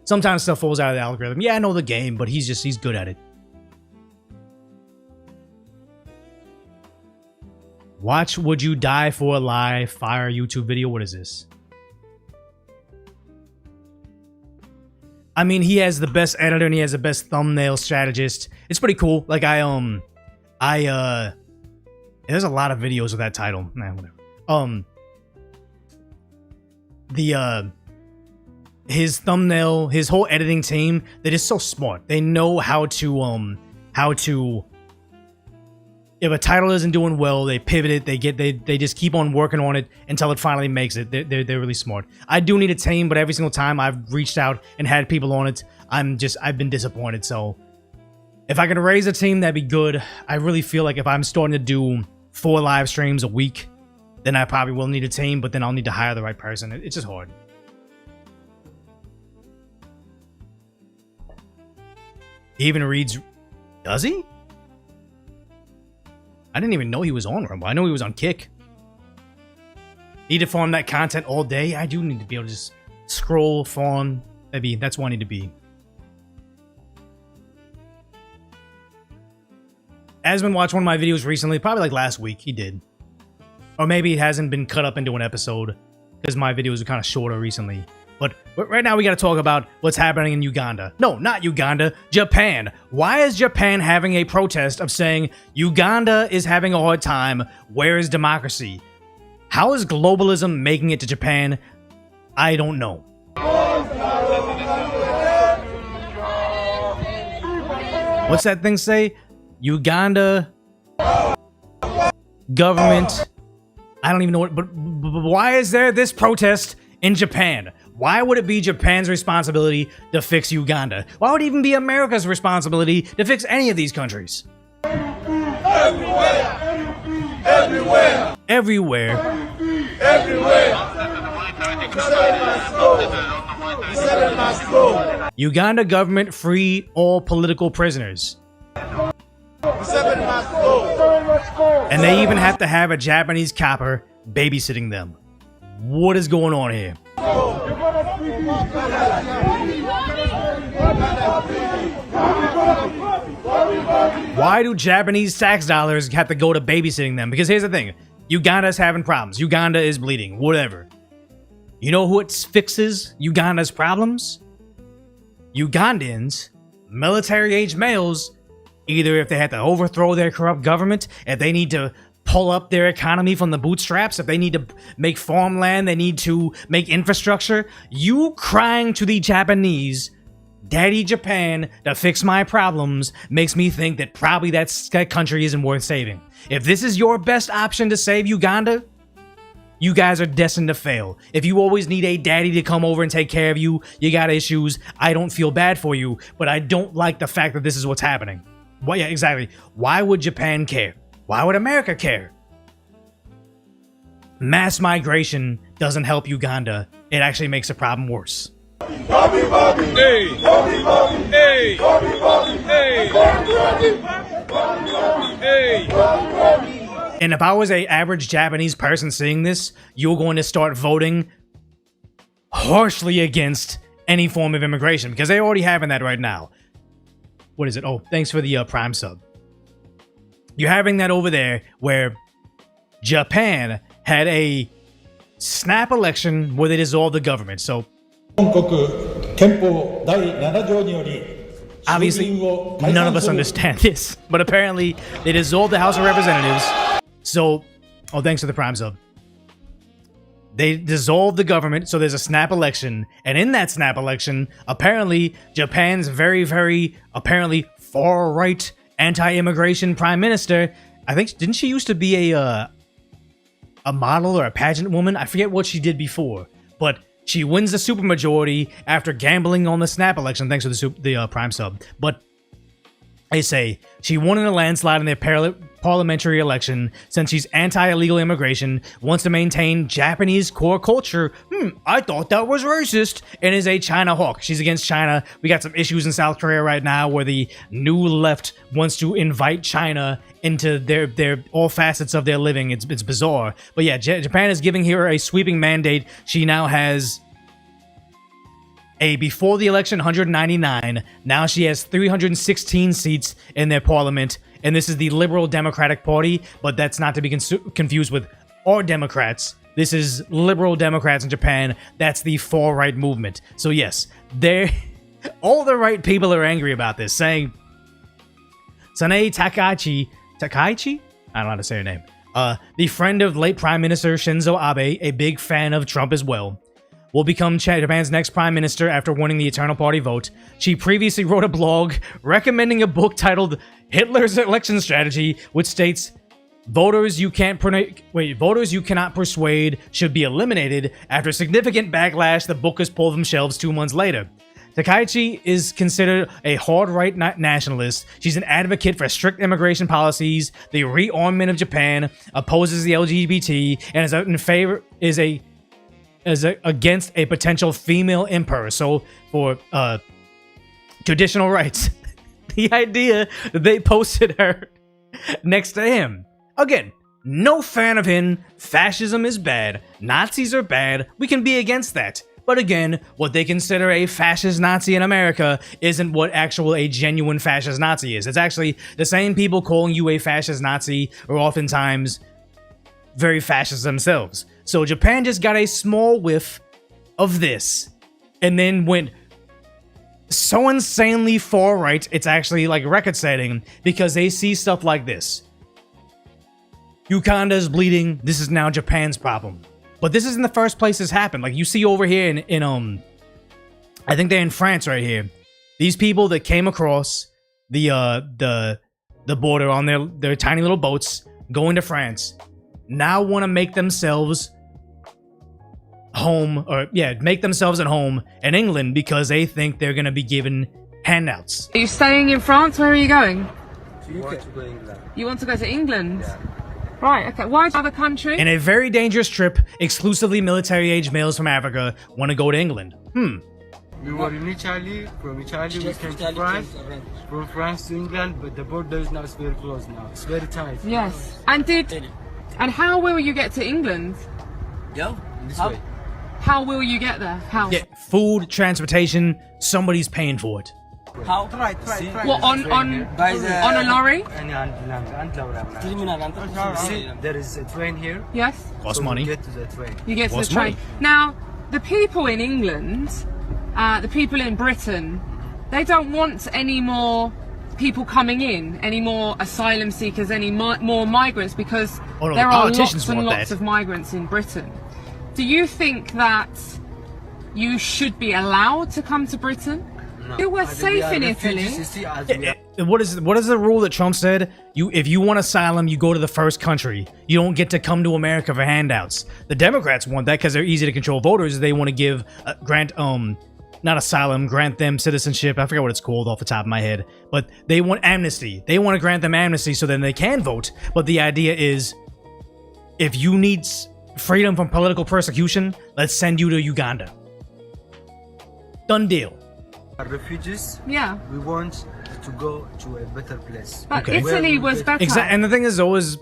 Sometimes stuff falls out of the algorithm. Yeah, I know the game, but he's good at it. Watch Would You Die for a Lie Fire YouTube video. What is this? I mean, he has the best editor and he has the best thumbnail strategist. It's pretty cool. Like there's a lot of videos with that title. Nah, whatever. His thumbnail, his whole editing team, they're just so smart. They know how to if a title isn't doing well, they pivot it. They just keep on working on it until it finally makes it. They're really smart. I do need a team, but every single time I've reached out and had people on it, I've been disappointed. So if I could raise a team, that'd be good. I really feel like if I'm starting to do 4 live streams a week, then I probably will need a team, but then I'll need to hire the right person. It's just hard. He even reads, does he? I didn't even know he was on Rumble. I know he was on Kick. Need to farm that content all day. I do need to be able to just scroll, farm. That's where I need to be. Asmon watched one of my videos recently, probably like last week. He did. Or maybe it hasn't been cut up into an episode because my videos are kind of shorter recently. But right now we got to talk about what's happening in Uganda. No, not Uganda, Japan. Why is Japan having a protest of saying Uganda is having a hard time? Where is democracy? How is globalism making it to Japan? I don't know. What's that thing say? Uganda government. I don't even know what, but why is there this protest in Japan? Why would it be Japan's responsibility to fix Uganda? Why would it even be America's responsibility to fix any of these countries? Everywhere. Uganda government free all political prisoners. And they even have to have a Japanese copper babysitting them. What is going on here? Why do Japanese tax dollars have to go to babysitting them? Because here's the thing. Uganda's having problems. Uganda is bleeding. Whatever. You know who it fixes Uganda's problems? Ugandans, military-age males, either if they had to overthrow their corrupt government, if they need to pull up their economy from the bootstraps, if they need to make farmland, they need to make infrastructure. You crying to the Japanese, Daddy Japan, to fix my problems makes me think that probably that country isn't worth saving. If this is your best option to save Uganda, you guys are destined to fail. If you always need a daddy to come over and take care of you, you got issues, I don't feel bad for you, but I don't like the fact that this is what's happening. Well, yeah, exactly. Why would Japan care? Why would America care? Mass migration doesn't help Uganda. It actually makes the problem worse. And if I was an average Japanese person seeing this, you're going to start voting harshly against any form of immigration because they're already having that right now. What is it? Oh, thanks for the Prime sub. You're having that over there where Japan had a snap election where they dissolved the government. So obviously, none of us understand this, but apparently they dissolved the House of Representatives. So, oh, thanks for the Prime sub. They dissolved the government, so there's a snap election. And in that snap election, apparently, Japan's very, very, apparently far-right anti-immigration prime minister, I think, didn't she used to be a a model or a pageant woman. I forget what she did before, but she wins the supermajority after gambling on the snap election. Thanks for the Prime sub. But they say she won in a landslide in their parliamentary election since she's anti-illegal immigration, wants to maintain Japanese core culture. I thought that was racist, and is a China hawk. She's against China. We got some issues in South Korea right now where the new left wants to invite China into their all facets of their living. It's bizarre. But yeah, Japan is giving her a sweeping mandate. She now has before the election 199. Now she has 316 seats in their parliament, and this is the Liberal Democratic Party, but that's not to be confused with our Democrats. This is Liberal Democrats in Japan. That's the far-right movement. So yes, all the right people are angry about this, saying Sanae Takaichi, I don't know how to say her name, the friend of late Prime Minister Shinzo Abe, a big fan of Trump as well, will become Japan's next prime minister after winning the Eternal Party vote. She previously wrote a blog recommending a book titled Hitler's Election Strategy, which states, voters you cannot persuade should be eliminated. After significant backlash, the book is pulled from shelves 2 months later. Takaichi is considered a hard-right nationalist. She's an advocate for strict immigration policies, the rearmament of Japan, opposes the LGBT, and is against a potential female emperor. So for traditional rights, the idea that they posted her next to him. Again, no fan of him. Fascism is bad. Nazis are bad. We can be against that. But again, what they consider a fascist Nazi in America isn't what a genuine fascist Nazi is. It's actually the same people calling you a fascist Nazi are oftentimes very fascist themselves. So Japan just got a small whiff of this and then went so insanely far right, it's actually like record setting, because they see stuff like this. Uganda is bleeding. This is now Japan's problem. But this isn't the first place this happened. Like you see over here in I think they're in France right here. These people that came across the border on their tiny little boats going to France now want to make themselves make themselves at home in England because they think they're going to be given handouts. Are you staying in France? Where are you going? You want to go to England. You want to go to England? Yeah. Right, okay. Why other country? In a very dangerous trip, exclusively military-age males from Africa want to go to England. We were in Italy. From Italy we came to France. From France to England, but the border is now very close now. It's very tight. Yes. And how will you get to England? Go this way. How will you get there? How? Yeah, food, transportation, somebody's paying for it. How? What, on a lorry? There is a train here. Yes. Costs money. You get to the train. You get to the train. Now, the people in England, the people in Britain, they don't want any more people coming in, any more asylum seekers, any more migrants, because there are lots and lots of migrants in Britain. Do you think that you should be allowed to come to Britain? No. You were safe in Italy. What is the rule that Trump said? If you want asylum, you go to the first country. You don't get to come to America for handouts. The Democrats want that because they're easy to control voters. They want to grant them citizenship. I forget what it's called off the top of my head, but they want amnesty. They want to grant them amnesty so then they can vote. But the idea is, if you need freedom from political persecution, let's send you to Uganda. Done deal. Refugees. Yeah. We want to go to a better place. But Italy was better. And the thing is always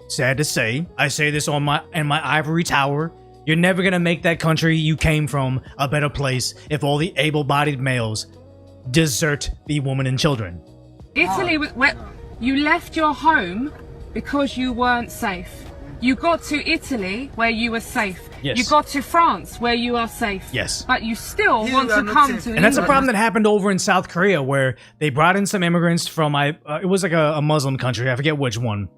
sad to say. I say this in my ivory tower. You're never gonna make that country you came from a better place if all the able-bodied males desert the women and children. Italy was where you left your home because you weren't safe. You got to Italy where you were safe. Yes. You got to France where you are safe. Yes. But you still want to come to England. And that's a problem that happened over in South Korea, where they brought in some immigrants from it was like a Muslim country. I forget which one.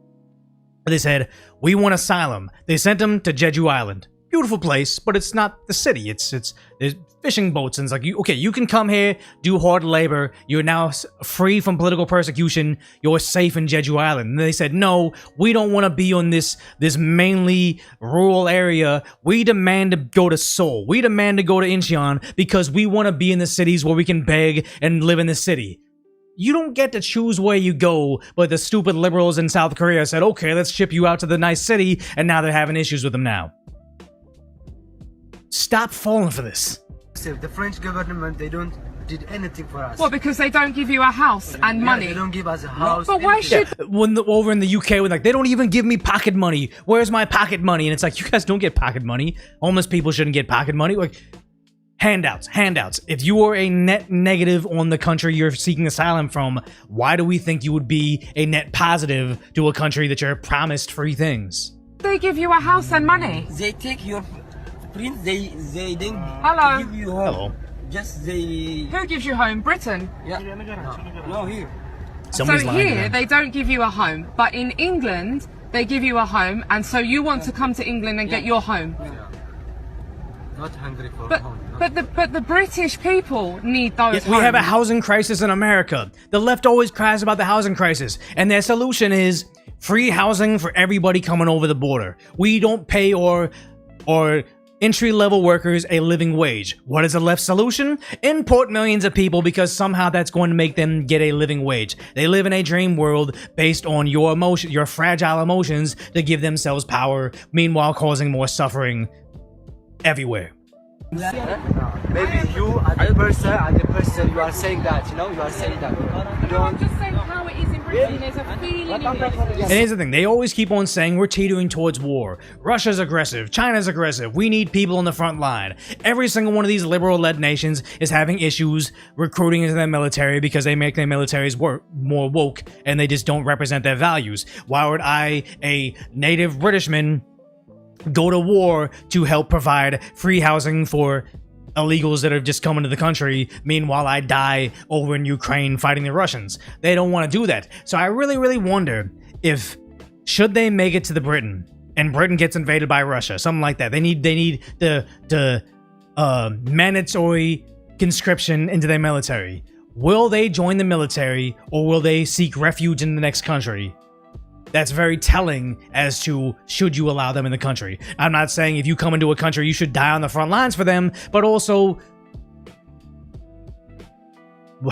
They said, we want asylum. They sent them to Jeju Island. beautiful place, but it's not the city. It's there's fishing boats, and it's like, you can come here, do hard labor. You're now free from political persecution. You're safe in Jeju Island. And they said, no, we don't want to be on this mainly rural area. We demand to go to Seoul. We demand to go to Incheon because we want to be in the cities where we can beg and live in the city. You don't get to choose where you go, but the stupid liberals in South Korea said, okay, let's ship you out to the nice city, and now they're having issues with them now. Stop falling for this. The French government, they don't did anything for us. Well, because they don't give you a house and money. They don't give us a house. But why should... Over in the UK, when like, they don't even give me pocket money. Where's my pocket money? And it's like, you guys don't get pocket money. Homeless people shouldn't get pocket money. Like, handouts. If you are a net negative on the country you're seeking asylum from, why do we think you would be a net positive to a country that you're promised free things? They give you a house and money. They take your prince. They didn't Hello. give you home. Hello. Just they. Who gives you home? Britain. Yeah. No, here. Somebody's so lying here to they don't give you a home, but in England they give you a home, and so you want to come to England and get your home. Not hungry for home. But the British people need those homes. We have a housing crisis in America. The left always cries about the housing crisis, and their solution is free housing for everybody coming over the border. We don't pay or entry-level workers a living wage. What is the left solution? Import millions of people because somehow that's going to make them get a living wage. They live in a dream world based on your fragile emotions to give themselves power, meanwhile causing more suffering everywhere. Maybe you are the person you are saying that, you are saying that. I'm just saying how it is in Britain. There's a feeling in it. And here's the thing, they always keep on saying we're teetering towards war. Russia's aggressive, China's aggressive, we need people on the front line. Every single one of these liberal-led nations is having issues recruiting into their military because they make their militaries more woke and they just don't represent their values. Why would I, a native Britishman, go to war to help provide free housing for illegals that have just come into the country, meanwhile I die over in Ukraine fighting the Russians? They don't want to do that. So I really wonder if, should they make it to the Britain and Britain gets invaded by Russia, something like that, they need the mandatory conscription into their military. Will they join the military or will they seek refuge in the next country? That's very telling as to should you allow them in the country. I'm not saying if you come into a country you should die on the front lines for them, but also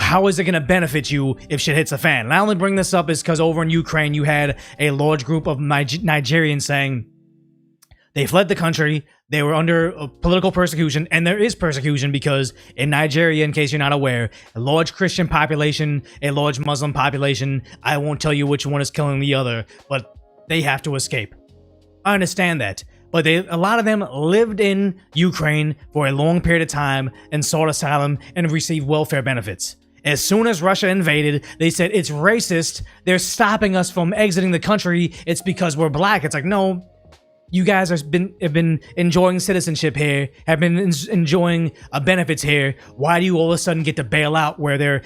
how is it going to benefit you if shit hits the fan? And I only bring this up is because over in Ukraine you had a large group of Nigerians saying they fled the country, they were under political persecution, and there is persecution because in Nigeria, in case you're not aware, a large Christian population, a large Muslim population, I won't tell you which one is killing the other, but they have to escape. I understand that, but a lot of them lived in Ukraine for a long period of time and sought asylum and received welfare benefits. As soon as Russia invaded, they said it's racist, they're stopping us from exiting the country, it's because we're black. It's like, no. You guys have been enjoying citizenship here, have been enjoying benefits here. Why do you all of a sudden get to bail out where they're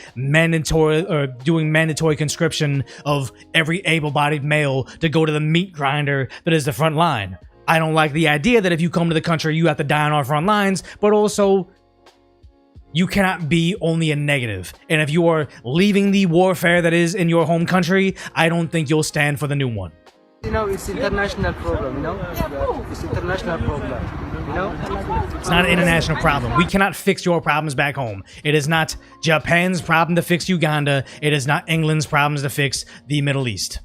doing mandatory conscription of every able-bodied male to go to the meat grinder that is the front line? I don't like the idea that if you come to the country, you have to die on our front lines, but also you cannot be only a negative. And if you are leaving the warfare that is in your home country, I don't think you'll stand for the new one. It's international problem, It's international problem, It's not an international problem. We cannot fix your problems back home. It is not Japan's problem to fix Uganda. It is not England's problems to fix the Middle East.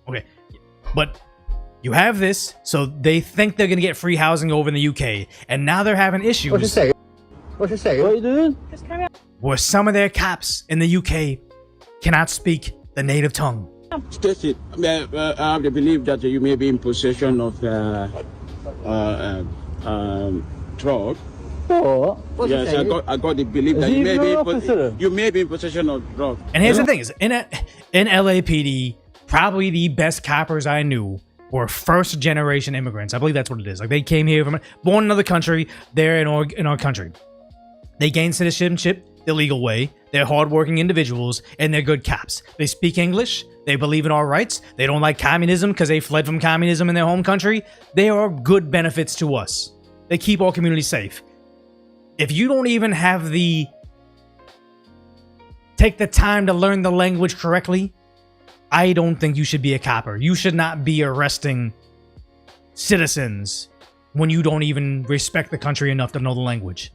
Okay, but you have this, so they think they're gonna get free housing over in the UK, and now they're having issues. What you say? What are you doing? Just carry on. Where some of their cops in the UK cannot speak the native tongue. Stacy, I have the belief that you may be in possession of drug. Oh, yes, I got the belief that you may be in possession of drugs. And here's the thing: is in LAPD, probably the best coppers I knew were first generation immigrants. I believe that's what it is. Like they came here from born in another country. They're in our country. They gained citizenship the legal way. They're hardworking individuals, and they're good cops. They speak English. They believe in our rights. They don't like communism because they fled from communism in their home country. They are good benefits to us. They keep our community safe. If you don't even have take the time to learn the language correctly, I don't think you should be a copper. You should not be arresting citizens when you don't even respect the country enough to know the language.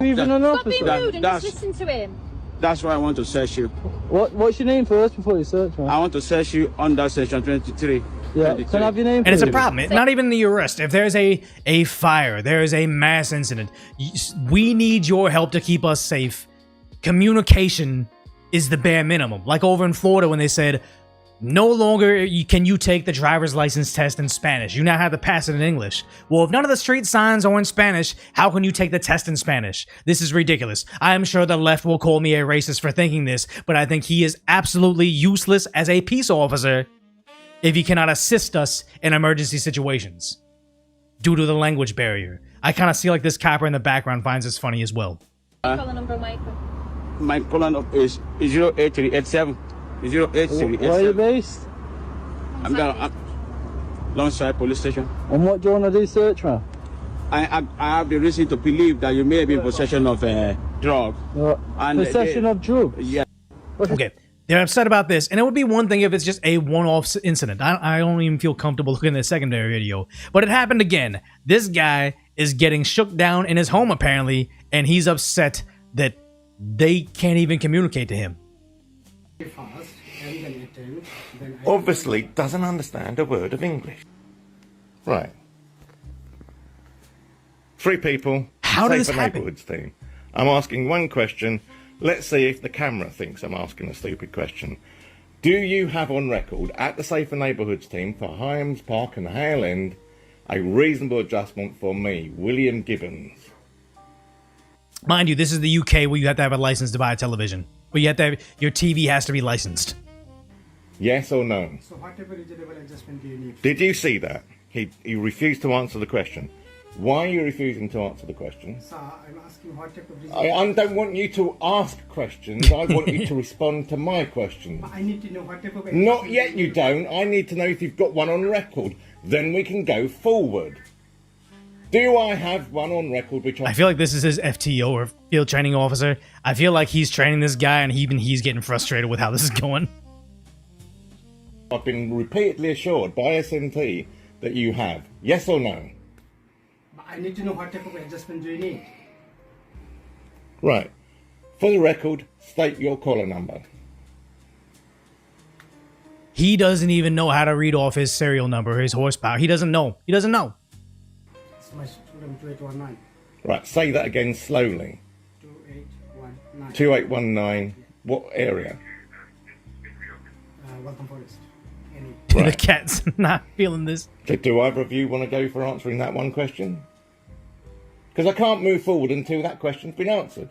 Even an Stop being officer. rude and just listen to him. That's why I want to search you. What's your name first before you search, man? I want to search you under section 23. Yeah, can I have your name? And it's a please? problem. It's not even the arrest. If there's a fire, there is a mass incident, we need your help to keep us safe. Communication is the bare minimum. Like over in Florida when they said, no longer can you take the driver's license test in Spanish. You now have to pass it in English. Well, if none of the street signs are in Spanish, how can you take the test in Spanish? This is ridiculous. I am sure the left will call me a racist for thinking this, but I think he is absolutely useless as a peace officer if he cannot assist us in emergency situations due to the language barrier. I kind of see like this copper in the background finds this funny as well. Call number, Michael. My call number is 08387. 08387. Where are you based? I'm down Longside Police Station. And what do you want to do search for? I have the reason to believe that you may be in possession of a drug. Possession of drugs? Yeah. Okay. They're upset about this, and it would be one thing if it's just a one-off incident. I don't even feel comfortable looking at the secondary video. But it happened again. This guy is getting shook down in his home, apparently, and he's upset that they can't even communicate to him. Obviously doesn't understand a word of English. Right. 3 people. How did this Safer happen? Neighbourhoods team. I'm asking one question. Let's see if the camera thinks I'm asking a stupid question. Do you have on record at the Safer Neighbourhoods team for Hyams Park and Hale End a reasonable adjustment for me, William Gibbons? Mind you, this is the UK where you have to have a license to buy a television. Where you have to have, your TV has to be licensed. Yes or no? So what type of reasonable adjustment do you need? Did you see that? He refused to answer the question. Why are you refusing to answer the question? Sir, I'm asking what type of I don't want you to ask questions. I want you to respond to my questions. I need to know what type of Not yet, you don't. I need to know if you've got one on record. Then we can go forward. Do I have one on record which I feel like this is his FTO or field training officer. I feel like he's training this guy and even he's getting frustrated with how this is going. I've been repeatedly assured by SMT that you have. Yes or no? I need to know what type of adjustment do you need? Right. For the record, state your caller number. He doesn't even know how to read off his serial number, his horsepower. He doesn't know. He doesn't know. It's my student 2819. Right, say that again slowly. 2819. 2819. What area? Welcome Forest. The cat's not feeling this. So do either of you want to go for answering that one question? Because I can't move forward until that question's been answered.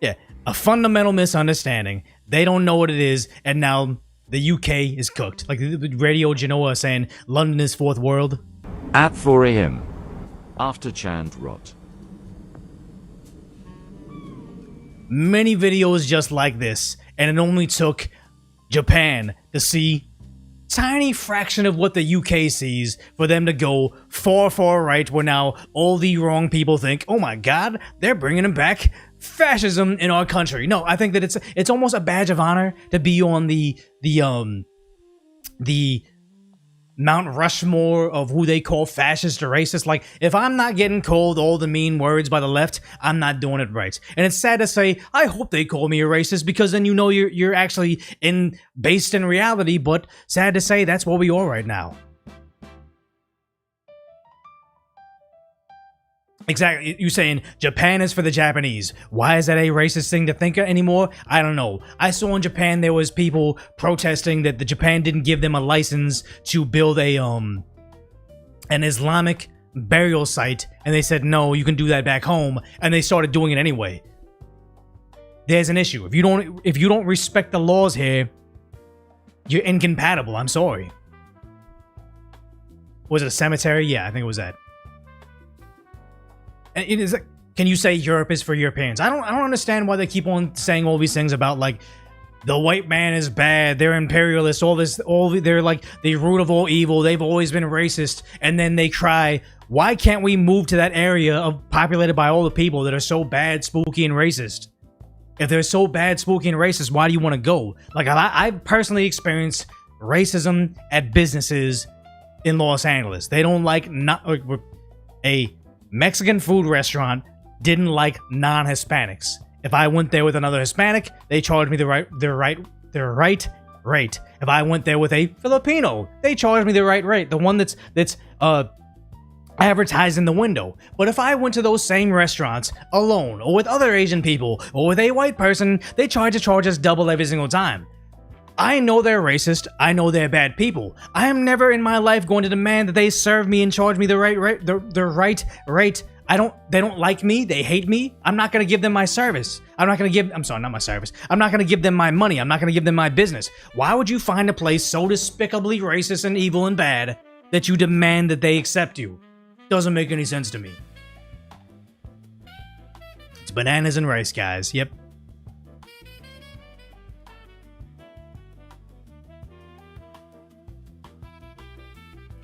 Yeah, a fundamental misunderstanding. They don't know what it is, and now the UK is cooked. Like Radio Genoa saying London is fourth world. At 4 a.m. After chant rot. Many videos just like this, and it only took Japan to see tiny fraction of what the UK sees for them to go far right, where now all the wrong people think, oh my god, they're bringing back fascism in our country. No, I think that it's almost a badge of honor to be on the Mount Rushmore of who they call fascist or racist. Like, if I'm not getting called all the mean words by the left, I'm not doing it right. And it's sad to say, I hope they call me a racist, because then you know you're actually based in reality, but sad to say, that's what we are right now. Exactly. You're saying Japan is for the Japanese. Why is that a racist thing to think anymore? I don't know. I saw in Japan there was people protesting that the Japan didn't give them a license to build a an Islamic burial site, and they said no, you can do that back home, and they started doing it anyway. There's an issue. If you don't respect the laws here, you're incompatible. I'm sorry. Was it a cemetery? Yeah, I think it was that. And it is like, can you say Europe is for Europeans? I don't understand why they keep on saying all these things about like the white man is bad, they're imperialists, they're like the root of all evil, they've always been racist, and then they cry, why can't we move to that area populated by all the people that are so bad, spooky, and racist? If they're so bad, spooky, and racist, why do you want to go? Like, I personally experienced racism at businesses in Los Angeles. They don't like a Mexican food restaurant didn't like non-Hispanics. If I went there with another Hispanic, they charged me the right rate. If I went there with a Filipino, they charged me the right rate, the one that's advertised in the window. But if I went to those same restaurants alone, or with other Asian people, or with a white person, they charge us double every single time. I know they're racist. I know they're bad people. I am never in my life going to demand that they serve me and charge me the right rate. They don't like me. They hate me. I'm not going to give them my service. I'm not going to give them my money. I'm not going to give them my business. Why would you find a place so despicably racist and evil and bad that you demand that they accept you? Doesn't make any sense to me. It's bananas and rice, guys. Yep.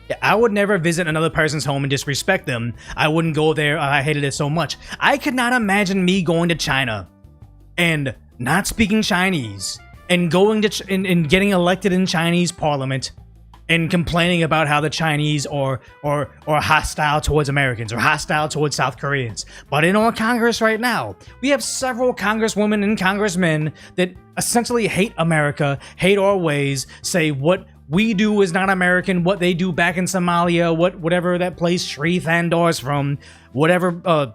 Yeah, I would never visit another person's home and disrespect them. I wouldn't go there. I hated it so much. I could not imagine me going to China and not speaking Chinese and going to and getting elected in Chinese parliament and complaining about how the Chinese are hostile towards Americans or hostile towards South Koreans. But in our Congress right now, we have several congresswomen and congressmen that essentially hate America, hate our ways, say what we do is not American, what they do back in Somalia, whatever that place Sri Thandar is from, whatever,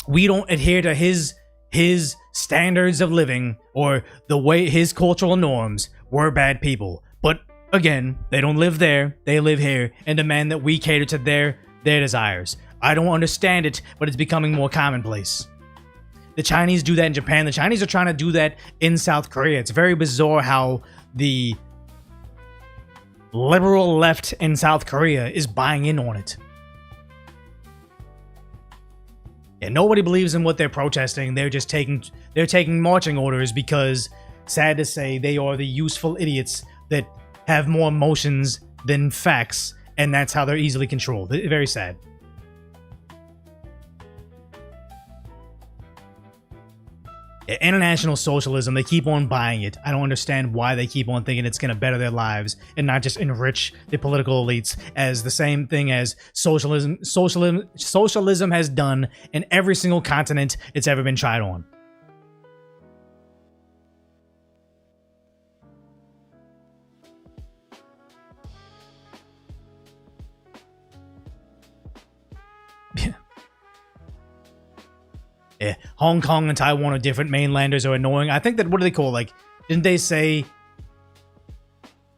we don't adhere to his standards of living or the way his cultural norms. We're bad people. But again, they don't live there, they live here and demand that we cater to their desires. I don't understand it, but it's becoming more commonplace. The Chinese do that in Japan. The Chinese are trying to do that in South Korea. It's very bizarre how the liberal left in South Korea is buying in on it. And nobody believes in what they're protesting. They're just taking marching orders because, sad to say, they are the useful idiots that have more emotions than facts, and that's how they're easily controlled. Very sad. International socialism, they keep on buying it. I don't understand why they keep on thinking it's going to better their lives and not just enrich the political elites, as the same thing as socialism has done in every single continent it's ever been tried on. Yeah, Hong Kong and Taiwan are different. Mainlanders are annoying. I think that, what do they call, like, didn't they say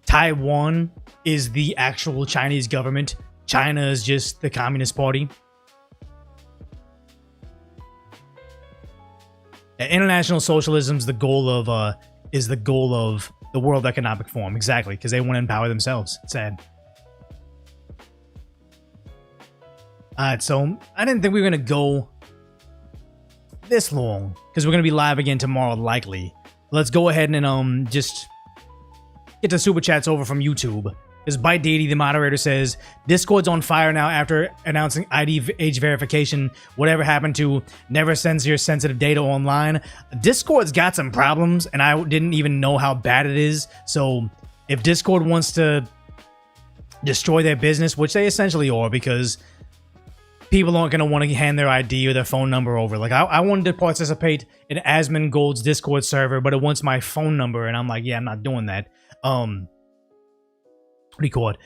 Taiwan is the actual Chinese government? China is just the Communist Party. International socialism is the goal of the World Economic Forum. Exactly, because they want to empower themselves. It's sad. Alright, so I didn't think we were going to go this long, because we're going to be live again tomorrow, likely. Let's go ahead and just get the super chats over from YouTube. This Bite Deity, the moderator, says, Discord's on fire now after announcing ID age verification. Whatever happened to never sends your sensitive data online? Discord's got some problems, and I didn't even know how bad it is. So if Discord wants to destroy their business, which they essentially are, because people aren't going to want to hand their ID or their phone number over. Like, I wanted to participate in Asmongold's Discord server, but it wants my phone number, and I'm like, yeah, I'm not doing that. Record.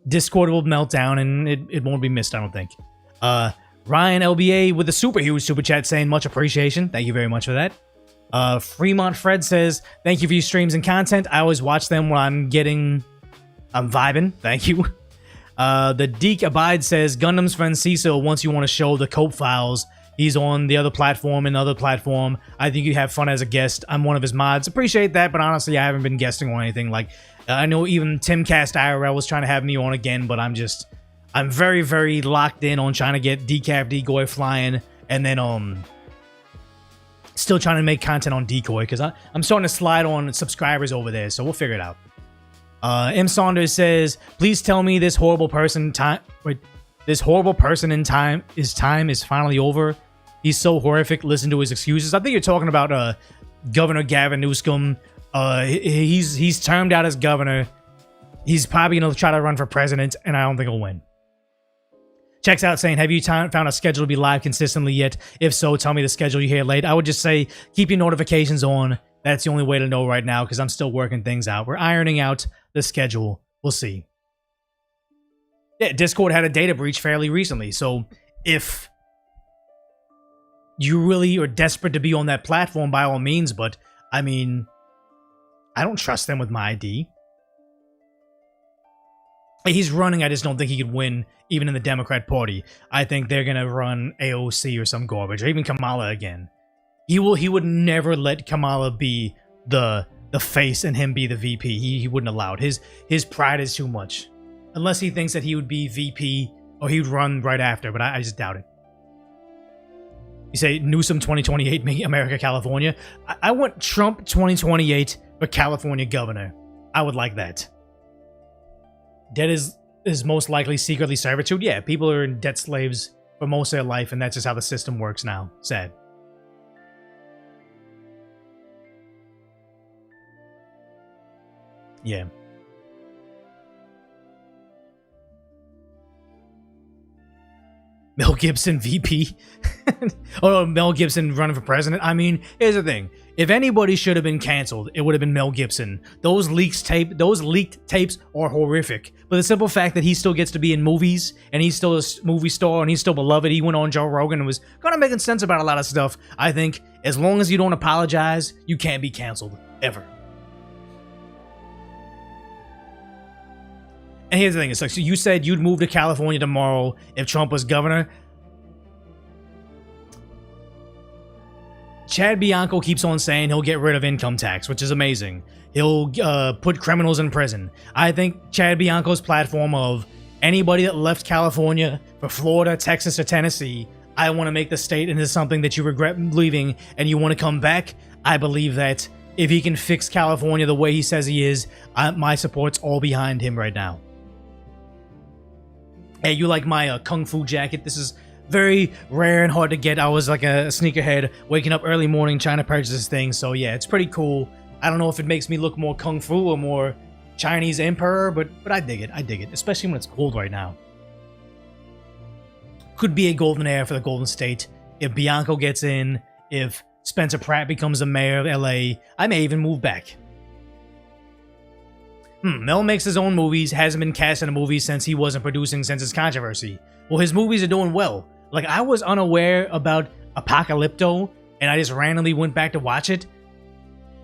Discord will melt down, and it won't be missed, I don't think. Ryan LBA with a super huge super chat saying, much appreciation. Thank you very much for that. Fremont Fred says, thank you for your streams and content. I always watch them when I'm vibing. Thank you. The Deke Abide says, Gundam's friend Cecil wants you want to show the Cope files. He's on the other platform and other platform. I think you'd have fun as a guest. I'm one of his mods. Appreciate that, but honestly, I haven't been guesting on anything. Like, I know even Timcast IRL was trying to have me on again, but I'm very, very locked in on trying to get Decap Degoy flying and then still trying to make content on Decoy because I'm starting to slide on subscribers over there, so we'll figure it out. M. Saunders says, please tell me this horrible person in time is finally over. He's so horrific. Listen to his excuses. I think you're talking about Governor Gavin Newsom. He's termed out as governor. He's probably going to try to run for president, and I don't think he'll win. Checks out saying, have you found a schedule to be live consistently yet? If so, tell me the schedule you hear late. I would just say keep your notifications on. That's the only way to know right now because I'm still working things out. We're ironing out the schedule. We'll see. Yeah, Discord had a data breach fairly recently. So if you really are desperate to be on that platform, by all means. But, I mean, I don't trust them with my ID. He's running. I just don't think he could win, even in the Democrat Party. I think they're going to run AOC or some garbage, or even Kamala again. He would never let Kamala be the face and him be the VP. He wouldn't allow it. His pride is too much. Unless he thinks that he would be VP or he'd run right after, but I just doubt it. You say Newsom 2028, make America California. I want Trump 2028 for California governor. I would like that. Debt is most likely secretly servitude. Yeah, people are in debt slaves for most of their life, and that's just how the system works now. Sad. Yeah. Mel Gibson VP. Oh, Mel Gibson running for president. I mean, here's the thing. If anybody should have been canceled, it would have been Mel Gibson. Those leaked tapes are horrific. But the simple fact that he still gets to be in movies, and he's still a movie star, and he's still beloved, he went on Joe Rogan and was kind of making sense about a lot of stuff. I think as long as you don't apologize, you can't be canceled. Ever. And here's the thing, it's like, so you said you'd move to California tomorrow if Trump was governor. Chad Bianco keeps on saying he'll get rid of income tax, which is amazing. He'll put criminals in prison. I think Chad Bianco's platform of anybody that left California for Florida, Texas, or Tennessee, I want to make the state into something that you regret leaving and you want to come back. I believe that if he can fix California the way he says he is, my support's all behind him right now. Hey, you like my Kung Fu jacket? This is very rare and hard to get. I was like a sneakerhead, waking up early morning trying to purchase this thing. So yeah, it's pretty cool. I don't know if it makes me look more Kung Fu or more Chinese Emperor, but I dig it. I dig it, especially when it's cold right now. Could be a golden era for the Golden State. If Bianco gets in, if Spencer Pratt becomes the mayor of LA, I may even move back. Mel makes his own movies, hasn't been cast in a movie since he wasn't producing since his controversy. Well, his movies are doing well. Like, I was unaware about Apocalypto, and I just randomly went back to watch it.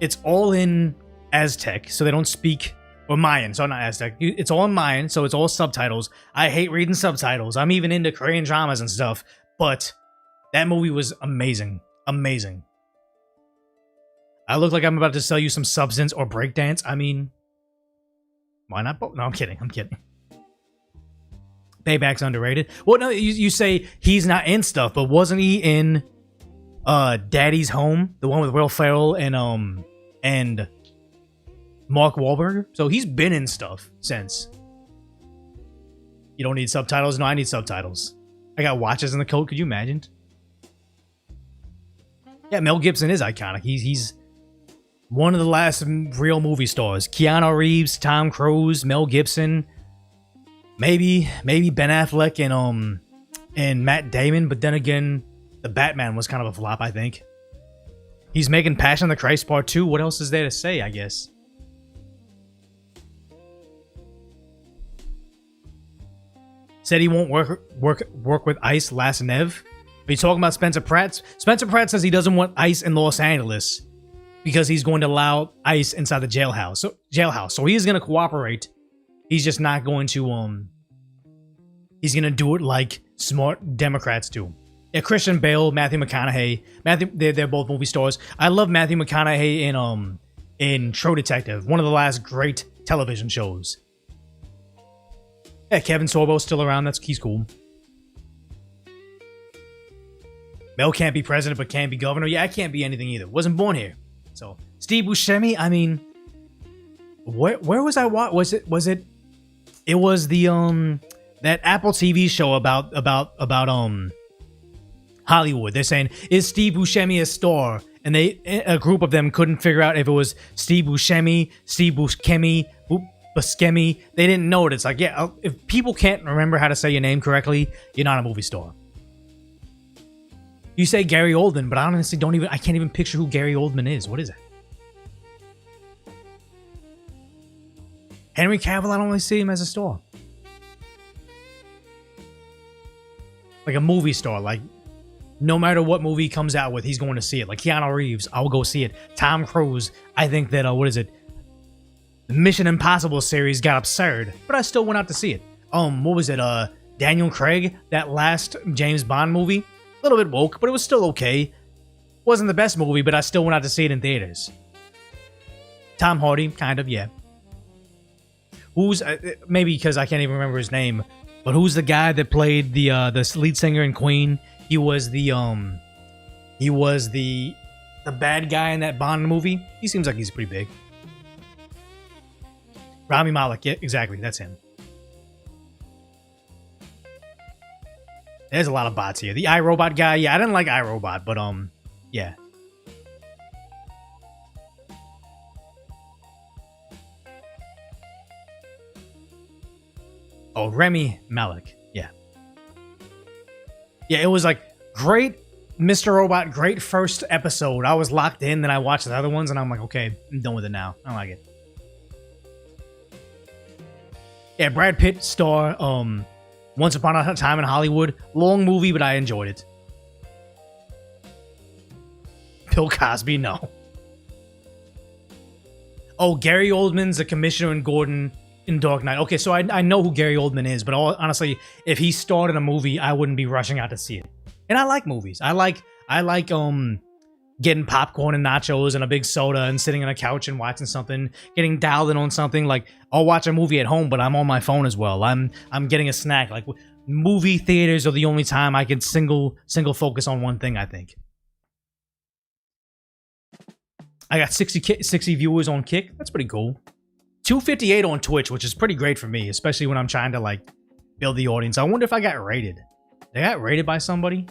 It's all in Aztec, so they don't speak, or Mayan, so not Aztec. It's all in Mayan, so it's all subtitles. I hate reading subtitles. I'm even into Korean dramas and stuff, but that movie was amazing. Amazing. I look like I'm about to sell you some substance or breakdance. I mean, why not both? No, I'm kidding. I'm kidding. Payback's underrated. Well, no, you say he's not in stuff, but wasn't he in Daddy's Home, the one with Will Ferrell and Mark Wahlberg? So he's been in stuff since. You don't need subtitles? No, I need subtitles. I got watches in the coat. Could you imagine? Yeah, Mel Gibson is iconic. He's one of the last real movie stars. Keanu Reeves, Tom Cruise, Mel Gibson, maybe Ben Affleck and Matt Damon, but then again, the Batman was kind of a flop, I think. He's making Passion of the Christ Part 2. What else is there to say, I guess? Said he won't work with ICE last Nev. Are you talking about Spencer Pratt? Spencer Pratt says he doesn't want ICE in Los Angeles because he's going to allow ICE inside the jailhouse. So he is going to cooperate. He's just not going to he's going to do it like smart Democrats do. Yeah, Christian Bale, Matthew McConaughey. They're both movie stars. I love Matthew McConaughey in True Detective, one of the last great television shows. Yeah, Kevin Sorbo's still around. He's cool. Bell can't be president, but can't be governor. Yeah, I can't be anything either. Wasn't born here. So Steve Buscemi, I mean, where was I? What was it? It was the that Apple TV show about Hollywood. They're saying, is Steve Buscemi a star? And a group of them couldn't figure out if it was Steve Buscemi, Steve Buscemi, Buscemi. They didn't know it. It's like, yeah, if people can't remember how to say your name correctly, you're not a movie star. You say Gary Oldman, but I honestly I can't even picture who Gary Oldman is. What is that? Henry Cavill, I don't really see him as a star. Like a movie star, like no matter what movie he comes out with, he's going to see it. Like Keanu Reeves, I'll go see it. Tom Cruise, I think that, the Mission Impossible series got absurd, but I still went out to see it. What was it? Daniel Craig, that last James Bond movie? A little bit woke, but it was still okay. Wasn't the best movie, but I still went out to see it in theaters. Tom Hardy, kind of, yeah. Who's, maybe because I can't even remember his name, but who's the guy that played the lead singer in Queen? He was the bad guy in that Bond movie. He seems like he's pretty big. Rami Malek, yeah, exactly, that's him. There's a lot of bots here. The iRobot guy, yeah, I didn't like iRobot, but yeah. Oh, Rami Malek, yeah. Yeah, it was like, great Mr. Robot, great first episode. I was locked in, then I watched the other ones, and I'm like, okay, I'm done with it now. I don't like it. Yeah, Brad Pitt star, Once Upon a Time in Hollywood. Long movie, but I enjoyed it. Bill Cosby, no. Oh, Gary Oldman's the commissioner in Gordon in Dark Knight. Okay, so I know who Gary Oldman is, but honestly, if he starred in a movie, I wouldn't be rushing out to see it. And I like movies. I like getting popcorn and nachos and a big soda and sitting on a couch and watching something, getting dialed in on something. Like, I'll watch a movie at home, but I'm on my phone as well. I'm getting a snack. Like, movie theaters are the only time I can single focus on one thing, I think. I got 60 viewers on Kick. That's pretty cool. 258 on Twitch, which is pretty great for me, especially when I'm trying to, like, build the audience. I wonder if I got rated. They got rated by somebody?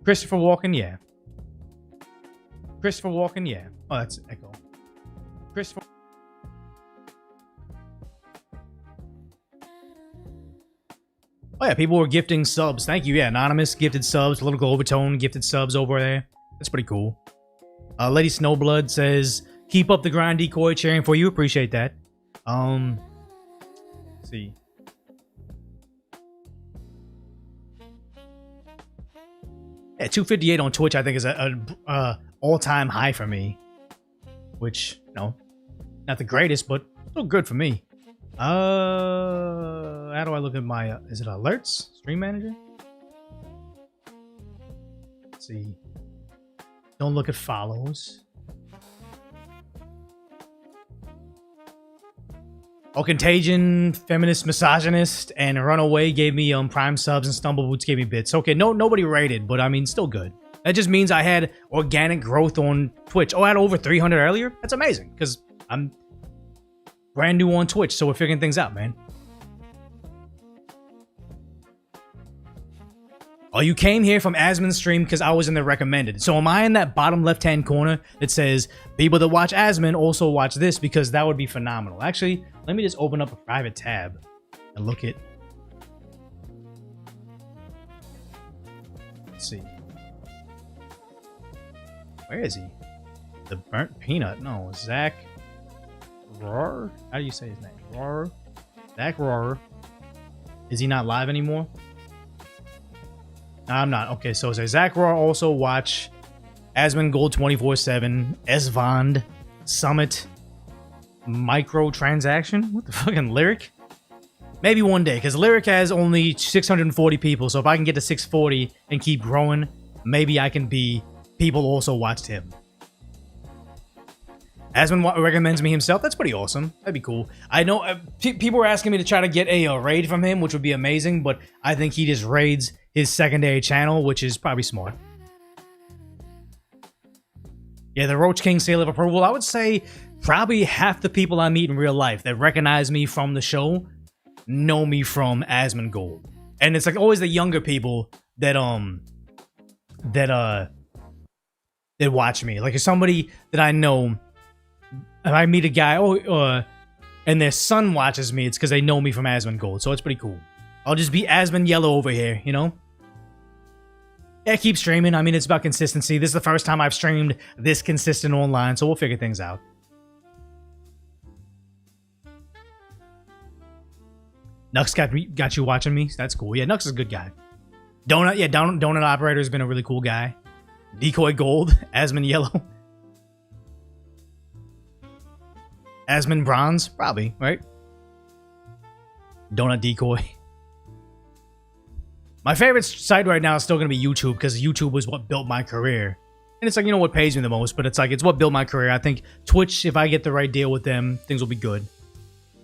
Christopher Walken, yeah. Christopher Walken, yeah. Oh, that's Echo. Christopher. Oh, yeah, people were gifting subs. Thank you. Yeah, Anonymous gifted subs. Little Overtone gifted subs over there. That's pretty cool. Lady Snowblood says, keep up the grind, Decoy. Cheering for you. Appreciate that. Let's see. Yeah, 258 on Twitch, I think, is a all-time high for me. Which, not the greatest, but still good for me. How do I look at my, is it alerts? Stream manager? Let's see. Don't look at follows. Oh, Contagion, Feminist, Misogynist, and Runaway gave me Prime subs, and Stumbleboots gave me bits. Okay, nobody rated, but I mean, still good. That just means I had organic growth on Twitch. Oh, I had over 300 earlier? That's amazing, because I'm brand new on Twitch, so we're figuring things out, man. Oh, you came here from Asmon's stream because I was in the recommended. So am I in that bottom left-hand corner that says, people that watch Asmon also watch this? Because that would be phenomenal. Actually, let me just open up a private tab and look at... Let's see. Where is he? The Burnt Peanut? No, Zach Rohr? How do you say his name? Rohr? Zach Rohr. Is he not live anymore? No, I'm not. Okay, so Zach Rohr also watch Asmon Gold 24/7, Esvond, Summit, Microtransaction? What the fucking Lyric? Maybe one day, because Lyric has only 640 people, so if I can get to 640 and keep growing, maybe I can be... People also watched him. Asmon recommends me himself. That's pretty awesome. That'd be cool. I know people were asking me to try to get a raid from him, which would be amazing, but I think he just raids his secondary channel, which is probably smart. Yeah, the Roach King seal of approval. I would say probably half the people I meet in real life that recognize me from the show know me from Asmongold. And it's like always the younger people that watch me. Like if somebody that I know, if I meet a guy, and their son watches me, it's because they know me from Asmongold. So it's pretty cool. I'll just be Asmon Yellow over here, you know? Yeah, keep streaming. I mean, it's about consistency. This is the first time I've streamed this consistent online, so we'll figure things out. Nux got you watching me. That's cool. Yeah, Nux is a good guy. Donut, yeah, Donut Operator has been a really cool guy. Decoy Gold, Asmon Yellow. Asmon Bronze, probably, right? Donut Decoy. My favorite site right now is still going to be YouTube, because YouTube was what built my career. And it's like, you know what pays me the most, but it's like, it's what built my career. I think Twitch, if I get the right deal with them, things will be good.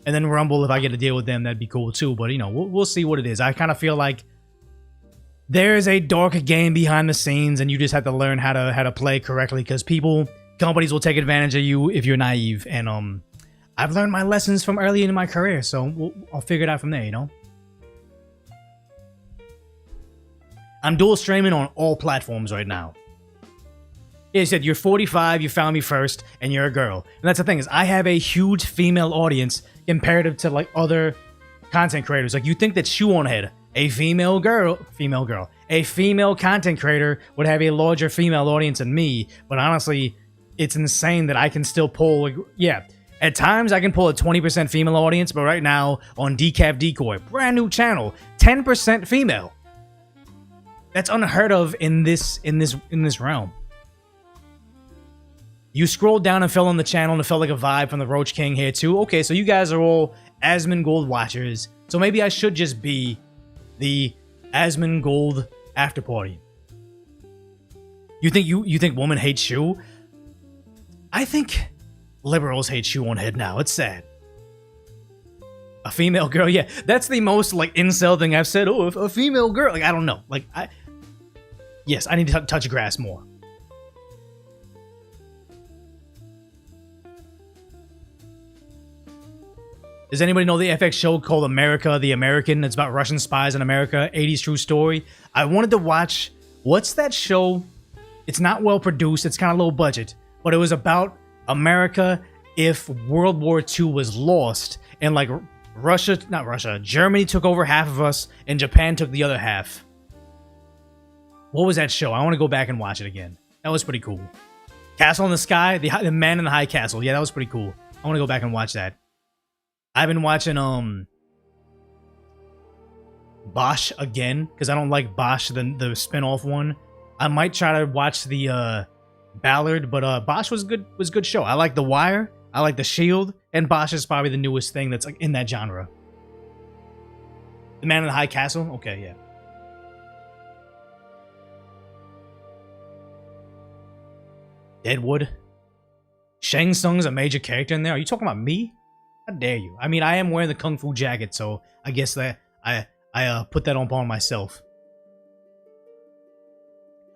And then Rumble, if I get a deal with them, that'd be cool too. But, you know, we'll see what it is. I kind of feel like there is a dark game behind the scenes, and you just have to learn how to play correctly, because companies will take advantage of you if you're naive. And I've learned my lessons from early in my career, so I'll figure it out from there, you know? I'm dual streaming on all platforms right now. Yeah, you said you're 45, you found me first, and you're a girl. And that's the thing, is I have a huge female audience comparative to like other content creators. Like you think that Shoe-on-Head, a female content creator would have a larger female audience than me, but honestly, it's insane that I can still pull, like, yeah, at times I can pull a 20% female audience, but right now on Decaf Decoy, brand new channel, 10% female. That's unheard of in this realm. You scrolled down and fell on the channel and it felt like a vibe from the Roach King here too. Okay, so you guys are all Asmongold watchers. So maybe I should just be the Asmongold after party. You think women hate Shoe? I think liberals hate Shoe-on-Head now. It's sad. A female girl, yeah. That's the most like incel thing I've said. Oh, a female girl. Like I don't know. Like yes, I need to touch grass more. Does anybody know the FX show called America the American? It's about Russian spies in America, 80s true story. I wanted to watch, what's that show? It's not well produced, it's kind of low budget, but it was about America if World War II was lost and like Germany took over half of us and Japan took the other half. What was that show? I want to go back and watch it again. That was pretty cool. Castle in the Sky, the Man in the High Castle. Yeah, that was pretty cool. I want to go back and watch that. I've been watching Bosch again because I don't like Bosch, the spin-off one. I might try to watch the Ballard, but Bosch was good show. I like The Wire, I like The Shield, and Bosch is probably the newest thing that's like in that genre. The Man in the High Castle? Okay, yeah. Deadwood. Shang Tsung's a major character in there. Are you talking about me? How dare you? I mean, I am wearing the Kung Fu jacket, so I guess that I put that upon myself.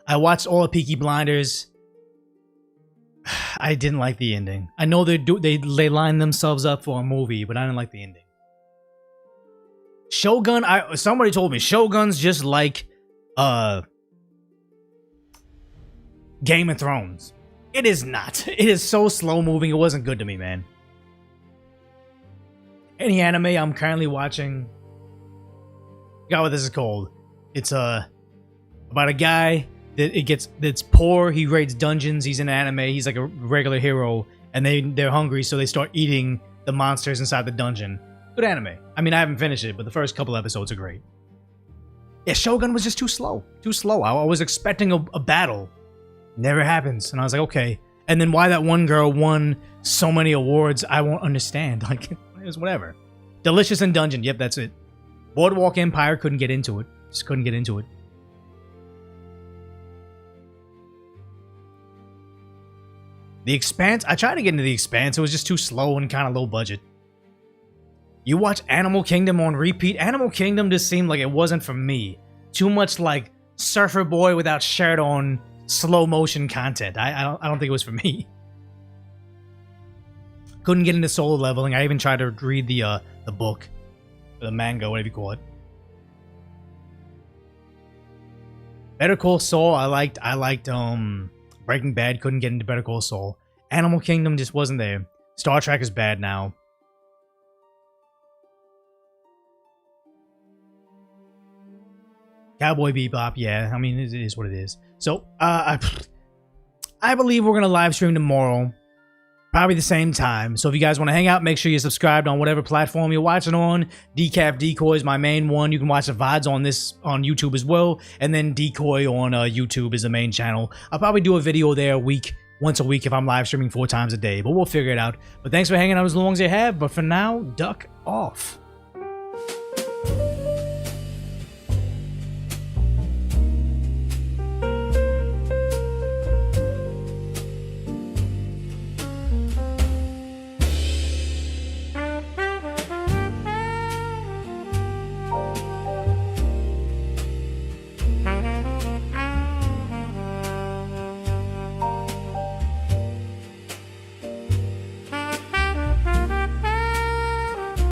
I watched all of Peaky Blinders. I didn't like the ending. I know they line themselves up for a movie, but I didn't like the ending. Shogun, somebody told me Shogun's just like Game of Thrones. It is not. It is so slow moving. It wasn't good to me, man. Any anime I'm currently watching, I forgot what this is called. It's about a guy that's poor. He raids dungeons. He's in anime. He's like a regular hero, and they're hungry, so they start eating the monsters inside the dungeon. Good anime. I mean, I haven't finished it, but the first couple episodes are great. Yeah, Shogun was just too slow. Too slow. I was expecting a battle. Never happens. And I was like, okay. And then why that one girl won so many awards, I won't understand. Like, it was whatever. Delicious in Dungeon. Yep, that's it. Boardwalk Empire, couldn't get into it. Just couldn't get into it. The Expanse, I tried to get into The Expanse. It was just too slow and kind of low budget. You watch Animal Kingdom on repeat. Animal Kingdom just seemed like it wasn't for me. too much like surfer boy without shirt on slow motion content. I don't think it was for me. Couldn't get into solo leveling. I even tried to read the book, the manga, whatever you call it. Better Call Saul, I liked Breaking Bad, couldn't get into Better Call Saul. Animal Kingdom just wasn't there. Star Trek is bad now. Cowboy Bebop, yeah, I mean, it is what it is. So, I believe we're going to live stream tomorrow. Probably the same time. So if you guys want to hang out, make sure you're subscribed on whatever platform you're watching on. Decaf Decoy is my main one. You can watch the VODs on YouTube as well. And then Decoy on YouTube is the main channel. I'll probably do a video there once a week if I'm live streaming 4 times a day. But we'll figure it out. But thanks for hanging out as long as you have. But for now, duck off.